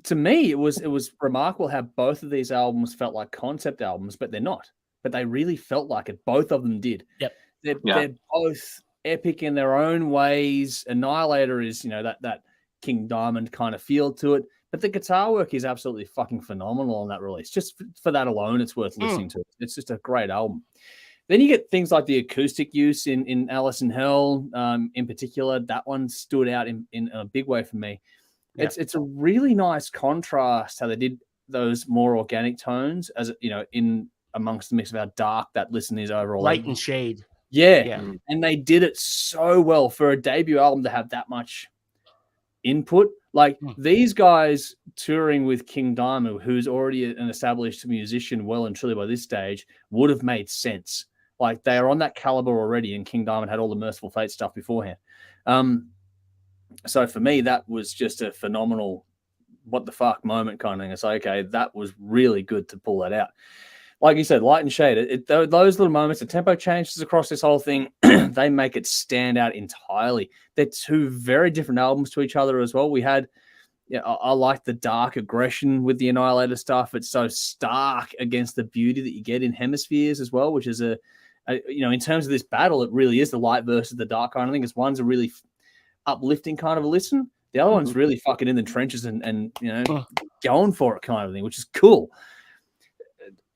to me, it was remarkable how both of these albums felt like concept albums, but they're not. But they really felt like it. Both of them did. Yep. They're both epic in their own ways. Annihilator is, that King Diamond kind of feel to it. But the guitar work is absolutely fucking phenomenal on that release. Just for that alone, it's worth listening to. It's just a great album. Then you get things like the acoustic use in Alice in Hell, in particular. That one stood out in a big way for me. Yeah. It's a really nice contrast how they did those more organic tones, as in amongst the mix of how dark that listen is overall. Light and shade. Yeah. And they did it so well for a debut album to have that much input. Like these guys touring with King Diamond, who's already an established musician well and truly by this stage, would have made sense. Like they are on that caliber already, and King Diamond had all the Merciful Fate stuff beforehand. So for me, that was just a phenomenal what the fuck moment kind of thing. It's like, okay, that was really good to pull that out. Like you said, light and shade. Those little moments, the tempo changes across this whole thing, they make it stand out entirely. They're two very different albums to each other as well. We had, I like the dark aggression with the Annihilator stuff. It's so stark against the beauty that you get in Hemispheres as well, which is in terms of this battle, it really is the light versus the dark kind of thing. Because one's a really uplifting kind of a listen. The other one's really fucking in the trenches and going for it kind of thing, which is cool.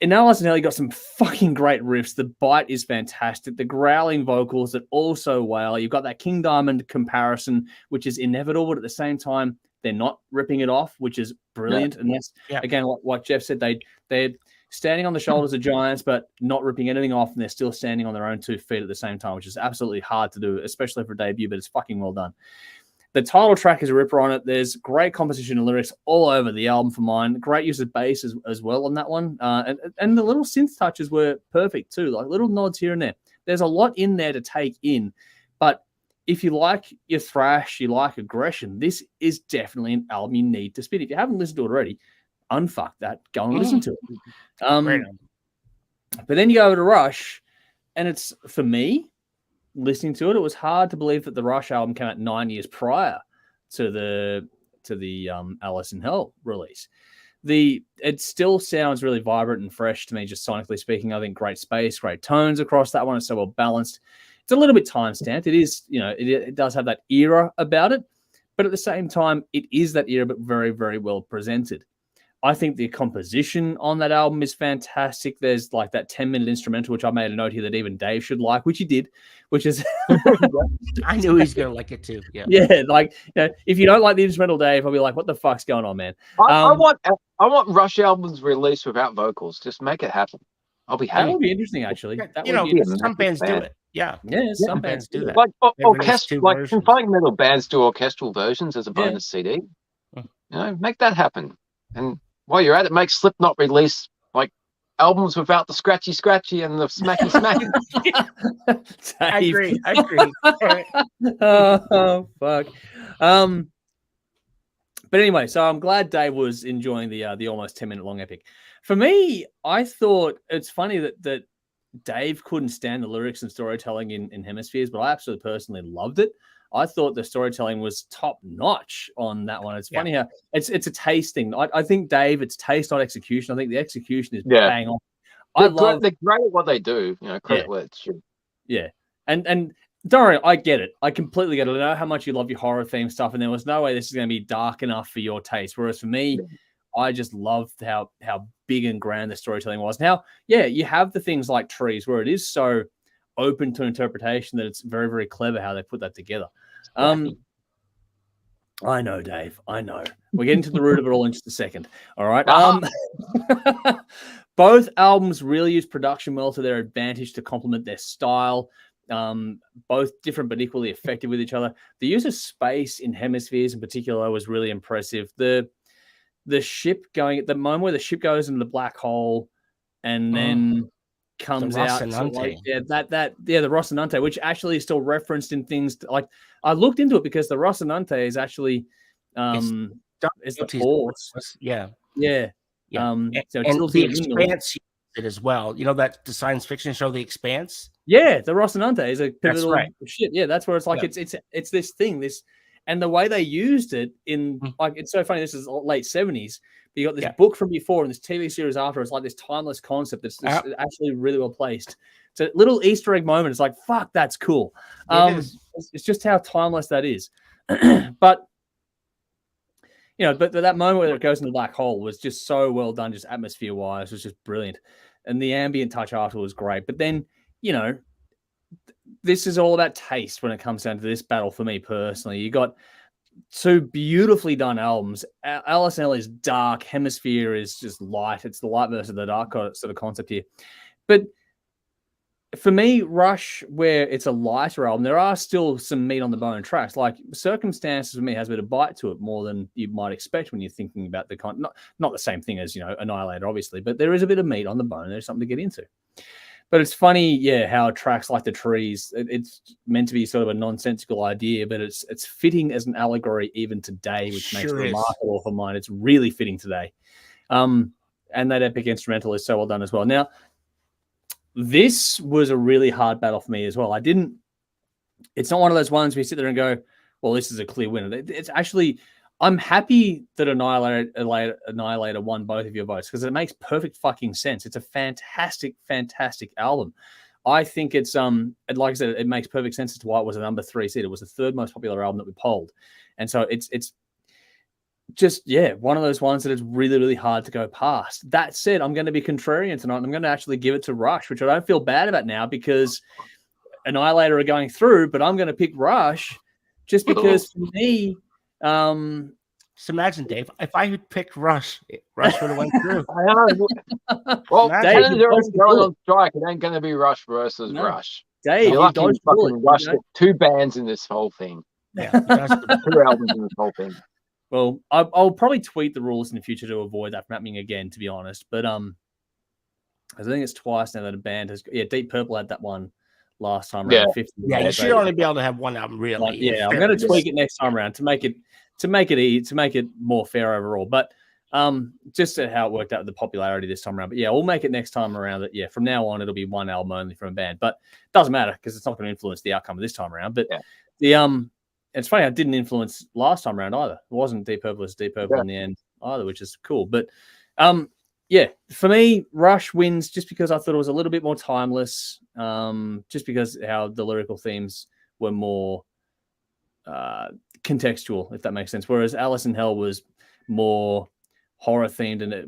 In Alice in Hell, you got some fucking great riffs. The bite is fantastic. The growling vocals that also wail. You've got that King Diamond comparison, which is inevitable, but at the same time, they're not ripping it off, which is brilliant. Yeah. And that's, again, what Jeff said, they're standing on the shoulders of giants, but not ripping anything off, and they're still standing on their own 2 feet at the same time, which is absolutely hard to do, especially for a debut, but it's fucking well done. The title track is a ripper on it. There's great composition and lyrics all over the album for mine. Great use of bass as well on that one. And the little synth touches were perfect too, like little nods here and there. There's a lot in there to take in, but if you like your thrash, you like aggression, this is definitely an album you need to spin. If you haven't listened to it already, unfuck that. Go and listen to it. But then you go over to Rush, and it's, for me, listening to it, it was hard to believe that the Rush album came out 9 years prior to the Alice in Hell release. It still sounds really vibrant and fresh to me, just sonically speaking. I think great space, great tones across that one. It's so well balanced. It's a little bit time stamped. It is, it does have that era about it, but at the same time, it is that era, but very, very well presented. I think the composition on that album is fantastic. There's like that 10-minute instrumental, which I made a note here that even Dave should like, which he did, which is... I knew he's going to like it too. Yeah, like, if you don't like the instrumental, Dave, I'll be like, what the fuck's going on, man? I want Rush albums released without vocals. Just make it happen. I'll be happy. That would be interesting, actually. Some bands do it. Yeah, some bands do that. Like confined metal bands do orchestral versions as a bonus CD. Make that happen. And while you're at it, make Slipknot release like albums without the scratchy and the smacky. I agree. Oh fuck. But anyway, so I'm glad Dave was enjoying the almost 10-minute long epic. For me, I thought it's funny that Dave couldn't stand the lyrics and storytelling in Hemispheres, but I absolutely personally loved it. I thought the storytelling was top notch on that one. It's funny how it's a taste thing. I think, Dave, it's taste, not execution. I think the execution is bang on. They're great at what they do. Credit where it should. Yeah, and don't worry, I get it. I completely get it. I know how much you love your horror theme stuff, and there was no way this is going to be dark enough for your taste. Whereas for me, I just loved how big and grand the storytelling was. Now, you have the things like trees where it is so open to interpretation that it's very, very clever how they put that together. I know, Dave. I know. We'll get into the root of it all in just a second. All right. Both albums really use production well to their advantage to complement their style. Both different but equally effective with each other. The use of space in Hemispheres in particular was really impressive. The ship going at the moment where the ship goes into the black hole and then comes out. So like, the Rocinante, which actually is still referenced in things like I looked into it because the Rocinante is actually is the force. Yeah. So and the Expanse it as well. You know that the science fiction show The Expanse? Yeah, the Rocinante is a pivotal ship. Yeah, that's where it's like it's this thing, and the way they used it in like it's so funny. This is late 70s. But you got this book from before and this TV series after. It's like this timeless concept that's actually really well placed. It's a little Easter egg moment. It's like, fuck, that's cool. It's just how timeless that is. But but that moment where it goes in the black hole was just so well done, just atmosphere wise, was just brilliant. And the ambient touch after was great. But then, this is all about taste when it comes down to this battle for me personally. You got two beautifully done albums. LSL is dark. Hemisphere is just light. It's the light versus the dark sort of concept here. But for me, Rush, where it's a lighter album, there are still some meat on the bone tracks. Like Circumstances for me has a bit of bite to it more than you might expect when you're thinking about the not the same thing as Annihilator, obviously, but there is a bit of meat on the bone. There's something to get into. But it's funny, how tracks like the trees, it's meant to be sort of a nonsensical idea, but it's fitting as an allegory even today, which makes it remarkable for mine. It's really fitting today. And that epic instrumental is so well done as well. Now, this was a really hard battle for me as well. It's not one of those ones where you sit there and go, well, this is a clear winner. It's actually, I'm happy that Annihilator won both of your votes because it makes perfect fucking sense. It's a fantastic, fantastic album. I think it's like I said, it makes perfect sense as to why it was a number 3 seed. It was the third most popular album that we polled, and so it's just one of those ones that is really, really hard to go past. That said, I'm going to be contrarian tonight. And I'm going to actually give it to Rush, which I don't feel bad about now because Annihilator are going through, but I'm going to pick Rush just because for me. Just imagine, Dave, if I had picked Rush would have went through. Well, Canada's already going on strike. It ain't going to be Rush versus Rush. Dave, you're lucky fucking Rush with 2 bands in this whole thing. Yeah, 2 albums in this whole thing. Well, I'll probably tweet the rules in the future to avoid that from happening again, to be honest. But I think it's twice now that a band has. Yeah, Deep Purple had that one last time around. 50 you should only be able to have one album, really. I'm going to tweak it next time around to make it more fair overall. But just how it worked out with the popularity this time around. But we'll make it next time around that. From now on, it'll be one album only from a band. But it doesn't matter because it's not going to influence the outcome of this time around. But it's funny, I didn't influence last time around either. It wasn't Deep Purple, it's Deep Purple in the end either, which is cool. But for me, Rush wins just because I thought it was a little bit more timeless, just because how the lyrical themes were more contextual, if that makes sense. Whereas Alice in Hell was more horror themed, and it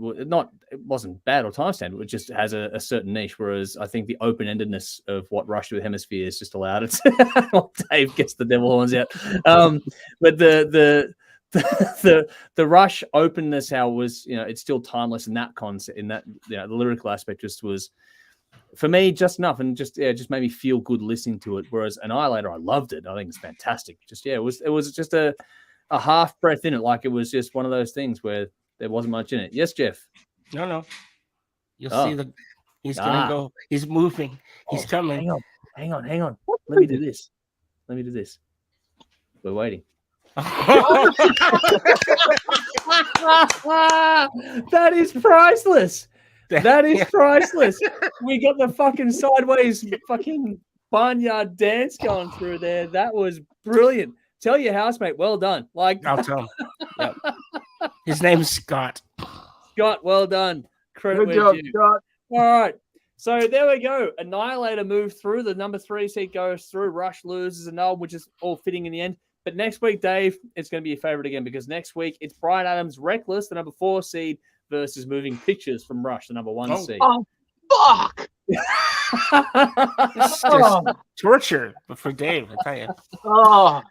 wasn't bad or time stamped. It just has a certain niche. Whereas I think the open endedness of what Rush did with Hemispheres just allowed it. Dave gets the devil horns out. But the Rush openness, how it was, it's still timeless in that concept. In that, the lyrical aspect just was, for me, just enough, and just made me feel good listening to it. Whereas Annihilator, I loved it. I think it's fantastic. Just it was just a half breath in it, like it was just one of those things where there wasn't much in it. Yes, Jeff. No. You'll see he's gonna go. He's moving. He's coming. Hang on. Let me do this. We're waiting. That is priceless. That is priceless. We got the fucking sideways fucking barnyard dance going through there. That was brilliant. Tell your housemate, well done. Like, I'll tell him. Yep. His name's Scott. Scott, well done. Credit Good job, Scott. All right. So there we go. Annihilator moved through. The number 3 seed goes through. Rush loses an album, which is all fitting in the end. But next week, Dave, it's going to be your favorite again because next week it's Bryan Adams' Reckless, the number 4 seed, versus Moving Pictures from Rush, the number 1 seed. Oh, fuck! It's just torture for Dave, I tell you. Oh,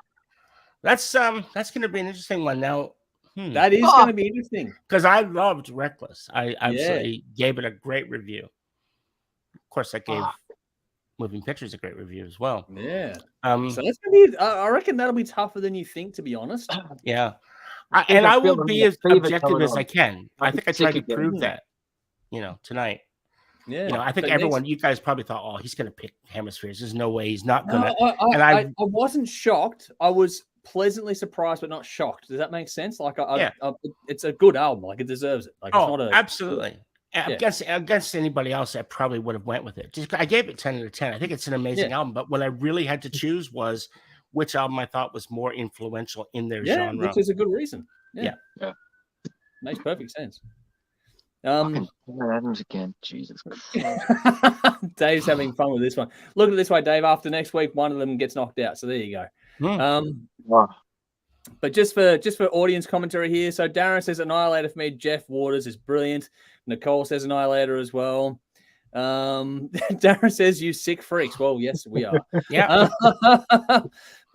that's going to be an interesting one. Now, that is going to be interesting because I loved Reckless. I absolutely gave it a great review. Of course, I gave Moving Pictures a great review as well. Yeah. So that's going to be. I reckon that'll be tougher than you think, to be honest. Yeah. I will be as objective as I can. I think I tried to prove that, tonight. Yeah. I think you guys probably thought, oh, he's going to pick Hemispheres. There's no way he's not going to. I wasn't shocked. I was pleasantly surprised, but not shocked. Does that make sense? Like, it's a good album. Like, it deserves it. Like, it's not absolutely. Against anybody else, I probably would have went with it. I gave it 10 out of 10. I think it's an amazing album. But what I really had to choose was which album I thought was more influential in their genre. Which is a good reason. Yeah. Makes perfect sense. Adams again. Jesus Christ. Dave's having fun with this one. Look at it this way, Dave. After next week, one of them gets knocked out. So there you go. But just for audience commentary here, so Darren says Annihilator for me. Jeff Waters is brilliant. Nicole says Annihilator as well. Darren says you sick freaks. Well, yes, we are. Yeah.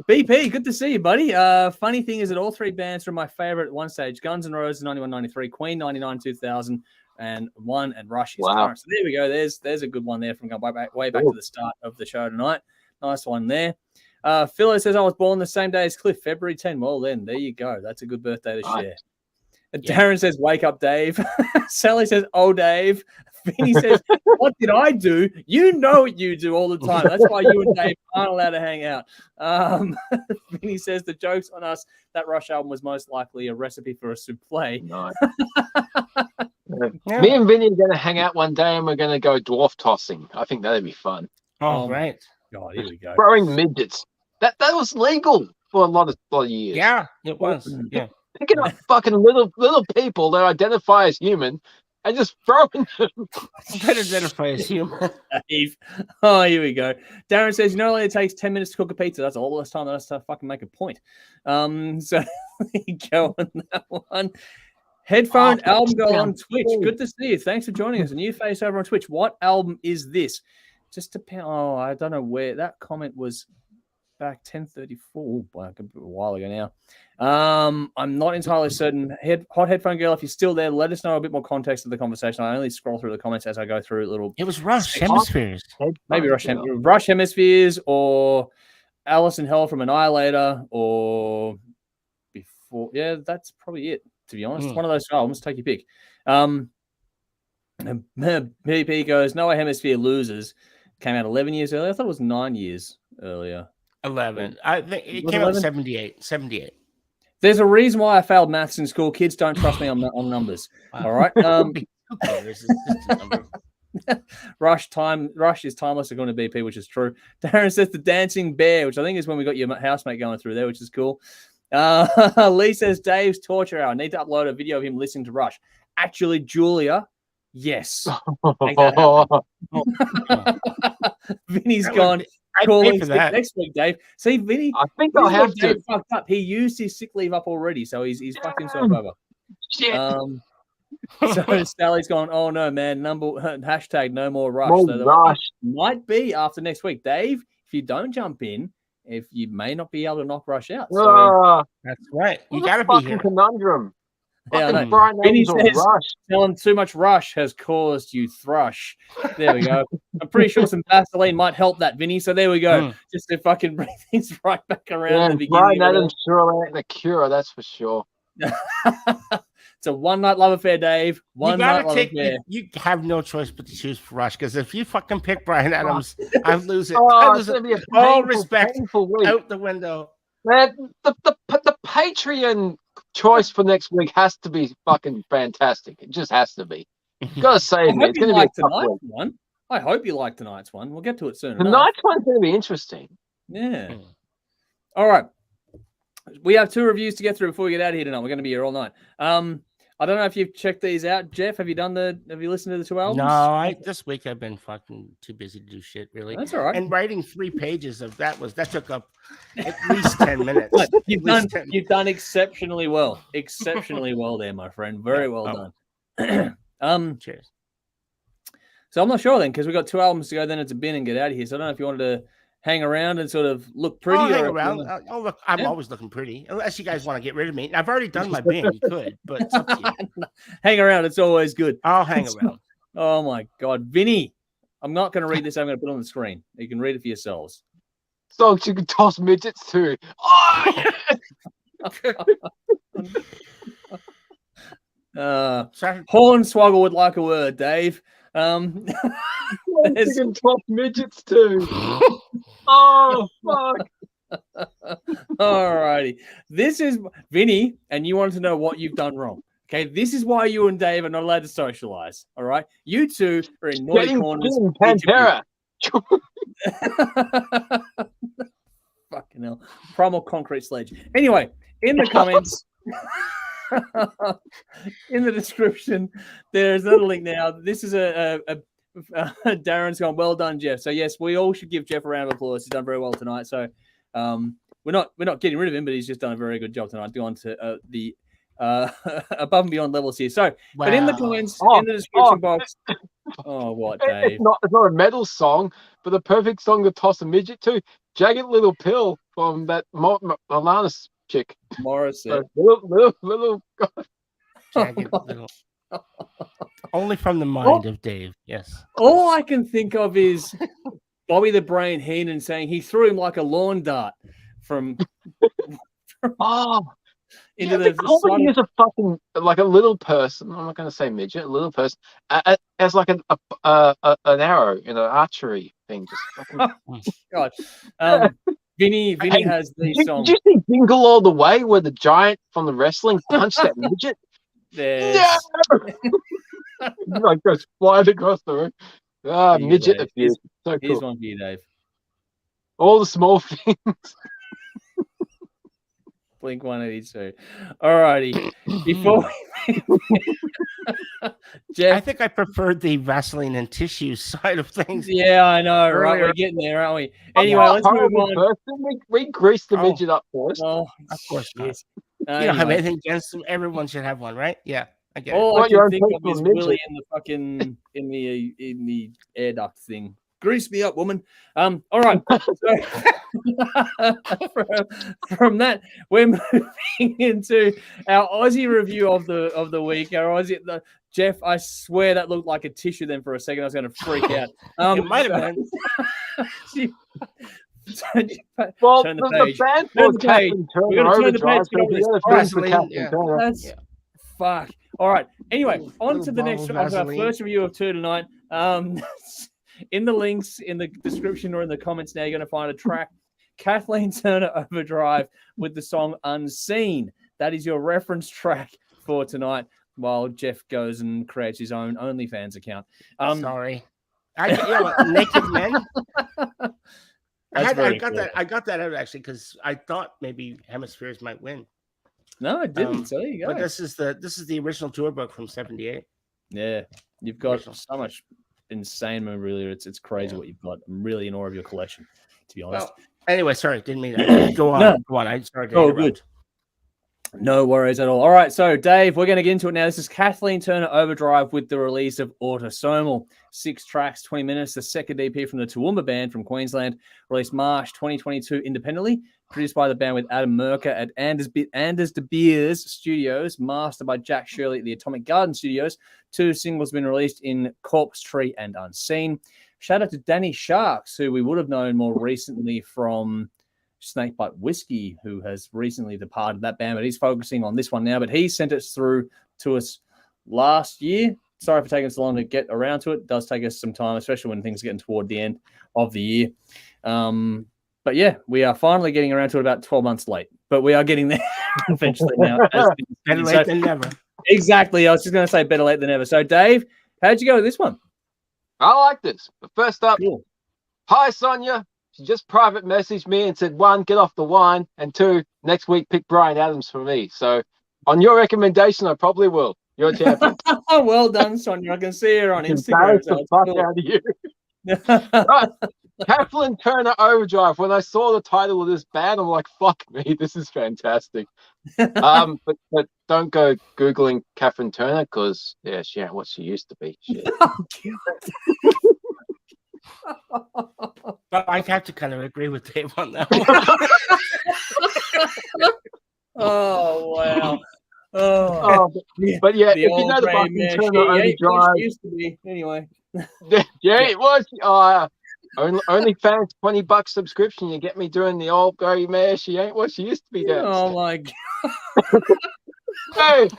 BP, good to see you, buddy. Funny thing is that all 3 bands were my favorite at one stage: Guns N' Roses 91-93, Queen 99-2001, and Rush is current. So there we go. There's a good one there from going way back to the start of the show tonight. Nice one there. Philo says I was born the same day as Cliff, February 10. Well, then there you go. That's a good birthday to share. Darren says, "Wake up, Dave." Sally says, "Oh, Dave." Vinny says, "What did I do?" You know what you do all the time. That's why you and Dave aren't allowed to hang out. Vinny says, "The joke's on us. That Rush album was most likely a recipe for a souffle." Nice. Me and Vinny are going to hang out one day and we're going to go dwarf tossing. I think that'd be fun. Oh, right. God, here we go. Throwing midgets. That was legal for a lot of years. Yeah, it was. Yeah. Picking up fucking little people that identify as human and just throwing them. That identify as human. Dave. Oh, here we go. Darren says, it takes 10 minutes to cook a pizza. That's all less time. That's to fucking make a point. So there you go on that one. Headphone album girl on Twitch. Good to see you. Thanks for joining us. A new face over on Twitch. What album is this? Just depend. Oh, I don't know where that comment was. Back 10:34, a while ago now. I'm not entirely certain. Hot Headphone Girl, if you're still there, let us know a bit more context of the conversation. I only scroll through the comments as I go through little. It was Rush Hemispheres. Maybe Rush Hemispheres or Alice in Hell from Annihilator or before. Yeah, that's probably it, to be honest. It's one of those albums. Take your pick. BP goes, No Way Hemisphere Losers came out 11 years earlier. I thought it was 9 years earlier. 11. I think it came out 78. There's a reason why I failed maths in school. Kids don't trust me on numbers. Wow. All right. Rush is timeless according to BP, which is true. Darren says the dancing bear, which I think is when we got your housemate going through there, which is cool. Lee says Dave's torture hour. I need to upload a video of him listening to Rush. Actually, Julia, yes. Vinny's gone. Calling for that next week, Dave. See, Vinny. I think I'll have to. Dave fucked up. He used his sick leave up already, so he's fucked himself over. Shit. So Sally's gone. Oh no, man! Hashtag no more Rush. Rush might be after next week, Dave. If you don't jump in, if you may not be able to knock Rush out. So that's right. You gotta be here. Conundrum. Yeah, Vinny says, telling too much Rush has caused you thrush. There we go. I'm pretty sure some Vaseline might help that, Vinny. So there we go. Just to fucking bring things right back around. Yeah, Bryan Adams surely ain't the cure, that's for sure. It's a one-night love affair, Dave. One-night love affair. You have no choice but to choose for Rush, because if you fucking pick Brian Adams, I lose it. Oh, I lose it's gonna it. be All respect week. out the window. Man, the Patreon choice for next week has to be fucking fantastic. It just has to be. You gotta save me. It's gonna be a tough week. One. I hope you like tonight's one. We'll get to it soon. Tonight's one's gonna be interesting. Yeah. All right. We have 2 reviews to get through before we get out of here tonight. We're going to be here all night. I don't know if you've checked these out, Jeff. Have you listened to the 2 albums? No, this week I've been fucking too busy to do shit, really. That's all right. And writing 3 pages of that took up at least 10 minutes. You've done exceptionally well. Exceptionally well there, my friend. Very well done. Cheers. So I'm not sure then, because we've got 2 albums to go, then it's a bin and get out of here. So I don't know if you wanted to hang around and sort of look pretty. I'll hang around. Look, I'm always looking pretty, unless you guys want to get rid of me. I've already done my bin. You could, but it's up to you. Hang around. It's always good. I'll hang around. Oh, my God. Vinny, I'm not going to read this. I'm going to put it on the screen. You can read it for yourselves. Songs you can toss midgets to. Oh, Hornswoggle would like a word, Dave. you can toss midgets too. Oh, fuck. All righty. This is Vinny, and you want to know what you've done wrong. Okay, this is why you and Dave are not allowed to socialize. All right, you 2 are in naughty corners. Pantera. Fucking hell. Primal Concrete Sledge. Anyway, in the comments, in the description, there's another link now. This is Darren's gone, well done, Jeff. So yes, we all should give Jeff a round of applause. He's done very well tonight. So we're not getting rid of him, but he's just done a very good job tonight. Going to the above and beyond levels here. So, wow. But in the comments, in the description box. Oh, what, Dave? It's not a metal song, but the perfect song to toss a midget to. Jagged Little Pill from that Alanis chick. Morris. Little. Jagged Little. Only from the mind of Dave. Yes. All I can think of is Bobby the Brain Heenan saying he threw him like a lawn dart from into the comedy is a fucking like a little person. I'm not going to say midget. A little person as like an arrow in an archery thing. Just fucking... God. Vinny has these songs. Did you see Jingle All the Way where the giant from the wrestling punched that midget? No! Like goes flying across the room. Midget abuse. So cool. Here's one for you, Dave. All the small things. Blink 182. All righty. Before Jeff, I think I preferred the Vaseline and tissue side of things. Yeah, I know, right? We're getting there, aren't we? Anyway, let's move on. We greased the midget up first. Oh, of course not. You don't have anything against them. Everyone should have one, right? Yeah. I get all it. I can think of is Willie in the fucking in the air duct thing. Grease me up, woman. All right. So, from that, we're moving into our Aussie review of the week. Our Aussie, Jeff, I swear that looked like a tissue. Then for a second, I was going to freak out. It might have been. Well, the band was Kathleen Turner Overdrive. That's fuck. All right. Anyway, on to the next one. Our first review of 2 tonight. In the links in the description or in the comments now, you're going to find a track, Kathleen Turner Overdrive with the song Unseen. That is your reference track for tonight while Jeff goes and creates his own OnlyFans account. Sorry. Naked Men. I got that out actually because I thought maybe Hemispheres might win. No, it didn't. So there you go. But this is the original tour book from '78. Yeah, you've got so much insane memorabilia. It's crazy what you've got. I'm really in awe of your collection, to be honest. Well, anyway, sorry, didn't mean that. Go on. No. Go on. I started to interrupt. Good. No worries at all. All right, so Dave, we're going to get into it now. This is Kathleen Turner Overdrive with the release of Autosomal. 6 tracks, 20 minutes. The second EP from the Toowoomba band from Queensland, released March 2022 independently. Produced by the band with Adam Merker at Anders De Beers Studios. Mastered by Jack Shirley at the Atomic Garden Studios. 2 singles been released in Corpse Tree and Unseen. Shout out to Danny Sharks, who we would have known more recently from Snakebite Whiskey, who has recently departed that band, but he's focusing on this one now. But he sent us through to us last year. Sorry for taking so long to get around to it. It does take us some time, especially when things are getting toward the end of the year. But yeah, we are finally getting around to it about 12 months late, but we are getting there eventually now. Better late than never. Exactly. I was just going to say better late than never. So Dave, how'd you go with this one? I like this. But first up, Cool. Hi, Sonia. She just private messaged me and said, 1, get off the wine, and 2, next week pick Bryan Adams for me. So on your recommendation, I probably will. You're a champion. Well done, Sonia. I can see her on Instagram. So the fuck out of you. Right. Kathleen Turner Overdrive. When I saw the title of this band, I'm like, fuck me, this is fantastic. But don't go Googling Kathleen Turner because, yeah, she ain't what she used to be. Shit. But I have to kind of agree with Dave on that one. Oh, wow. But yeah, the if you know the Kathleen Turner Overdrive, used to be anyway. yeah, it was. Only fans, $20 subscription. You get me doing the old Gary Mayer. She ain't what she used to be. Dance. Oh my god. Hey,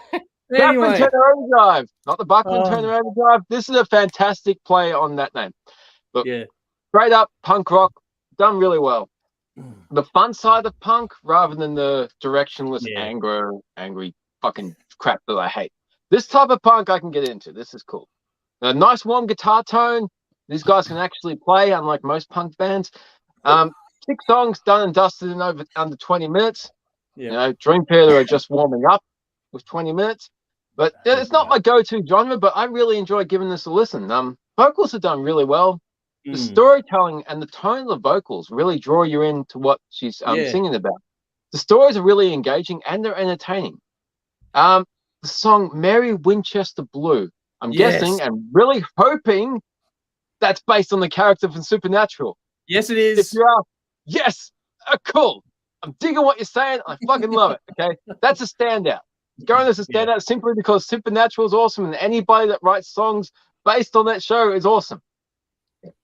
Anyway. Kathleen Turner Overdrive, not the Buckland Turner Overdrive. This is a fantastic play on that name. But yeah, straight up punk rock, done really well. The fun side of punk rather than the directionless, angry fucking crap that I hate. This type of punk I can get into. This is cool. A nice warm guitar tone. These guys can actually play, unlike most punk bands. 6 songs done and dusted in under 20 minutes. Yeah. You know, Dream Theater are just warming up with 20 minutes. But it's not my go-to genre, but I really enjoy giving this a listen. Vocals are done really well. The storytelling and the tone of the vocals really draw you into what she's singing about. The stories are really engaging and they're entertaining. The song Mary Winchester Blue, I'm guessing and really hoping that's based on the character from Supernatural. Yes, it is. If you are, yes, cool. I'm digging what you're saying. I fucking love it. Okay, that's a standout. It's going as a standout simply because Supernatural is awesome, and anybody that writes songs based on that show is awesome.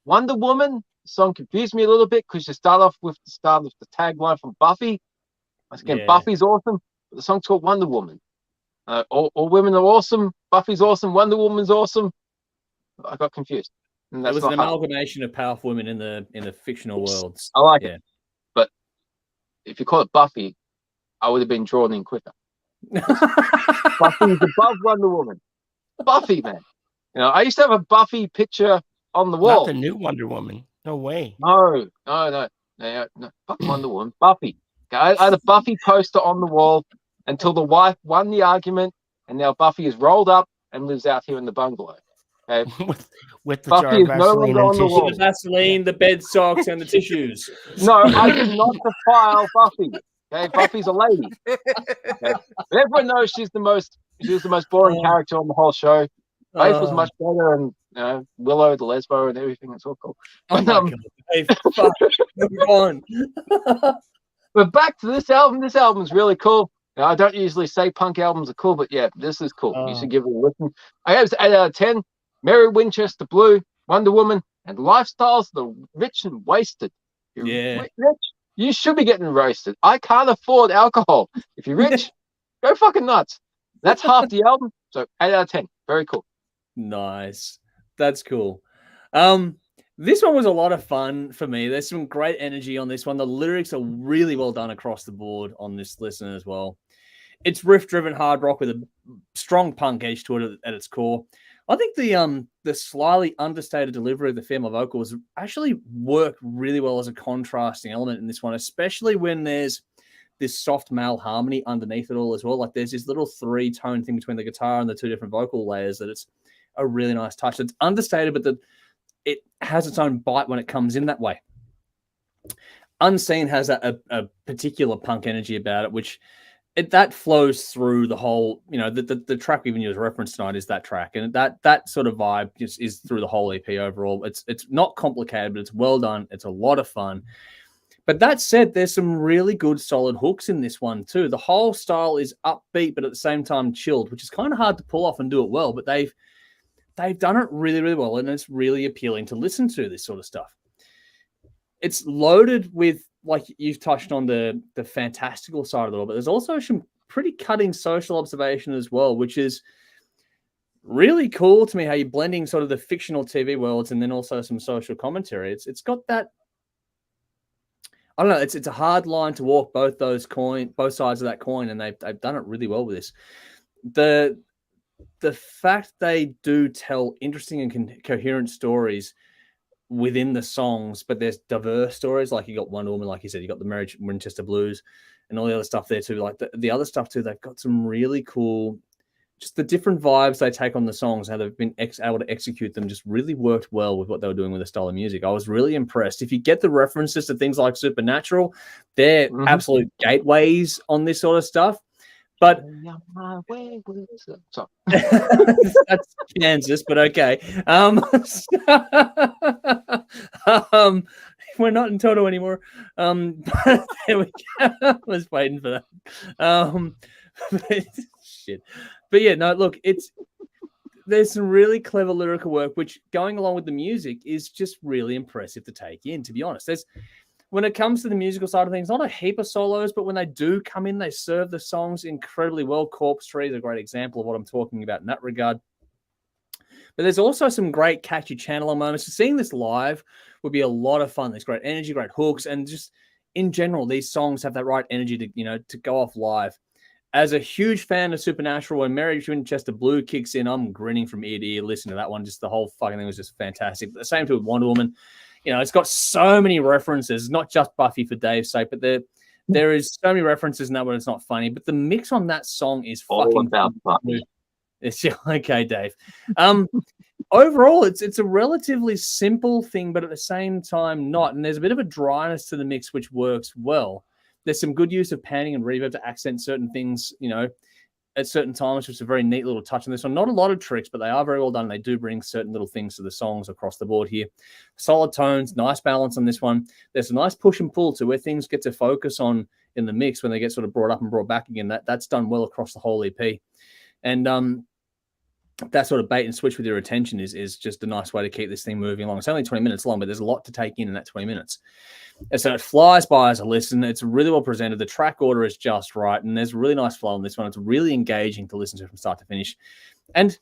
Wonder Woman song confused me a little bit because you start off with the start of the tagline from Buffy. Once again, Buffy's awesome, but the song's called Wonder Woman. All women are awesome. Buffy's awesome. Wonder Woman's awesome. I got confused. And it was an amalgamation of powerful women in the fictional worlds. I like it. But if you call it Buffy, I would have been drawn in quicker. Buffy's above Wonder Woman. Buffy, man. You know, I used to have a Buffy picture on the wall. Not the new Wonder Woman. No way. No. Fuck Wonder Woman. Buffy. Okay, I had a Buffy poster on the wall until the wife won the argument, and now Buffy is rolled up and lives out here in the bungalow. Okay? with the Buffy jar of is no Vaseline longer on the wall. The Vaseline, the bed socks, and the tissues. No, I did not defile Buffy. Okay, Buffy's a lady. Okay? But everyone knows she was the most boring character on the whole show. Faith was much better, and Willow, the lesbo, and everything. It's all cool. Oh my God. Hey, fuck. Move on. But back to this album. This album's really cool. Now, I don't usually say punk albums are cool, but yeah, this is cool. You should give it a listen. I gave it 8 out of 10. Mary Winchester Blue, Wonder Woman, and Lifestyles the Rich and Wasted. You're rich, you should be getting roasted. I can't afford alcohol. If you're rich, go fucking nuts. That's half the album. So 8 out of 10. Very cool. Nice. That's cool. This one was a lot of fun for me. There's some great energy on this one. The lyrics are really well done across the board on this listen as well. It's riff-driven hard rock with a strong punk edge to it at its core. I think the slightly understated delivery of the female vocals actually work really well as a contrasting element in this one, especially when there's this soft male harmony underneath it all as well. Like there's this little 3-tone thing between the guitar and the 2 different vocal layers that it's a really nice touch. It's understated, but it has its own bite when it comes in that way. Unseen has a particular punk energy about it, which that flows through the whole, the track we even use reference tonight is that track. And that sort of vibe just is through the whole EP overall. It's not complicated, but it's well done. It's a lot of fun. But that said, there's some really good solid hooks in this one too. The whole style is upbeat, but at the same time chilled, which is kind of hard to pull off and do it well, but they've done it really, really well, and it's really appealing to listen to this sort of stuff. It's loaded with, like you've touched on, the fantastical side of it all, but there's also some pretty cutting social observation as well, which is really cool to me how you're blending sort of the fictional TV worlds and then also some social commentary. It's got that, I don't know, it's a hard line to walk, both sides of that coin, and they've done it really well with this. The fact they do tell interesting and coherent stories within the songs, but there's diverse stories. Like you got Wonder Woman, like you said, you got the Marriage Winchester Blues and all the other stuff there too. Like the other stuff too, they've got some really cool, just the different vibes they take on the songs, how they've been able to execute them just really worked well with what they were doing with the style of music. I was really impressed. If you get the references to things like Supernatural, they're absolute gateways on this sort of stuff. But that's Kansas, but okay. We're not in Toto anymore. But there we go. I was waiting for that. Shit. But yeah, no, look, there's some really clever lyrical work, which going along with the music is just really impressive to take in, to be honest. When it comes to the musical side of things, not a heap of solos, but when they do come in, they serve the songs incredibly well. Corpse Tree is a great example of what I'm talking about in that regard. But there's also some great catchy channeling moments. Seeing this live would be a lot of fun. There's great energy, great hooks, and just in general, these songs have that right energy to go off live. As a huge fan of Supernatural, when Marriage Winchester Blue kicks in, I'm grinning from ear to ear listening to that one. Just the whole fucking thing was just fantastic. The same too with Wonder Woman. It's got so many references, not just Buffy for Dave's sake, but there is so many references in that one. It's not funny, but the mix on that song is fucking about Buffy. It's okay, Dave. Overall, it's a relatively simple thing, but at the same time not. And there's a bit of a dryness to the mix, which works well. There's some good use of panning and reverb to accent certain things, at certain times, which is a very neat little touch on this one. Not a lot of tricks, but they are very well done. They do bring certain little things to the songs across the board here. Solid tones, nice balance on this one. There's a nice push and pull to where things get to focus on in the mix when they get sort of brought up and brought back again. That's done well across the whole EP. And that sort of bait and switch with your attention is just a nice way to keep this thing moving along. It's only 20 minutes long, but there's a lot to take in that 20 minutes. And so it flies by as a listen. It's really well presented. The track order is just right, and there's a really nice flow on this one. It's really engaging to listen to from start to finish. And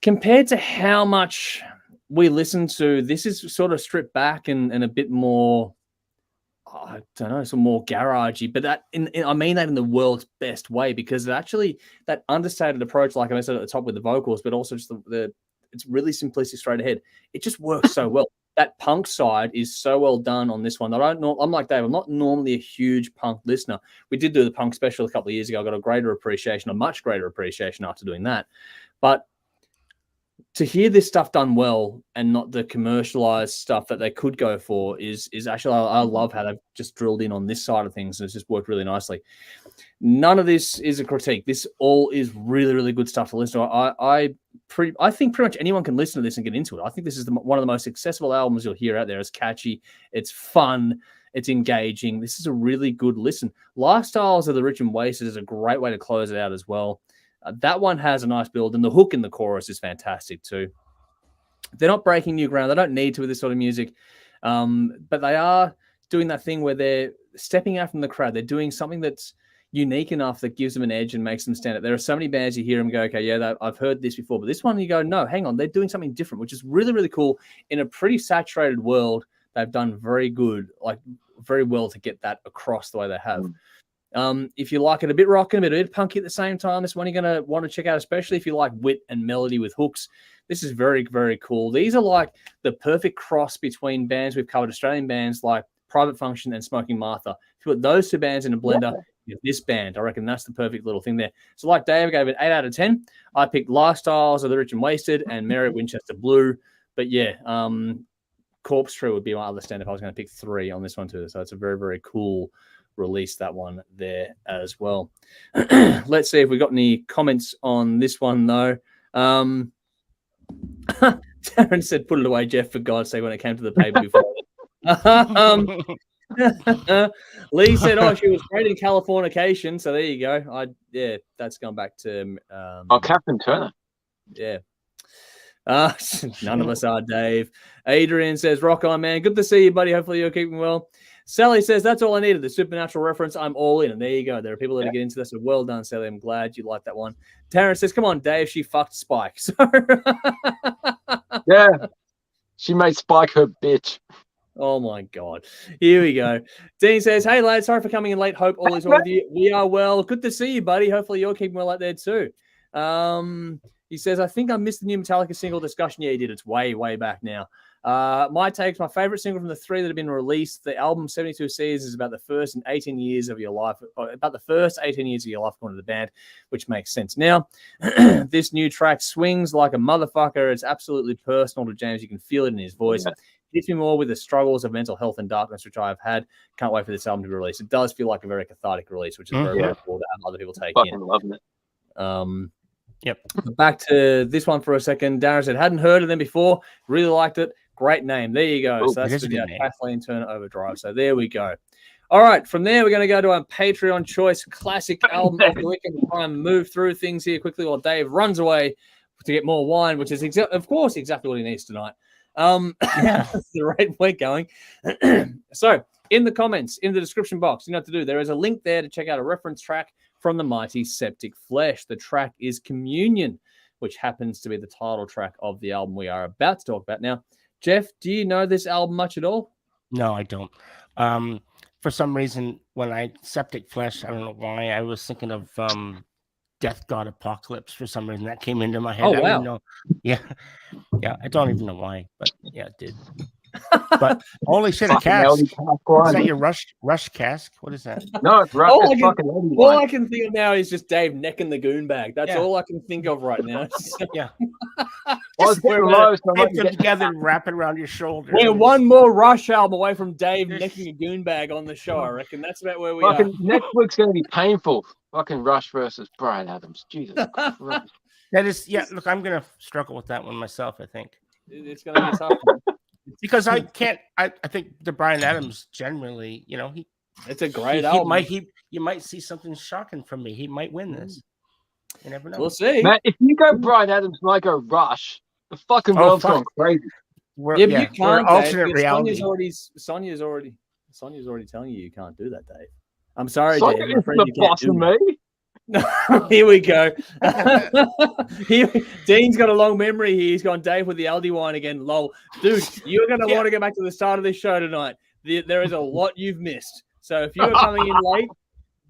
compared to how much we listen to, this is sort of stripped back and a bit more, I don't know, some more garagey, but I mean that in the world's best way, because it actually, that understated approach, like I said at the top with the vocals, but also just it's really simplistic, straight ahead. It just works so well. That punk side is so well done on this one. I'm like Dave, I'm not normally a huge punk listener. We did do the punk special a couple of years ago. I got a much greater appreciation after doing that. But to hear this stuff done well and not the commercialized stuff that they could go for is actually, I love how they've just drilled in on this side of things, and it's just worked really nicely. None of this is a critique. This all is really, really good stuff to listen to. I think pretty much anyone can listen to this and get into it. I think this is one of the most accessible albums you'll hear out there. It's catchy, it's fun, it's engaging. This is a really good listen. Lifestyles of the Rich and Wasted is a great way to close it out as well. That one has a nice build, and the hook in the chorus is fantastic too. They're not breaking new ground. They don't need to with this sort of music, but they are doing that thing where they're stepping out from the crowd. They're doing something that's unique enough that gives them an edge and makes them stand out. There are so many bands you hear them go, okay, yeah, I've heard this before, but this one you go, no, hang on, they're doing something different, which is really, really cool. In a pretty saturated world, they've done very well to get that across the way they have. If you like it a bit rock and a bit punky at the same time, this one you're going to want to check out, especially if you like wit and melody with hooks. This is very, very cool. These are like the perfect cross between bands we've covered, Australian bands like Private Function and Smoking Martha. If you put those two bands in a blender, this band, I reckon that's the perfect little thing there. So like Dave gave it 8 out of 10. I picked Lifestyles of the Rich and Wasted and Marriott Winchester Blue. But yeah, Corpse Tree would be my other stand if I was going to pick 3 on this one too. So it's a very, very cool release, that one there as well. Let's see if we got any comments on this one though. Darren said, put it away, Jeff, for God's sake, when it came to the paper before. Lee said, oh, she was great in Californication. So there you go. That's gone back to Kathleen Turner. Yeah. None of us are, Dave. Adrian says, rock on, man. Good to see you, buddy. Hopefully you're keeping well. Sally says, that's all I needed. The supernatural reference, I'm all in. And there you go. There are people that get into this. So well done, Sally. I'm glad you like that one. Taryn says, come on, Dave. She fucked Spike. So yeah. She made Spike her bitch. Oh, my God. Here we go. Dean says, hey, lads, sorry for coming in late. Hope all is well with you. We are well. Good to see you, buddy. Hopefully you're keeping well out there too. He says, I think I missed the new Metallica single discussion. Yeah, he did. It's way, way back now. My takes, my favorite single from the 3 that have been released. The album 72 Seas is about the first 18 years of your life, about the first 18 years of your life going to the band, which makes sense now. This new track swings like a motherfucker. It's absolutely personal to James. You can feel it in his voice. Yeah. Hits me more with the struggles of mental health and darkness, which I've had. Can't wait for this album to be released. It does feel like a very cathartic release, which is very cool to have other people take in. Loving it. Yep. Back to this one for a second. Darren said, hadn't heard of them before. Really liked it. Great name. There you go. Oh, so that's the Kathleen Turner Overdrive. So there we go. All right. From there, we're going to go to our Patreon choice classic album of the week and try and move through things here quickly while Dave runs away to get more wine, which is, of course, exactly what he needs tonight. That's the rate we're going. So in the comments, in the description box, you know what to do. There is a link there to check out a reference track from the mighty Septicflesh. The track is Communion, which happens to be the title track of the album we are about to talk about now. Jeff, do you know this album much at all? No, I don't. For some reason, when I Septicflesh, I don't know why, I was thinking of Death God Apocalypse for some reason. That came into my head. Oh, I wow. didn't know. Yeah, I don't even know why, but yeah, it did. But holy shit, a cask. Is that your rush cask? What is that? No, it's rush. All I can think of now is just Dave necking the goon bag. That's all I can think of right now. Yeah. We're low, so get them together and wrap it around your shoulder. We're one more Rush album away from Dave necking a goon bag on the show. I reckon that's about where we are. Next week's going to be painful. Fucking Rush versus Bryan Adams. Jesus Christ. That is, look, I'm going to struggle with that one myself, I think. It's going to be tough. Because I think the Bryan Adams generally, it's a great album. You might see something shocking from me. He might win this. You never know. We'll see. Matt, if you go Bryan Adams and I go Rush, the fucking world's gone crazy. But you can't. Alternate reality. Sonya's already telling you can't do that, Dave. I'm sorry, Sonya Dave. I'm afraid you can't do me. Here we go. Dean's got a long memory here. He's gone Dave with the Aldi wine again. Lol. Dude, you're going to want to go back to the start of this show tonight. There is a lot you've missed. So if you're coming in late,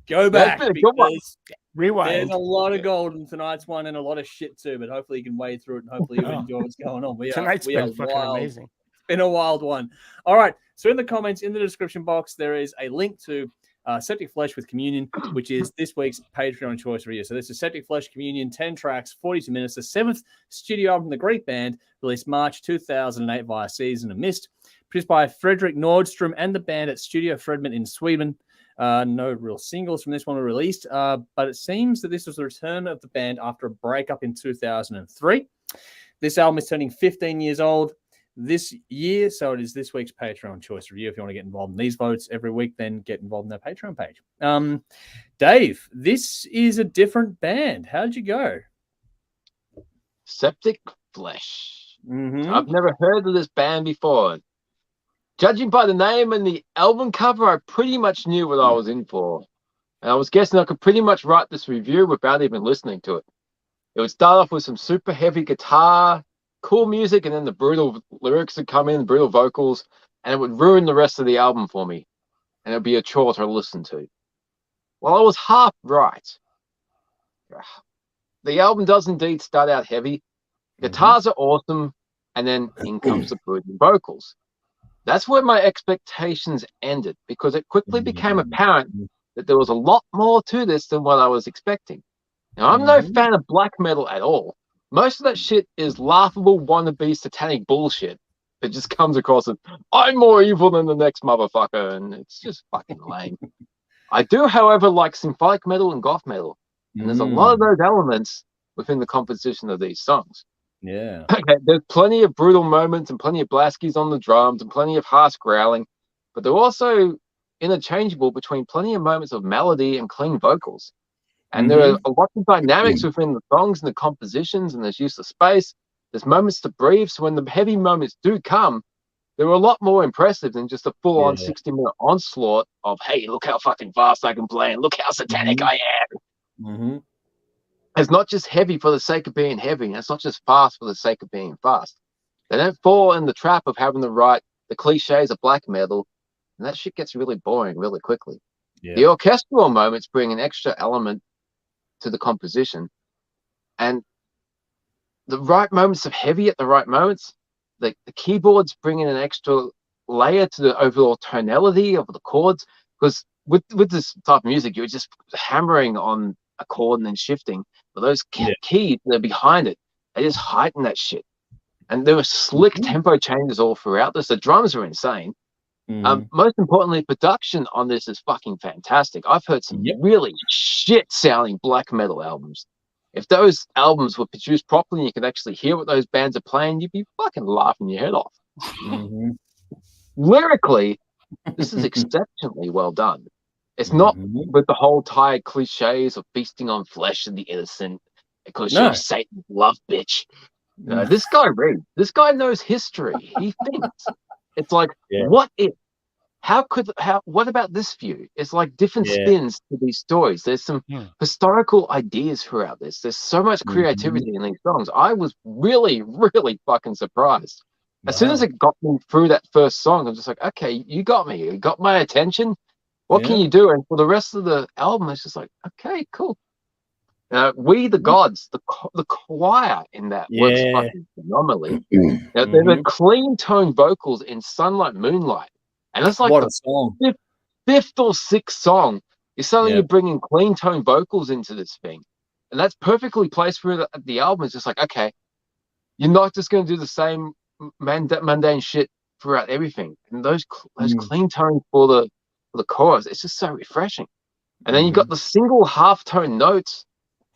go back. Because rewind. There's a lot of gold in tonight's one and a lot of shit too, but hopefully you can wade through it and hopefully you enjoy what's going on. Tonight's been fucking amazing. It's been a wild one. All right. So in the comments, in the description box, there is a link to Septicflesh with Communion, which is this week's Patreon choice review. So this is Septicflesh Communion, 10 tracks, 42 minutes, the 7th studio album from the Greek band, released March 2008 via Season of Mist, produced by Fredrik Nordstrom and the band at Studio Fredman in Sweden. No real singles from this one were released, but it seems that this was the return of the band after a breakup in 2003. This album is turning 15 years old this year, so it is this week's Patreon choice review. If you want to get involved in these votes every week, then get involved in our Patreon page. Dave, this is a different band. How'd you go? Septicflesh. I've never heard of this band before. Judging by the name and the album cover, I pretty much knew what I was in for. And I was guessing I could pretty much write this review without even listening to it. It would start off with some super heavy guitar, cool music, and then the brutal lyrics would come in, brutal vocals, and it would ruin the rest of the album for me. And it would be a chore to listen to. Well, I was half right. The album does indeed start out heavy. Guitars are awesome, and then in comes the brutal vocals. That's where my expectations ended, because it quickly became apparent that there was a lot more to this than what I was expecting. Now, I'm no fan of black metal at all. Most of that shit is laughable wannabe satanic bullshit that just comes across as, I'm more evil than the next motherfucker, and it's just fucking lame. I do, however, like symphonic metal and goth metal, and there's a lot of those elements within the composition of these songs. Yeah. Okay, there's plenty of brutal moments and plenty of blaskies on the drums and plenty of harsh growling, but they're also interchangeable between plenty of moments of melody and clean vocals. And there are a lot of dynamics within the songs and the compositions, and there's use of space. There's moments to breathe, so when the heavy moments do come, they were a lot more impressive than just a full-on 60-minute onslaught of, hey, look how fucking fast I can play and look how satanic I am. It's not just heavy for the sake of being heavy, and it's not just fast for the sake of being fast. They don't fall in the trap of having the cliches of black metal, and that shit gets really boring really quickly. The orchestral moments bring an extra element to the composition, and the right moments of heavy at the right moments, the keyboards bring in an extra layer to the overall tonality of the chords, because with this type of music, you're just hammering on a chord and then shifting, but those keys that are behind it, they just heighten that shit. And there were slick tempo changes all throughout this. The drums are insane. Most importantly, production on this is fucking fantastic. I've heard some really shit sounding black metal albums. If those albums were produced properly and you could actually hear what those bands are playing, you'd be fucking laughing your head off. Lyrically, this is exceptionally well done. It's not with the whole tired cliches of feasting on flesh and the innocent because you're Satan's love bitch. This guy reads. This guy knows history. He thinks. It's like, what if? What about this view? It's like different spins to these stories. There's some historical ideas throughout this. There's so much creativity in these songs. I was really, really fucking surprised. As soon as it got me through that first song, I'm just like, okay, you got me. You got my attention. What can you do? And for the rest of the album, it's just like, okay, cool. We the Gods, the choir in that works fucking phenomenally. They're the clean tone vocals in Sunlight Moonlight. And it's like the fifth or sixth song. You're bringing clean tone vocals into this thing. And that's perfectly placed for the album. It's just like, okay, you're not just going to do the same mundane shit throughout everything. And those clean tones for the chorus, it's just so refreshing. And then you got the single half tone notes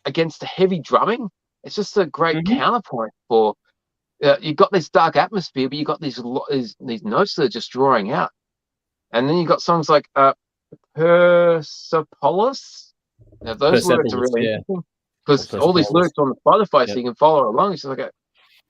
against the heavy drumming. It's just a great counterpoint for you've got this dark atmosphere, but you got these notes that are just drawing out. And then you got songs like Persepolis. Now those lyrics are really interesting because all these lyrics on the Spotify, so you can follow along. It's just like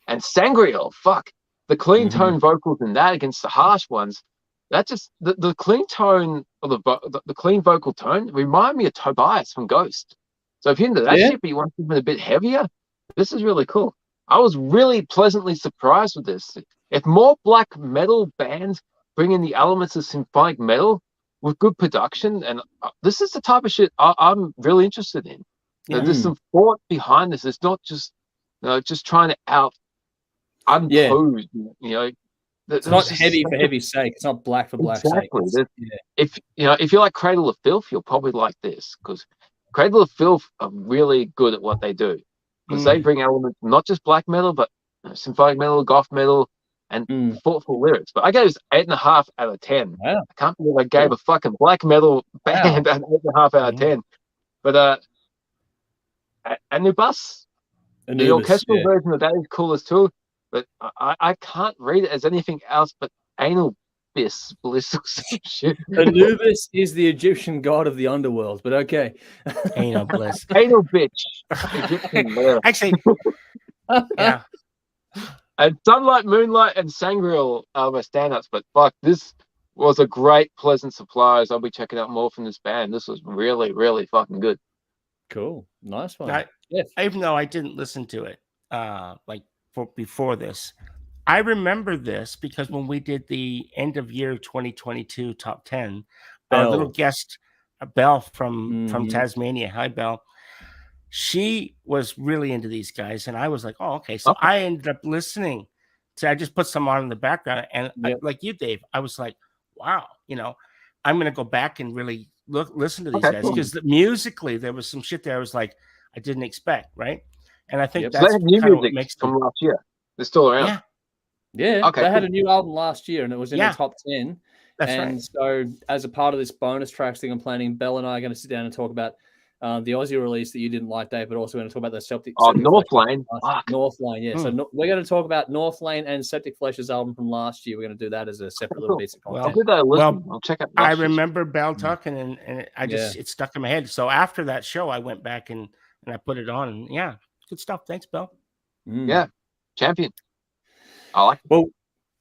and Sangreal, fuck the clean tone vocals in that against the harsh ones. That just the clean tone or the clean vocal tone remind me of Tobias from Ghost. So if you're into that shit, but you want something a bit heavier, this is really cool. I was really pleasantly surprised with this. If more black metal bands bring in the elements of symphonic metal with good production, and this is the type of shit I'm really interested in. There's some thought behind this. It's not just just trying to unpose. It's not heavy for heavy's sake. It's not black for black's sake. If you like Cradle of Filth, you'll probably like this because Cradle of Filth are really good at what they do because they bring elements not just black metal but symphonic metal, goth metal, and thoughtful lyrics. But I gave this 8.5 out of 10. Wow. I can't believe I gave a fucking black metal band an 8.5 out of 10. But Anubis, the orchestral version of that is cool as too. But I can't read it as anything else but anal bliss or some shit. Anubis is the Egyptian god of the underworld, but okay. Anal bliss. Anal bitch. Actually, yeah. And Sunlight, Moonlight, and Sangreal are my standouts. But fuck, this was a great, pleasant surprise. I'll be checking out more from this band. This was really, really fucking good. Cool, nice one. Even though I didn't listen to it, before this, I remember this because when we did the end of year 2022 top 10, our little guest, Belle from Tasmania. Hi, Belle. She was really into these guys, and I was like, "Oh, okay." So I ended up listening to. I just put some on in the background, and like you, Dave, I was like, "Wow, I'm gonna go back and really listen to these guys because musically there was some shit there. I was like, I didn't expect, right? And I think that's new kind of music what makes them from last year. They're still around. Yeah. Okay. They had a new album last year, and it was in the top 10. That's right. So, as a part of this bonus tracks thing I'm planning, Belle and I are going to sit down and talk about the Aussie release that you didn't like, Dave, but also going to talk about the Septic. North Lane. North Lane, yeah. So we're going to talk about North Lane and Septicflesh's album from last year. We're going to do that as a separate little piece of content. I'll check out. I remember Belle talking, and I just it stuck in my head. So after that show, I went back and I put it on, and good stuff. Thanks, Belle. Yeah, champion. I like it. Well,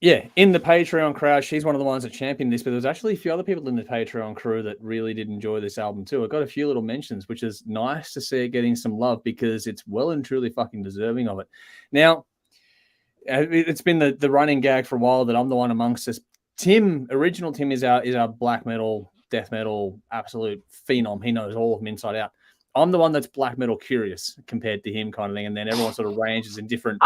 Yeah, in the Patreon crowd, she's one of the ones that championed this, but there was actually a few other people in the Patreon crew that really did enjoy this album too. I got a few little mentions, which is nice to see it getting some love because it's well and truly fucking deserving of it. Now, it's been the running gag for a while that I'm the one amongst us. Original Tim is our black metal, death metal, absolute phenom. He knows all of them inside out. I'm the one that's black metal curious compared to him kind of thing. And then everyone sort of ranges in different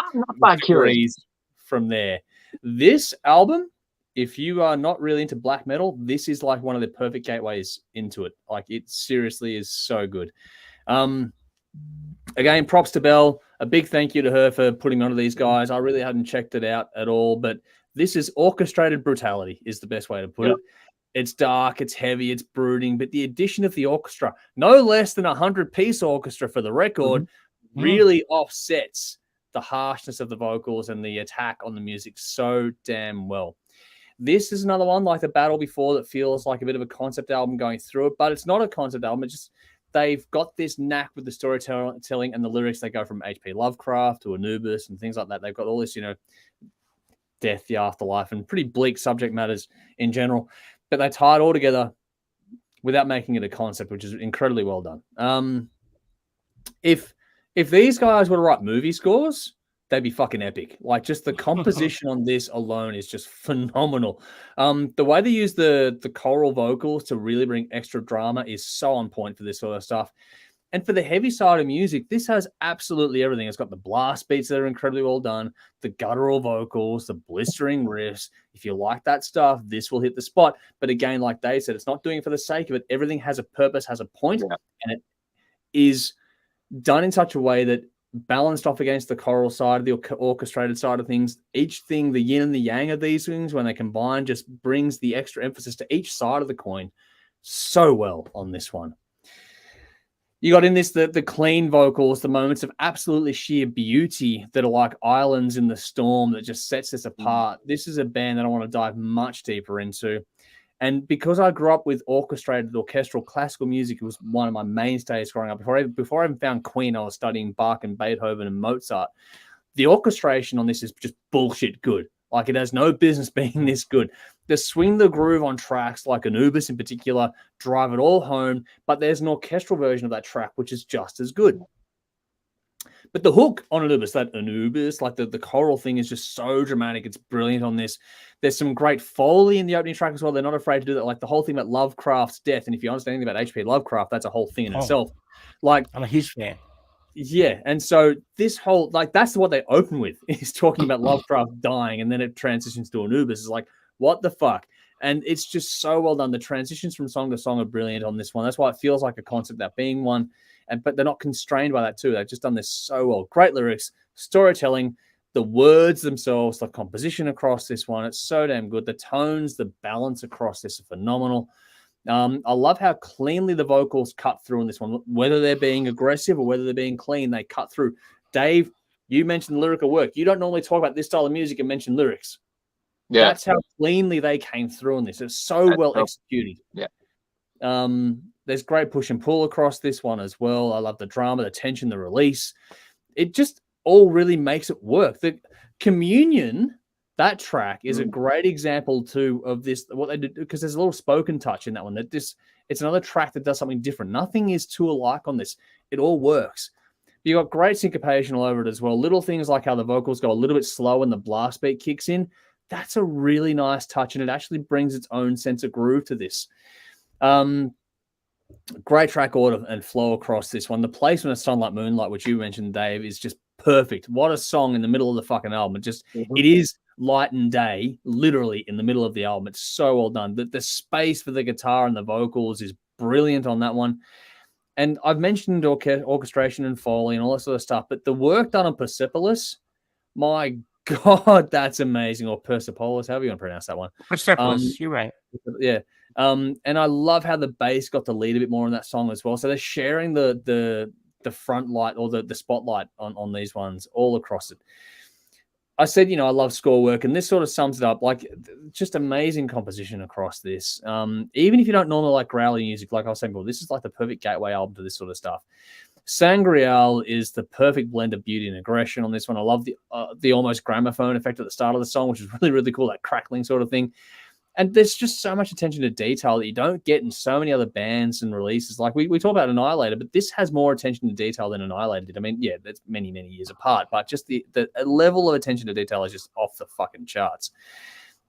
degrees from there. This album, if you are not really into black metal, this is like one of the perfect gateways into it. Like it seriously is so good. Again, props to Belle. A big thank you to her for putting me onto these guys. I really hadn't checked it out at all, but this is orchestrated brutality is the best way to put it. It's dark, it's heavy, it's brooding, but the addition of the orchestra, no less than 100-piece orchestra for the record, really offsets the harshness of the vocals and the attack on the music so damn well. This is another one like the battle before that feels like a bit of a concept album going through it, but it's not a concept album. It's just they've got this knack with the storytelling and the lyrics. They go from H.P. Lovecraft to Anubis and things like that. They've got all this, death, the afterlife, and pretty bleak subject matters in general, but they tie it all together without making it a concept, which is incredibly well done. If these guys were to write movie scores, they'd be fucking epic. Like just the composition on this alone is just phenomenal. The way they use the choral vocals to really bring extra drama is so on point for this sort of stuff. And for the heavy side of music, this has absolutely everything. It's got the blast beats that are incredibly well done, the guttural vocals, the blistering riffs. If you like that stuff, this will hit the spot. But again, like Dave said, it's not doing it for the sake of it. Everything has a purpose, has a point, and it is done in such a way that balanced off against the choral side, the orchestrated side of things, each thing, the yin and the yang of these things, when they combine, just brings the extra emphasis to each side of the coin so well on this one. You got in this the clean vocals, the moments of absolutely sheer beauty that are like islands in the storm that just sets this apart. This is a band that I want to dive much deeper into. And because I grew up with orchestrated orchestral classical music, it was one of my mainstays growing up. Before I even found Queen, I was studying Bach and Beethoven and Mozart. The orchestration on this is just bullshit good. Like it has no business being this good. The swing the groove on tracks like Anubis in particular drive it all home, but there's an orchestral version of that track which is just as good. But the hook on Anubis, like the choral thing is just so dramatic. It's brilliant on this. There's some great Foley in the opening track as well. They're not afraid to do that. Like the whole thing about Lovecraft's death. And if you understand anything about H.P. Lovecraft, that's a whole thing in itself. Like I'm a huge fan. Yeah. And so this whole, like, that's what they open with is talking about Lovecraft dying. And then it transitions to Anubis. It's like, what the fuck? And it's just so well done. The transitions from song to song are brilliant on this one. That's why it feels like a concept that being one. But they're not constrained by that too. They've just done this so well. Great lyrics, storytelling, the words themselves, the composition across this one. It's so damn good. The tones, the balance across this are phenomenal. I love how cleanly the vocals cut through in this one. Whether they're being aggressive or whether they're being clean, they cut through. Dave, you mentioned lyrical work. You don't normally talk about this style of music and mention lyrics. Yeah. That's how cleanly they came through on this. It's so well executed. Yeah. There's great push and pull across this one as well. I love the drama, the tension, the release. It just all really makes it work. The Communion, that track is a great example too of this, what they did, because there's a little spoken touch in that one. It's another track that does something different. Nothing is too alike on this. It all works. You got great syncopation all over it as well. Little things like how the vocals go a little bit slow and the blast beat kicks in. That's a really nice touch, and it actually brings its own sense of groove to this. Great track order and flow across this one. The placement of Sunlight Moonlight, which you mentioned, Dave, is just perfect. What a song in the middle of the fucking album. It is light and day, literally in the middle of the album. It's so well done. The space for the guitar and the vocals is brilliant on that one. And I've mentioned orchestration and Foley and all that sort of stuff, but the work done on Persepolis, my God, that's amazing. Or Persepolis, however you want to pronounce that one. Persepolis, you're right. Yeah. And I love how the bass got to lead a bit more in that song as well. So they're sharing the front light or the spotlight on these ones all across it. I said, I love score work, and this sort of sums it up. Like, just amazing composition across this. Even if you don't normally like growly music, like I was saying before, this is like the perfect gateway album to this sort of stuff. Sangreal is the perfect blend of beauty and aggression on this one. I love the almost gramophone effect at the start of the song, which is really, really cool, that crackling sort of thing. And there's just so much attention to detail that you don't get in so many other bands and releases. Like we talk about Annihilator, but this has more attention to detail than Annihilator did. I mean, yeah, that's many, many years apart, but just the level of attention to detail is just off the fucking charts.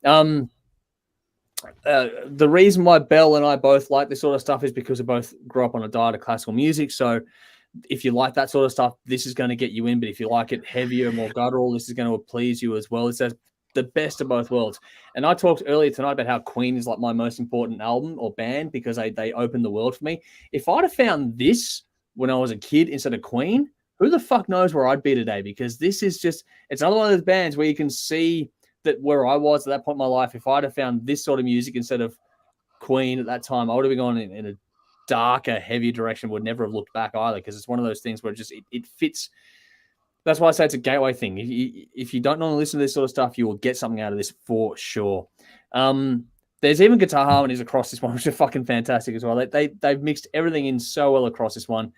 The reason why Belle and I both like this sort of stuff is because we both grew up on a diet of classical music. So if you like that sort of stuff, this is going to get you in. But if you like it heavier, more guttural, this is going to please you as well. It's the best of both worlds. And I talked earlier tonight about how Queen is like my most important album or band because they opened the world for me. If I'd have found this when I was a kid instead of Queen, who the fuck knows where I'd be today? Because this is just, it's another one of those bands where you can see that where I was at that point in my life, if I'd have found this sort of music instead of Queen at that time, I would have been gone in a darker, heavier direction, would never have looked back either, because it's one of those things where it fits. That's why I say it's a gateway thing. If you don't normally listen to this sort of stuff, you will get something out of this for sure. There's even guitar harmonies across this one, which are fucking fantastic as well. They've mixed everything in so well across this one.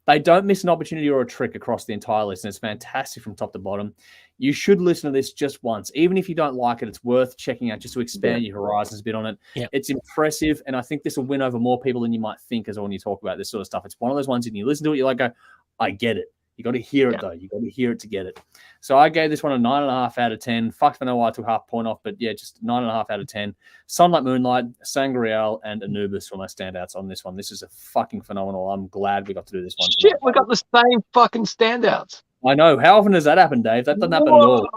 They don't miss an opportunity or a trick across the entire list, and it's fantastic from top to bottom. You should listen to this just once. Even if you don't like it, it's worth checking out just to expand your horizons a bit on it. Yeah. It's impressive, and I think this will win over more people than you might think as well when you talk about this sort of stuff. It's one of those ones, and you listen to it, you're like, I get it. You got to hear it, though. You got to hear it to get it. So I gave this one a 9.5 out of 10. Fuck, I know why I took half a point off, but yeah, just 9.5 out of 10. Sunlight Moonlight, Sangreal, and Anubis were my standouts on this one. This is a fucking phenomenal. I'm glad we got to do this one. Shit, we got the same fucking standouts. I know. How often does that happen, Dave? That doesn't happen at all.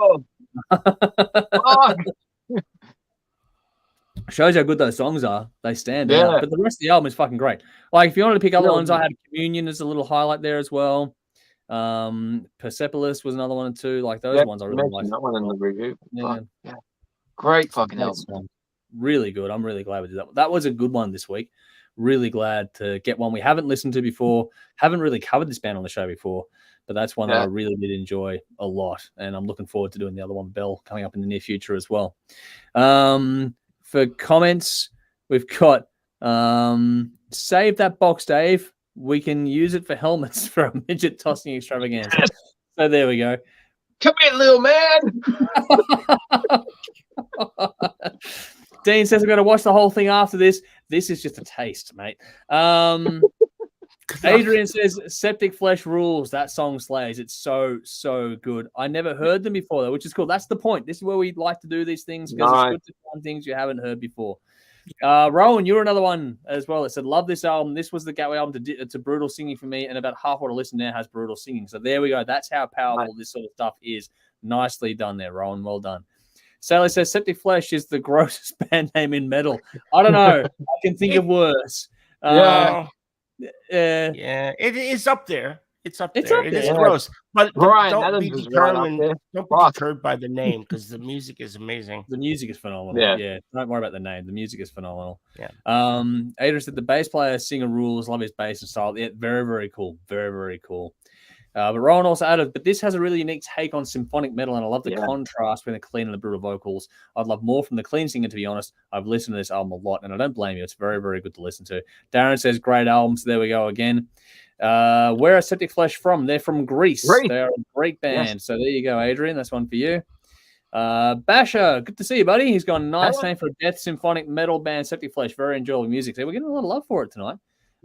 Shows how good those songs are. They stand out. But the rest of the album is fucking great. Like, if you wanted to pick other ones, I had Communion as a little highlight there as well. Persepolis was another one too. Like those ones I really liked. That one in the review. Yeah. Great fucking album. Really good. I'm really glad we did that. That was a good one this week. Really glad to get one we haven't listened to before. Haven't really covered this band on the show before, but that's one that I really did enjoy a lot, and I'm looking forward to doing the other one, Belle, coming up in the near future as well. For comments, we've got save that box, Dave. We can use it for helmets for a midget tossing extravaganza. So there we go. Come here, little man. Dean says I'm going to watch the whole thing after this. This is just a taste, mate. Adrian says Septicflesh rules. That song slays. It's so, so good. I never heard them before, though, which is cool. That's the point. This is where we like to do these things, because it's good to find things you haven't heard before. Rowan, you're another one as well. It said, love this album. This was the gateway album to brutal singing for me, and about half what I listen now has brutal singing. So there we go. That's how powerful this sort of stuff is. Nicely done there, Rowan. Well done. Sally says Septicflesh is the grossest band name in metal. I don't know. I can think of worse. Yeah, it is up there. It's up there. It is gross. But don't be deterred by the name, because the music is amazing. The music is phenomenal. Yeah. Don't worry about the name. The music is phenomenal. Yeah. Adrian said the bass player, singer rules. Love his bass and style. Yeah, very, very cool. Very, very cool. But Rowan also added, but this has a really unique take on symphonic metal, and I love the contrast between the clean and the brutal vocals. I'd love more from the clean singer, to be honest. I've listened to this album a lot, and I don't blame you. It's very, very good to listen to. Darren says, great album. So there we go again. Where are Septicflesh from? They're from Greece. They are a Greek band. Yes. So there you go, Adrian. That's one for you. Basher, good to see you, buddy. He's got a nice name for a death symphonic metal band, Septicflesh. Very enjoyable music. So we're getting a lot of love for it tonight.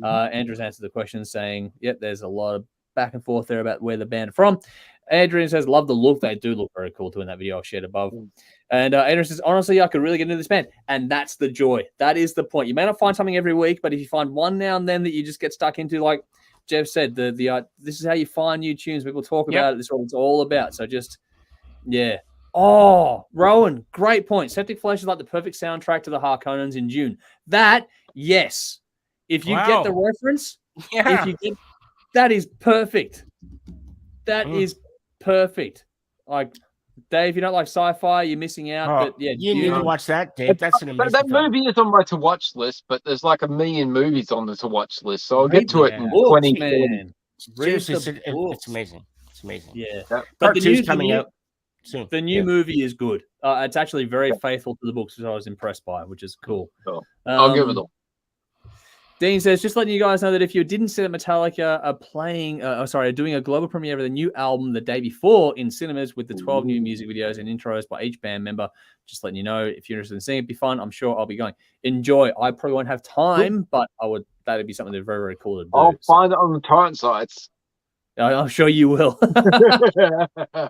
Andrew's answered the question saying, yep, there's a lot of back and forth there about where the band are from. Adrian says, love the look. They do look very cool too in that video I've shared above. And Adrian says, honestly, I could really get into this band. And that's the joy. That is the point. You may not find something every week, but if you find one now and then that you just get stuck into, like Jeff said, the this is how you find new tunes. People talk about it. This is what it's all about. So just, Oh, Rowan, great point. Septicflesh is like the perfect soundtrack to the Harkonnens in June. That, yes. If you get the reference, if you get, that is perfect. That is perfect. Like, Dave, you don't like sci-fi, you're missing out. But you need to watch that, Dave. That's an amazing that film. movie is on my to-watch list, but there's like 1 million movies on the to-watch list, so I'll get to it in 2020. Seriously, it's amazing. It's amazing. Yeah. Part 2's coming out soon. The new movie is good. It's actually very faithful to the books, which I was impressed by, which is cool. I'll give it all. Dean says, just letting you guys know that if you didn't see that Metallica are doing a global premiere of the new album the day before in cinemas with the 12 new music videos and intros by each band member. Just letting you know, if you're interested in seeing it, be fun. I'm sure I'll be going. Enjoy. I probably won't have time, but that'd be something that's very, very cool to do. I'll find it on the torrent sites. I'm sure you will.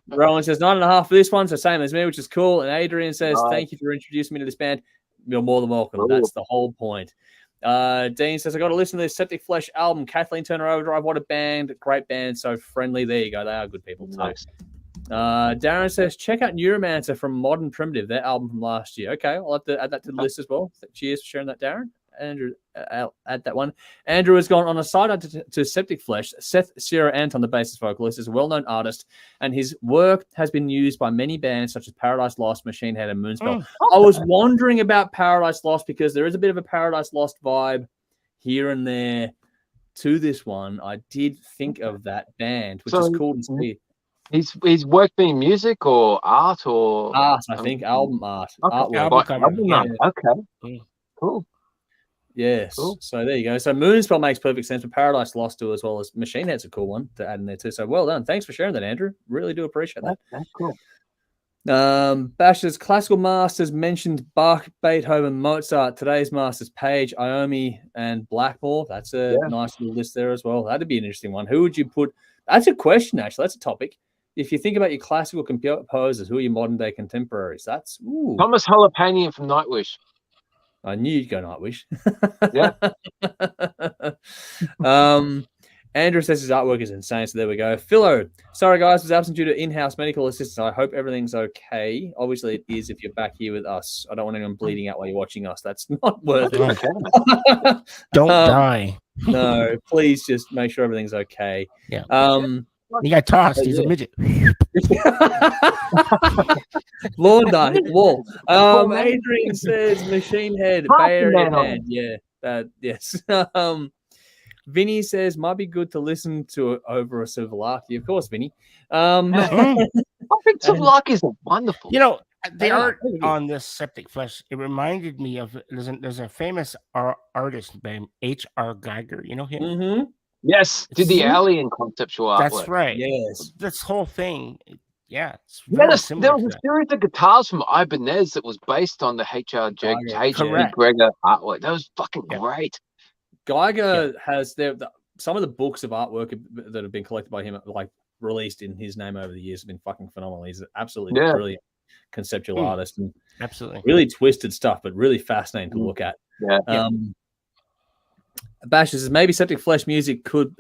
Rowan says 9.5 for this one, so same as me, which is cool. And Adrian says, thank you for introducing me to this band. You're more than welcome. Ooh. That's the whole point. Dean says, I got to listen to this Septicflesh album, Kathleen Turner Overdrive. What a band. Great band. So friendly. There you go. They are good people too. Nice. Darren says, check out Neuromancer from Modern Primitive, their album from last year. Okay, I'll have to add that to the list as well. Cheers for sharing that, Darren. Andrew, I'll add that one. Andrew has gone on a side to Septicflesh. Seth Sierra Anton, the bassist vocalist, is a well-known artist, and his work has been used by many bands such as Paradise Lost, Machine Head, and Moonspell. I was wondering about Paradise Lost because there is a bit of a Paradise Lost vibe here and there to this one. I did think of that band, which is cool to see. His work being music or art or art, I think album art. Okay. Artwork. Okay. Cool. Yes. Cool. So there you go. So Moonspell makes perfect sense, but Paradise Lost do as well as Machine Head's a cool one to add in there too. So well done. Thanks for sharing that, Andrew. Really do appreciate that. That's cool. Bash's classical masters mentioned Bach, Beethoven, Mozart. Today's masters: Page, Iommi, and Blackmore. That's a nice little list there as well. That'd be an interesting one. Who would you put? That's a question, actually. That's a topic. If you think about your classical composers, who are your modern day contemporaries? That's Thomas Holopainen from Nightwish. I knew you'd go Nightwish. Yeah. Andrew says his artwork is insane, so there we go. Philo, sorry guys, was absent due to in-house medical assistance. I hope everything's okay. Obviously it is if you're back here with us. I don't want anyone bleeding out while you're watching us. That's not worth it. Okay. Don't die. No, please just make sure everything's okay. Yeah. He got tossed. He's a midget. Lord died hit the wall. Adrian says Machine Head, Bay Area band. Yeah. Yes. Vinny says might be good to listen to over a Souvlaki. Of course, Vinny. I think Souvlaki is wonderful. You know, the art on this Septicflesh, it reminded me of there's a famous artist named H.R. Geiger. You know him? Mm-hmm. Yes, did the alien conceptual artwork. That's right. Yes. This whole thing, it's there was a series of guitars from Ibanez that was based on the H.R. Geiger artwork. That was fucking great. Geiger has some of the books of artwork that have been collected by him, like released in his name over the years, have been fucking phenomenal. He's an absolutely brilliant conceptual artist and absolutely really twisted stuff, but really fascinating to look at. Yeah. Bash says maybe Septicflesh music could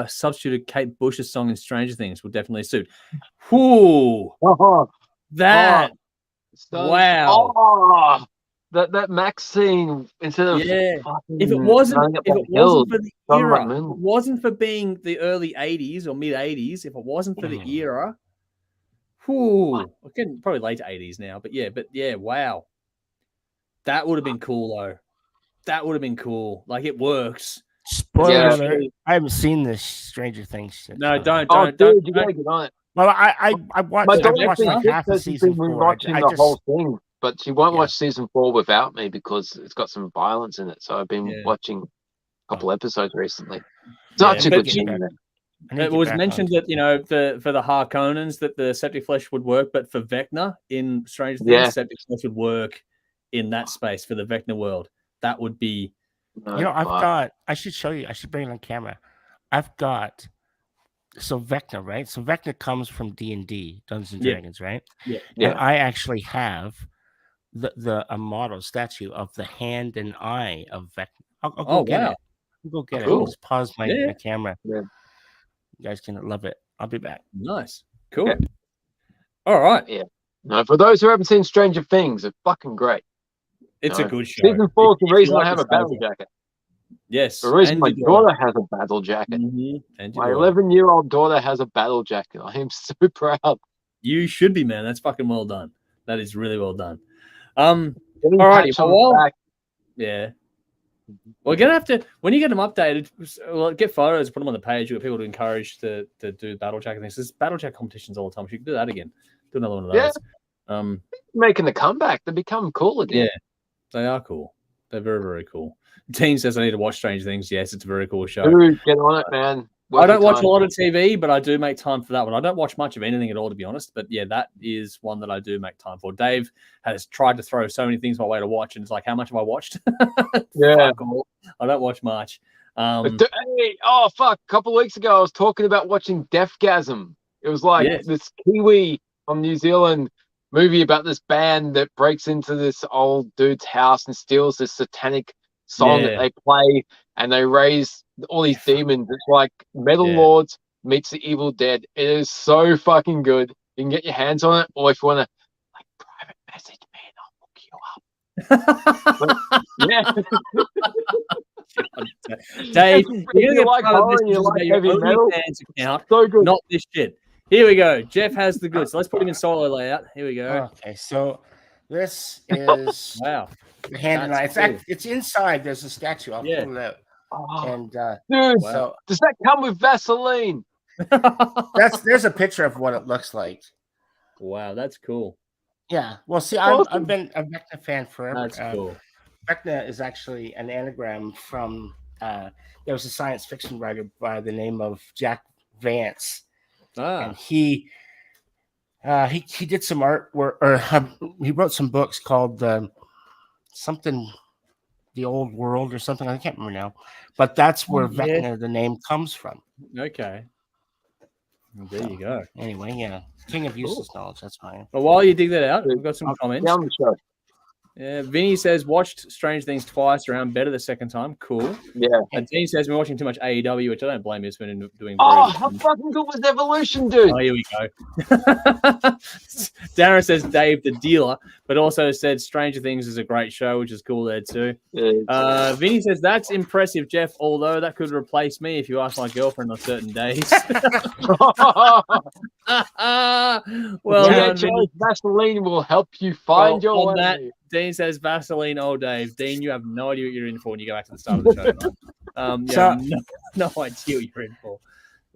substitute Kate Bush's song in Stranger Things. Would definitely suit. Whoo! Wow! That Max scene instead of if it wasn't for the era, it wasn't for being the early '80s or mid '80s. If it wasn't for the era, again probably late '80s now. But wow, that would have been cool though. That would have been cool. Like it works. Spoiler alert. I haven't seen this Stranger Things shit. No, don't. You gotta get on it. Well, I watched like half the season 4. Watching the whole thing, but she won't watch season 4 without me because it's got some violence in it. So I've been watching a couple episodes recently. Such a good show. It was mentioned that for the Harkonnens that the Septicflesh would work, but for Vecna in Stranger Things, Septicflesh would work in that space for the Vecna world. That would be, I should show you. I should bring it on camera. I've got Vecna, right? So Vecna comes from D&D, Dungeons and Dragons, right? Yeah. And I actually have a model statue of the hand and eye of Vecna. I'll go get it. I'll go get it. I'll just pause my camera. Yeah. You guys can love it. I'll be back. Nice. Cool. Yeah. All right. Yeah. No, for those who haven't seen Stranger Things, it's fucking great. It's a good show. Season 4 is the reason I have a battle jacket. Yes. The reason my daughter has a battle jacket. And my 11-year-old daughter has a battle jacket. I am so proud. You should be, man. That's fucking well done. That is really well done. All righty. Yeah. We're gonna have to, when you get them updated, get photos, put them on the page. You got people to encourage to do battle jacket things. There's battle jacket competitions all the time. We should do that again. Do another one of those. Making the comeback. They become cool again. Yeah. They are cool. They're very, very cool. Dean says I need to watch Strange Things. Yes, it's a very cool show. Dude, get on it, man. I don't watch a lot of TV, but I do make time for that one. I don't watch much of anything at all, to be honest. But yeah, that is one that I do make time for. Dave has tried to throw so many things my way to watch, and it's like, how much have I watched? Yeah, I don't watch much. Hey, oh fuck! A couple of weeks ago, I was talking about watching Deathgasm. It was like this Kiwi from New Zealand movie about this band that breaks into this old dude's house and steals this satanic song that they play, and they raise all these demons. It's like Metal Lords meets the Evil Dead. It is so fucking good. You can get your hands on it, or if you want to, like, private message me and I'll hook you up. Dave, you like horror and you like heavy metal. Account, so good. Not this shit. Here we go. Jeff has the goods. So let's put him in solo layout. Here we go. Okay, so this is wow. The hand and eye. It's inside. There's a statue. I'll pull it out. Oh, and dude, so does that come with Vaseline? There's a picture of what it looks like. Wow, that's cool. Yeah. Well, see, I've been a Vecna fan forever. That's cool. Vecna is actually an anagram from there was a science fiction writer by the name of Jack Vance. And he did some art or he wrote some books called something The Old World or something. I can't remember now. But that's where Vecna, the name, comes from. Okay. Well, there you go. Anyway, yeah. King of useless knowledge. That's fine. But while you dig that out, we've got some comments. Down the show. Vinny says, watched Strange Things twice around, better the second time. Cool. Yeah. And Dean says, we're watching too much AEW, which I don't blame you. It's been doing how fucking good was Evolution, dude? Oh, here we go. Darren says, Dave the dealer, but also said Stranger Things is a great show, which is cool there too. Yeah, Vinny says, that's impressive, Jeff, although that could replace me if you ask my girlfriend on certain days. Well, Vaseline will help you find your way. Dean says Vaseline. Oh, Dave. Dean, you have no idea what you're in for when you go back to the start of the show. No idea what you're in for.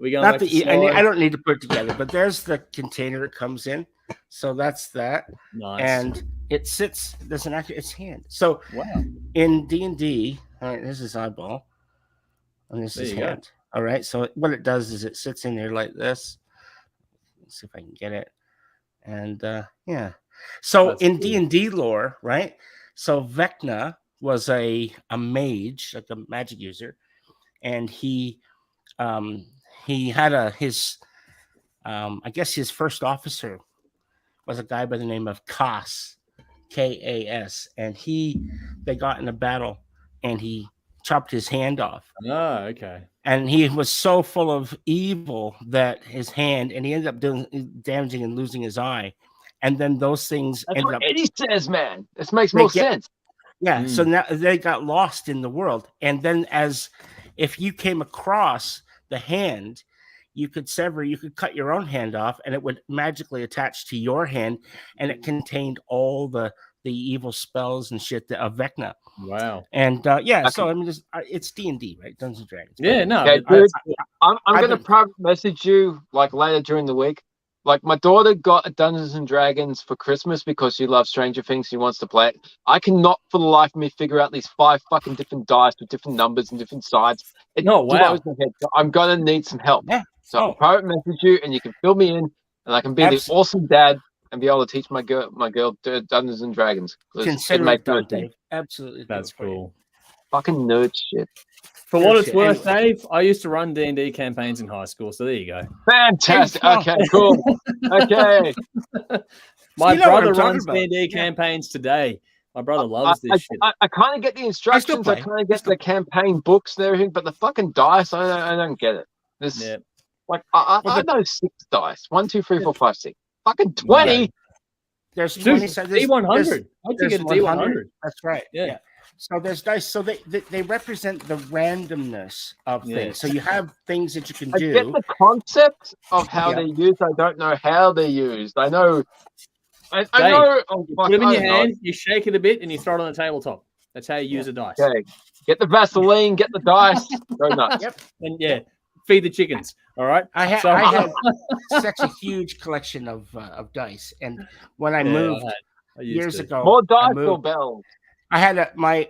I don't need to put it together, but there's the container it comes in. So that's that. Nice. And it sits. There's an actual. It's hand. So in D&D, all right. This is eyeball, and this is hand. All right. So what it does is it sits in there like this. Let's see if I can get it. And So that's in D&D lore, right? So Vecna was a mage, like a magic user, and he had his first officer was a guy by the name of Kas, Kas, and they got in a battle, and he chopped his hand off. Oh, okay. And he was so full of evil that his hand, and he ended up damaging and losing his eye. And then those things That's what Eddie says, man. This makes more sense. Yeah. So now they got lost in the world. And then if you came across the hand, you could cut your own hand off, and it would magically attach to your hand, and it contained all the evil spells and shit of Vecna. Wow. And so I mean, it's D&D, right? Dungeons and Dragons. Yeah, no. Okay, dude, I'm going to private message you like later during the week. Like, my daughter got a Dungeons and Dragons for Christmas because she loves Stranger Things. She wants to play it. I cannot, for the life of me, figure out these 5 fucking different dice with different numbers and different sides. It blows my head. So I'm going to need some help. Yeah. So I'll private message you, and you can fill me in, and I can be the awesome dad and be able to teach my girl Dungeons and Dragons. Consider it done, Dave. Absolutely. That's cool. Fucking nerd shit. For what it's worth, Dave, I used to run D&D campaigns in high school, so there you go. Fantastic. Okay, cool. Okay. My brother runs D&D campaigns today. My brother loves this shit. I kind of get the instructions. I kind of get the campaign books and everything, but the fucking dice, I don't get it. I know 6 dice. 1, 2, 3, 4, 5, 6. Fucking 20. Yeah. There's 20. D100. I think it's D100. That's right. Yeah. So there's dice. So they represent the randomness of things. So you have things that you can do. I get the concept of how they're used. I don't know how they're used. I know. I know. Put them in your hand. You shake it a bit, and you throw it on the tabletop. That's how you use a dice. Okay. Get the Vaseline. Get the dice. Go nuts. Yep. And feed the chickens. All right. I had such a huge collection of dice, and when I moved years ago, more dice or bells. I had my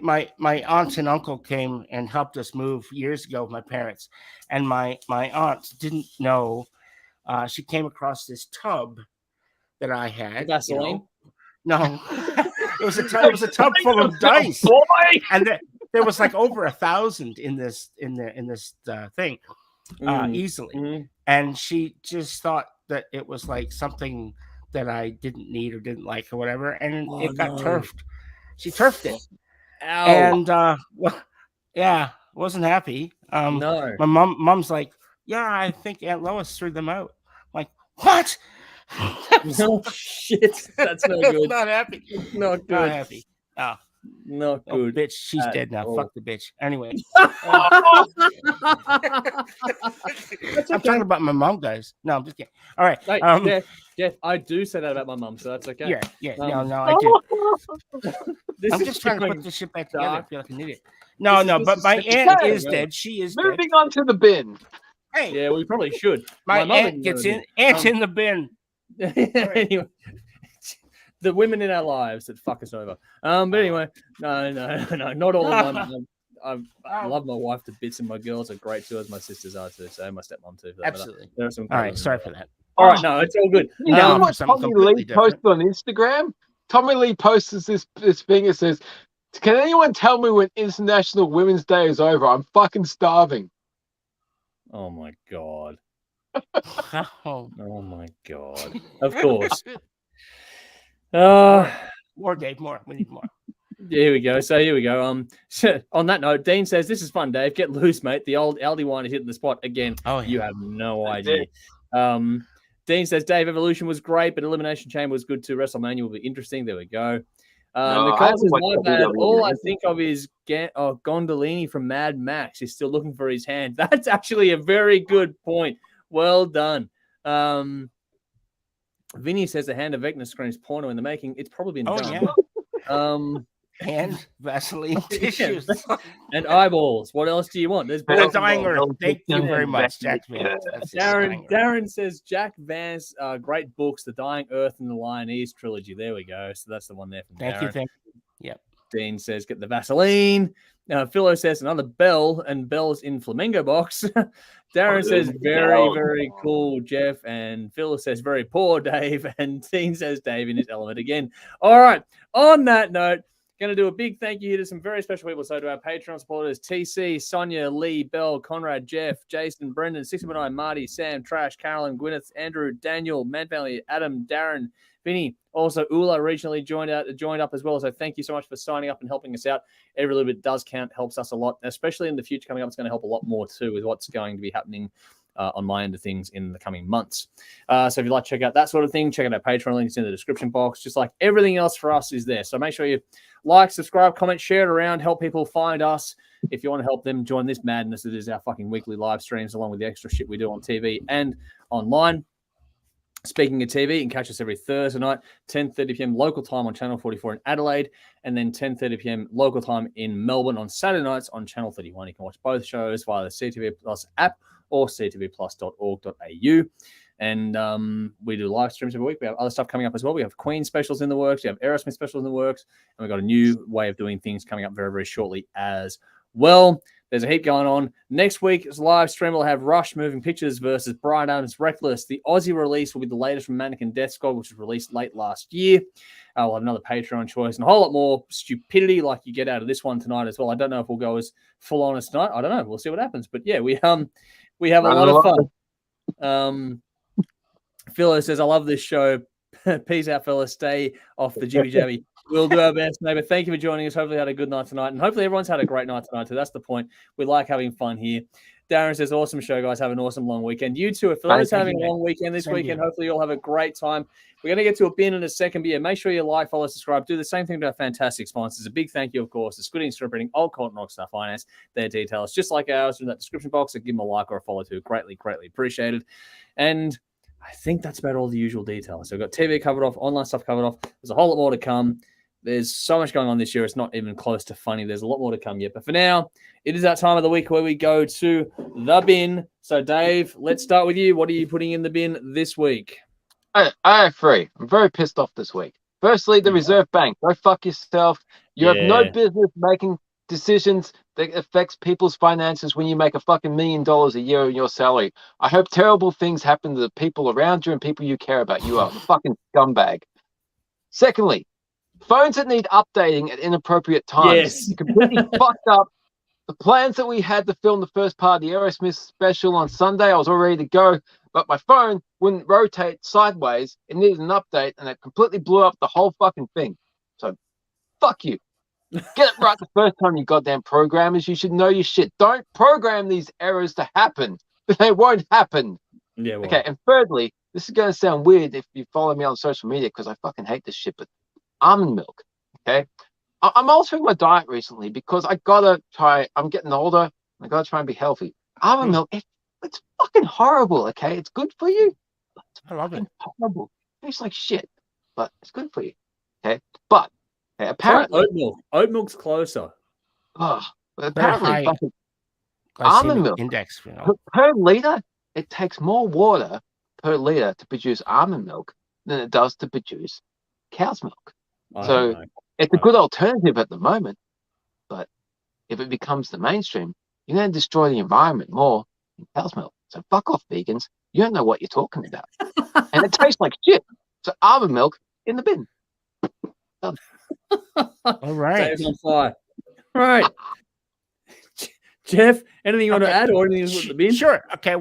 aunts and uncle came and helped us move years ago with my parents, and my aunt didn't know. She came across this tub that I had. Vaseline? No, it was a tub full of dice, and there was like over 1,000 in this thing, easily. And she just thought that it was like something that I didn't need or didn't like or whatever, and it got turfed. She turfed it. Ow. And well, yeah, wasn't happy. No. My mom's like, yeah, I think Aunt Lois threw them out. I'm like, what? No shit. That's no good. Not happy. Not good. Not happy. Oh, not good. Bitch, she's dead now. all. Fuck the bitch. Anyway. That's I'm okay. talking about my mom, guys. No, I'm just kidding. All right. Hey, Jeff, I do say that about my mum, so that's okay. Yeah. No, I do. This I'm is just trying to going put this shit back together. I dark. feel like an idiot. No, but my aunt is dead. She is dead. Moving on to the bin. Hey, Yeah, we probably should. my mum aunt gets in. Aunt's in the bin. Anyway, the women in our lives that fuck us over. But anyway, no, not all of them. I love my wife to bits, and my girls are great too, as my sisters are too. So my stepmom too. Absolutely. There are some. All right, sorry for that. All right, no, it's all good. You know what something Tommy completely Lee different. posted on Instagram? Tommy Lee posts this thing. It says, "Can anyone tell me when International Women's Day is over? I'm fucking starving." Oh my god. Oh. Oh my god. Of course. More, Dave. More. We need more. Here we go. So here we go. So on that note, Dean says, "This is fun, Dave. Get loose, mate. The old Aldi wine is hitting the spot again." Oh, yeah. You have no idea. Dean says, "Dave, Evolution was great, but Elimination Chamber was good too. WrestleMania will be interesting." There we go. Nicole says, "My bad. All I think of is Gondolini from Mad Max. He's still looking for his hand." That's actually a very good point. Well done. Vinny says, "The hand of Vecna screams porno in the making." It's probably been done. Yeah. And Vaseline tissues. And eyeballs. What else do you want? There's And a balls dying involved. earth. Thank you very much, Jack Vance. Darren says Jack Vance, great books, The Dying Earth and the Lionese trilogy. There we go. So that's the one there from Darren. Thank you. Yep. Dean says, "Get the Vaseline." Philo says, "Another bell, and Bell's in Flamingo box." Darren says, very cool, Jeff. And Phil says, "Very poor, Dave." And Dean says, "Dave in his element again." All right. On that note, going to do a big thank you here to some very special people. So to our Patreon supporters, TC, Sonia, Lee, Bell, Conrad, Jeff, Jason, Brendan, 619, Marty, Sam, Trash, Carolyn, Gwyneth, Andrew, Daniel, Man Family, Adam, Darren, Vinny. Also, Ula recently joined up as well. So thank you so much for signing up and helping us out. Every little bit does count, helps us a lot, especially in the future coming up. It's going to help a lot more too with what's going to be happening on my end of things in the coming months. So if you'd like to check out that sort of thing, check out our Patreon links in the description box. Just like everything else for us is there. So make sure you like, subscribe, comment, share it around, help people find us. If you want to help them join this madness that is our fucking weekly live streams, along with the extra shit we do on TV and online. Speaking of TV, you can catch us every Thursday night, 10:30 p.m. local time on Channel 44 in Adelaide, and then 10:30 p.m. local time in Melbourne on Saturday nights on Channel 31. You can watch both shows via the CTV Plus app or ctvplus.org.au. And we do live streams every week. We have other stuff coming up as well. We have Queen specials in the works. We have Aerosmith specials in the works. And we've got a new way of doing things coming up very, very shortly as well. There's a heap going on. Next week's live stream will have Rush Moving Pictures versus Bryan Adams Reckless. The Aussie release will be the latest from Mannequin Death Squad, which was released late last year. We'll have another Patreon choice and a whole lot more stupidity like you get out of this one tonight as well. I don't know if we'll go as full on as tonight. I don't know. We'll see what happens. But yeah, we have a lot of fun. Philo says, "I love this show. Peace out, fellas. Stay off the jibby jabby." We'll do our best, mate. But thank you for joining us. Hopefully you had a good night tonight. And hopefully everyone's had a great night tonight too. That's the point. We like having fun here. Darren says, "Awesome show, guys. Have an awesome long weekend." You too. If Philo's having a long weekend this weekend, hopefully you'll have a great time. We're going to get to a bin in a second, but yeah, make sure you like, follow, subscribe. Do the same thing to our fantastic sponsors. A big thank you, of course, to Squid Ink Screenprinting, Alt-Cvlt Rockstar Finance. Their details, just like ours, in that description box. So give them a like or a follow too. Greatly, greatly appreciated. And I think that's about all the usual details. So we've got TV covered off, online stuff covered off. There's a whole lot more to come. There's so much going on this year. It's not even close to funny. There's a lot more to come yet. But for now, it is that time of the week where we go to the bin. So, Dave, let's start with you. What are you putting in the bin this week? I have three. I'm very pissed off this week. Firstly, the Reserve Bank. Go fuck yourself. You have no business making decisions that affects people's finances when you make a fucking $1 million a year in your salary. I hope terrible things happen to the people around you and people you care about. You are the fucking scumbag. Secondly, phones that need updating at inappropriate times. Yes. You completely fucked up the plans that we had to film the first part of the Aerosmith special on Sunday. I was all ready to go, but my phone wouldn't rotate sideways. It needed an update, and it completely blew up the whole fucking thing. So, fuck you. Get it right the first time, you goddamn programmers. You should know your shit. Don't program these errors to happen. They won't happen. Yeah. Well. Okay, and thirdly, this is going to sound weird if you follow me on social media because I fucking hate this shit, but almond milk, okay? I'm altering my diet recently because I gotta try. I'm getting older. I gotta try and be healthy. Almond milk, it's fucking horrible. Okay, it's good for you. I love it. Horrible. It tastes like shit, but it's good for you. Okay, but apparently oat milk. Oat milk's closer. Apparently, fucking almond milk index. Per liter, it takes more water per liter to produce almond milk than it does to produce cow's milk. So it's a good alternative at the moment, but if it becomes the mainstream, you're going to destroy the environment more than cow's milk. So fuck off, vegans. You don't know what you're talking about. And it tastes like shit. So almond milk in the bin. Done. All right. Dave's on fire. All right. Jeff, anything you want to add or anything with the bin? Sure. Okay,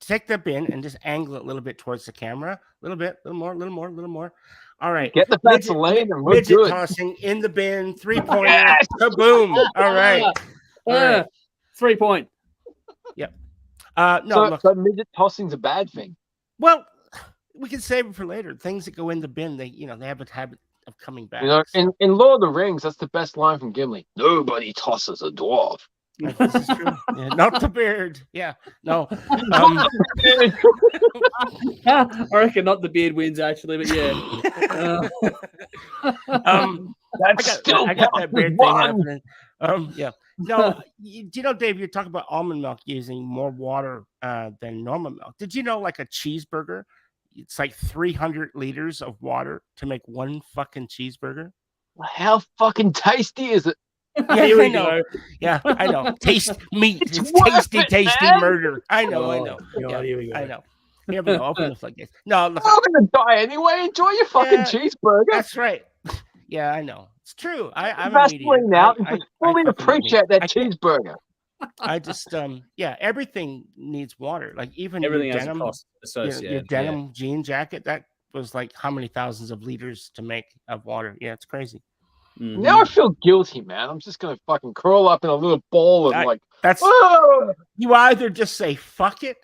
take the bin and just angle it a little bit towards the camera. A little bit, a little more. All right. Get the Vaseline and look good. Tossing in the bin, 3-pointer. Yes! Kaboom. All right. All right. 3-point. Yep. No, so midget tossing's a bad thing. Well, we can save it for later. Things that go in the bin, they have a habit of coming back. In Lord of the Rings, that's the best line from Gimli. Nobody tosses a dwarf. This is true. Yeah, not the beard. Yeah, no. I reckon not the beard wins actually, but yeah. I got that beard thing happening. Yeah. No, do you know, Dave? You're talking about almond milk using more water than normal milk. Did you know, like a cheeseburger, it's like 300 liters of water to make one fucking cheeseburger? How fucking tasty is it? Yeah, I know. Yeah, I know. Taste meat. It's tasty man. Murder. I know. God, here we go. I know. Here we go. Open the floodgates. No, look, I'm gonna die anyway. Enjoy your fucking cheeseburger. That's right. Yeah, I know. It's true. I'm a medium. I fully appreciate that cheeseburger. I just everything needs water. Like even everything your has denim, a cost associated. Your denim jean jacket, that was like how many thousands of liters to make of water. Yeah, it's crazy. Mm-hmm. Now I feel guilty, man. I'm just gonna fucking curl up in a little ball and that's you either just say fuck it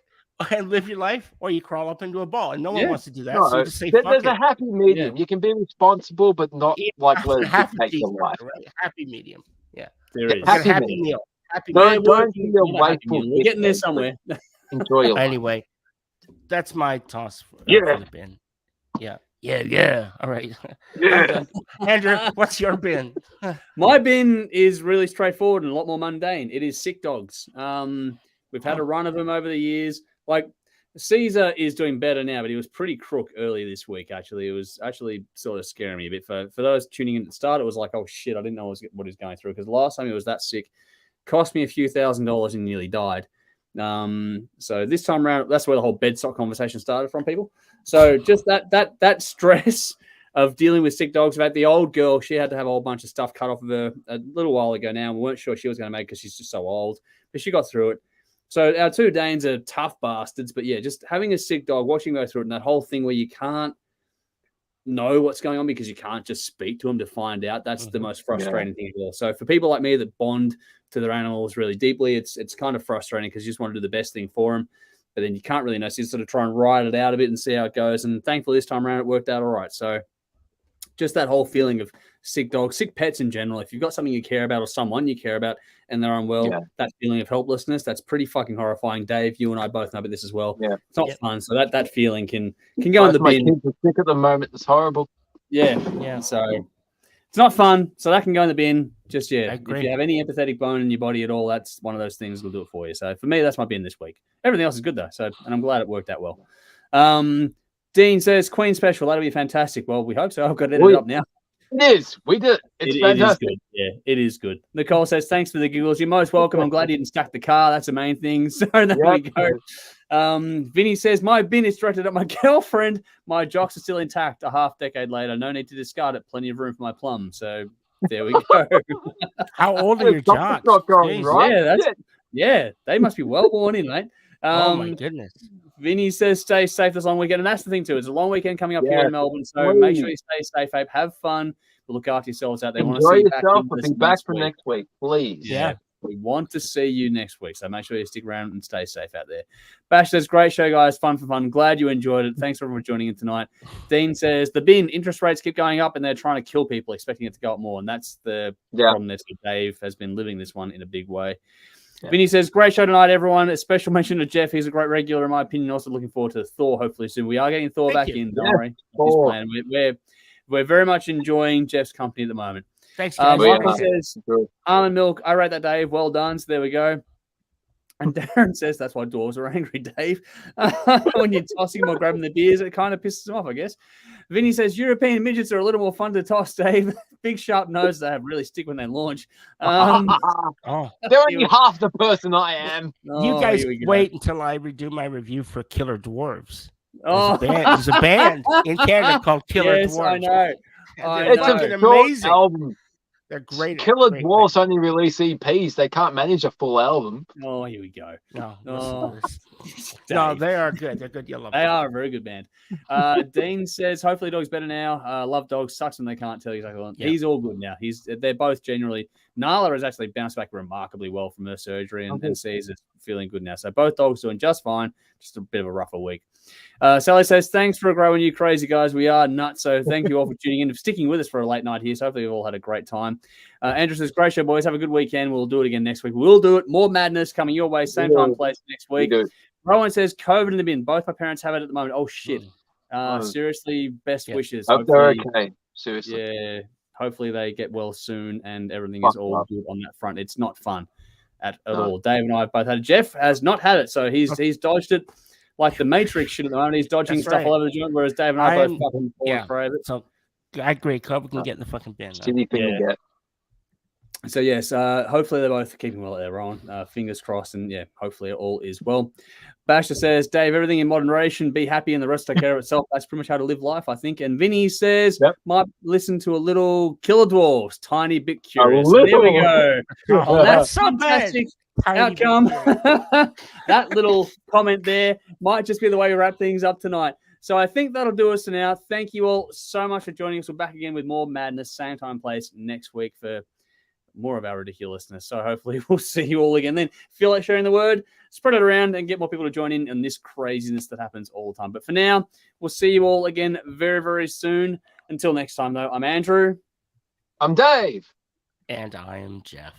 and live your life, or you crawl up into a ball, and no one wants to do that. So you just say there's a happy medium. You can be responsible, but not let it dictate your life. Right? Happy medium. Yeah, there is happy meal. Happy meal. Don't feel wasteful. We're getting there somewhere. Enjoy your life. Anyway, that's my toss for the bin. Yeah. All right. Yeah. Andrew, what's your bin? My bin is really straightforward and a lot more mundane. It is sick dogs. We've had a run of them over the years. Like Caesar is doing better now, but he was pretty crook early this week. Actually, it was actually sort of scaring me a bit. For those tuning in at the start, it was like, oh shit, I didn't know what he's going through, because last time he was that sick, cost me a few $1,000s and nearly died. So this time around, that's where the whole bedsock conversation started from, people. So just that stress of dealing with sick dogs. About the old girl, she had to have a whole bunch of stuff cut off of her a little while ago now. We weren't sure she was going to make it because she's just so old, but she got through it. So our two Danes are tough bastards, but yeah, just having a sick dog, watching them go through it, and that whole thing where you can't know what's going on because you can't just speak to them to find out. That's the most frustrating thing of all. So for people like me that bond to their animals really deeply, it's kind of frustrating because you just want to do the best thing for them, but then you can't really know. So you sort of try and ride it out a bit and see how it goes. And thankfully this time around it worked out all right. So just that whole feeling of sick dogs, sick pets in general. If you've got something you care about or someone you care about and they're unwell, that feeling of helplessness, that's pretty fucking horrifying. Dave, you and I both know about this as well. Yeah. It's not fun. So that feeling can go in the bin. My kids are sick at the moment. It's horrible. Yeah. So it's not fun. So that can go in the bin. Just, if you have any empathetic bone in your body at all, that's one of those things that'll do it for you. So for me, that's my bin this week. Everything else is good though. So, and I'm glad it worked out well. Dean says Queen special. That'll be fantastic. Well, we hope so. I've got to edit it up now. It is. We did. It's fantastic. It is good. Yeah, it is good. Nicole says, thanks for the giggles. You're most welcome. I'm glad you didn't stack the car. That's the main thing. So there we go. Vinny says, my bin is directed at my girlfriend. My jocks are still intact a half decade later. No need to discard it. Plenty of room for my plum. So there we go. How old are your jocks? Right? Yeah, they must be well worn in, mate. Oh, my goodness. Vinny says, stay safe this long weekend. And that's the thing, too. It's a long weekend coming up here in Melbourne. So make sure you stay safe, Abe. Have fun. But look after yourselves out there. Enjoy yourself. We'll be back for next week, please. Yeah. We want to see you next week. So make sure you stick around and stay safe out there. Bash says, great show, guys. Fun for fun. Glad you enjoyed it. Thanks everyone for joining in tonight. Dean says, the bin interest rates keep going up and they're trying to kill people, expecting it to go up more. And that's the problem there. So Dave has been living this one in a big way. Yeah. Vinny says, great show tonight, everyone. A special mention to Jeff. He's a great regular, in my opinion. Also looking forward to Thor, hopefully soon. We are getting Thor back in, don't worry. We're very much enjoying Jeff's company at the moment. Thanks, guys. Michael says, almond milk. I rate that, Dave. Well done. So there we go. And Darren says, that's why dwarves are angry, Dave. When you're tossing them or grabbing the beers, it kind of pisses them off, I guess. Vinny says, European midgets are a little more fun to toss, Dave. Big sharp nose they have really stick when they launch. They're only half the person I am. You guys wait until I redo my review for Killer Dwarves. There's a band in Canada called Killer Dwarves. I know. It's an amazing album. They're great. Killer Dwarfs only release EPs. They can't manage a full album. Oh, here we go. No, they are good. They're good. They are a very good band. Dean says, hopefully Dog's better now. Love Dog. Sucks when they can't tell you exactly what. Yeah. He's all good now. They're both generally. Nala has actually bounced back remarkably well from her surgery and sees is feeling good now. So both dogs doing just fine. Just a bit of a rougher week. Sally says, thanks for growing you crazy guys. We are nuts. So thank you all for tuning in and sticking with us for a late night here. So hopefully you've all had a great time. Andrew says, great show, boys. Have a good weekend. We'll do it again next week. We'll do it. More madness coming your way. Same time, place next week. Rowan says, COVID in the bin. Both my parents have it at the moment. Oh, shit. Seriously, best wishes. Hope they're okay. Seriously. Yeah. Hopefully they get well soon and everything is all good on that front. It's not fun at all. Dave and I have both had it. Jeff has not had it. So he's dodged it like the Matrix shit at the moment. He's dodging stuff all over the joint, whereas Dave and I both fucking fall for it. So I agree. COVID can get in the fucking bin. So yes, hopefully they're both keeping well there, Ron. Fingers crossed, and hopefully all is well. Basher says, Dave, everything in moderation, be happy, and the rest take care of itself. That's pretty much how to live life, I think. And Vinny says, might listen to a little Killer Dwarfs, tiny bit curious. So there we go. That's so fantastic outcome. That little comment there might just be the way we wrap things up tonight. So I think that'll do us for now. Thank you all so much for joining us. We're back again with more madness, same time, place next week for more of our ridiculousness. So hopefully we'll see you all again then. Feel like sharing the word, spread it around and get more people to join in on this craziness that happens all the time. But for now, we'll see you all again very, very soon. Until next time, though, I'm Andrew. I'm Dave. And I am Jeff.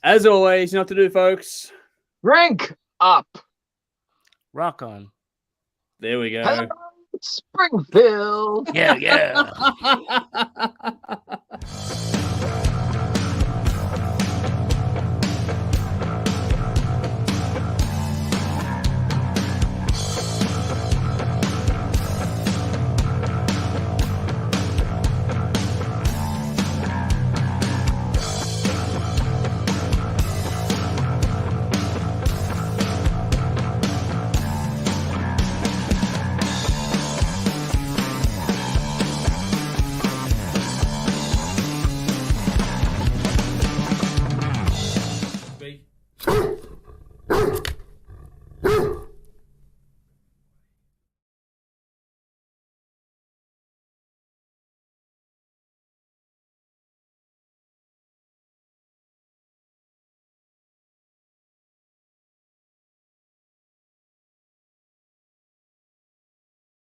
As always, you know what to do, folks. Drink up. Rock on. There we go. Hello, Springfield. Yeah.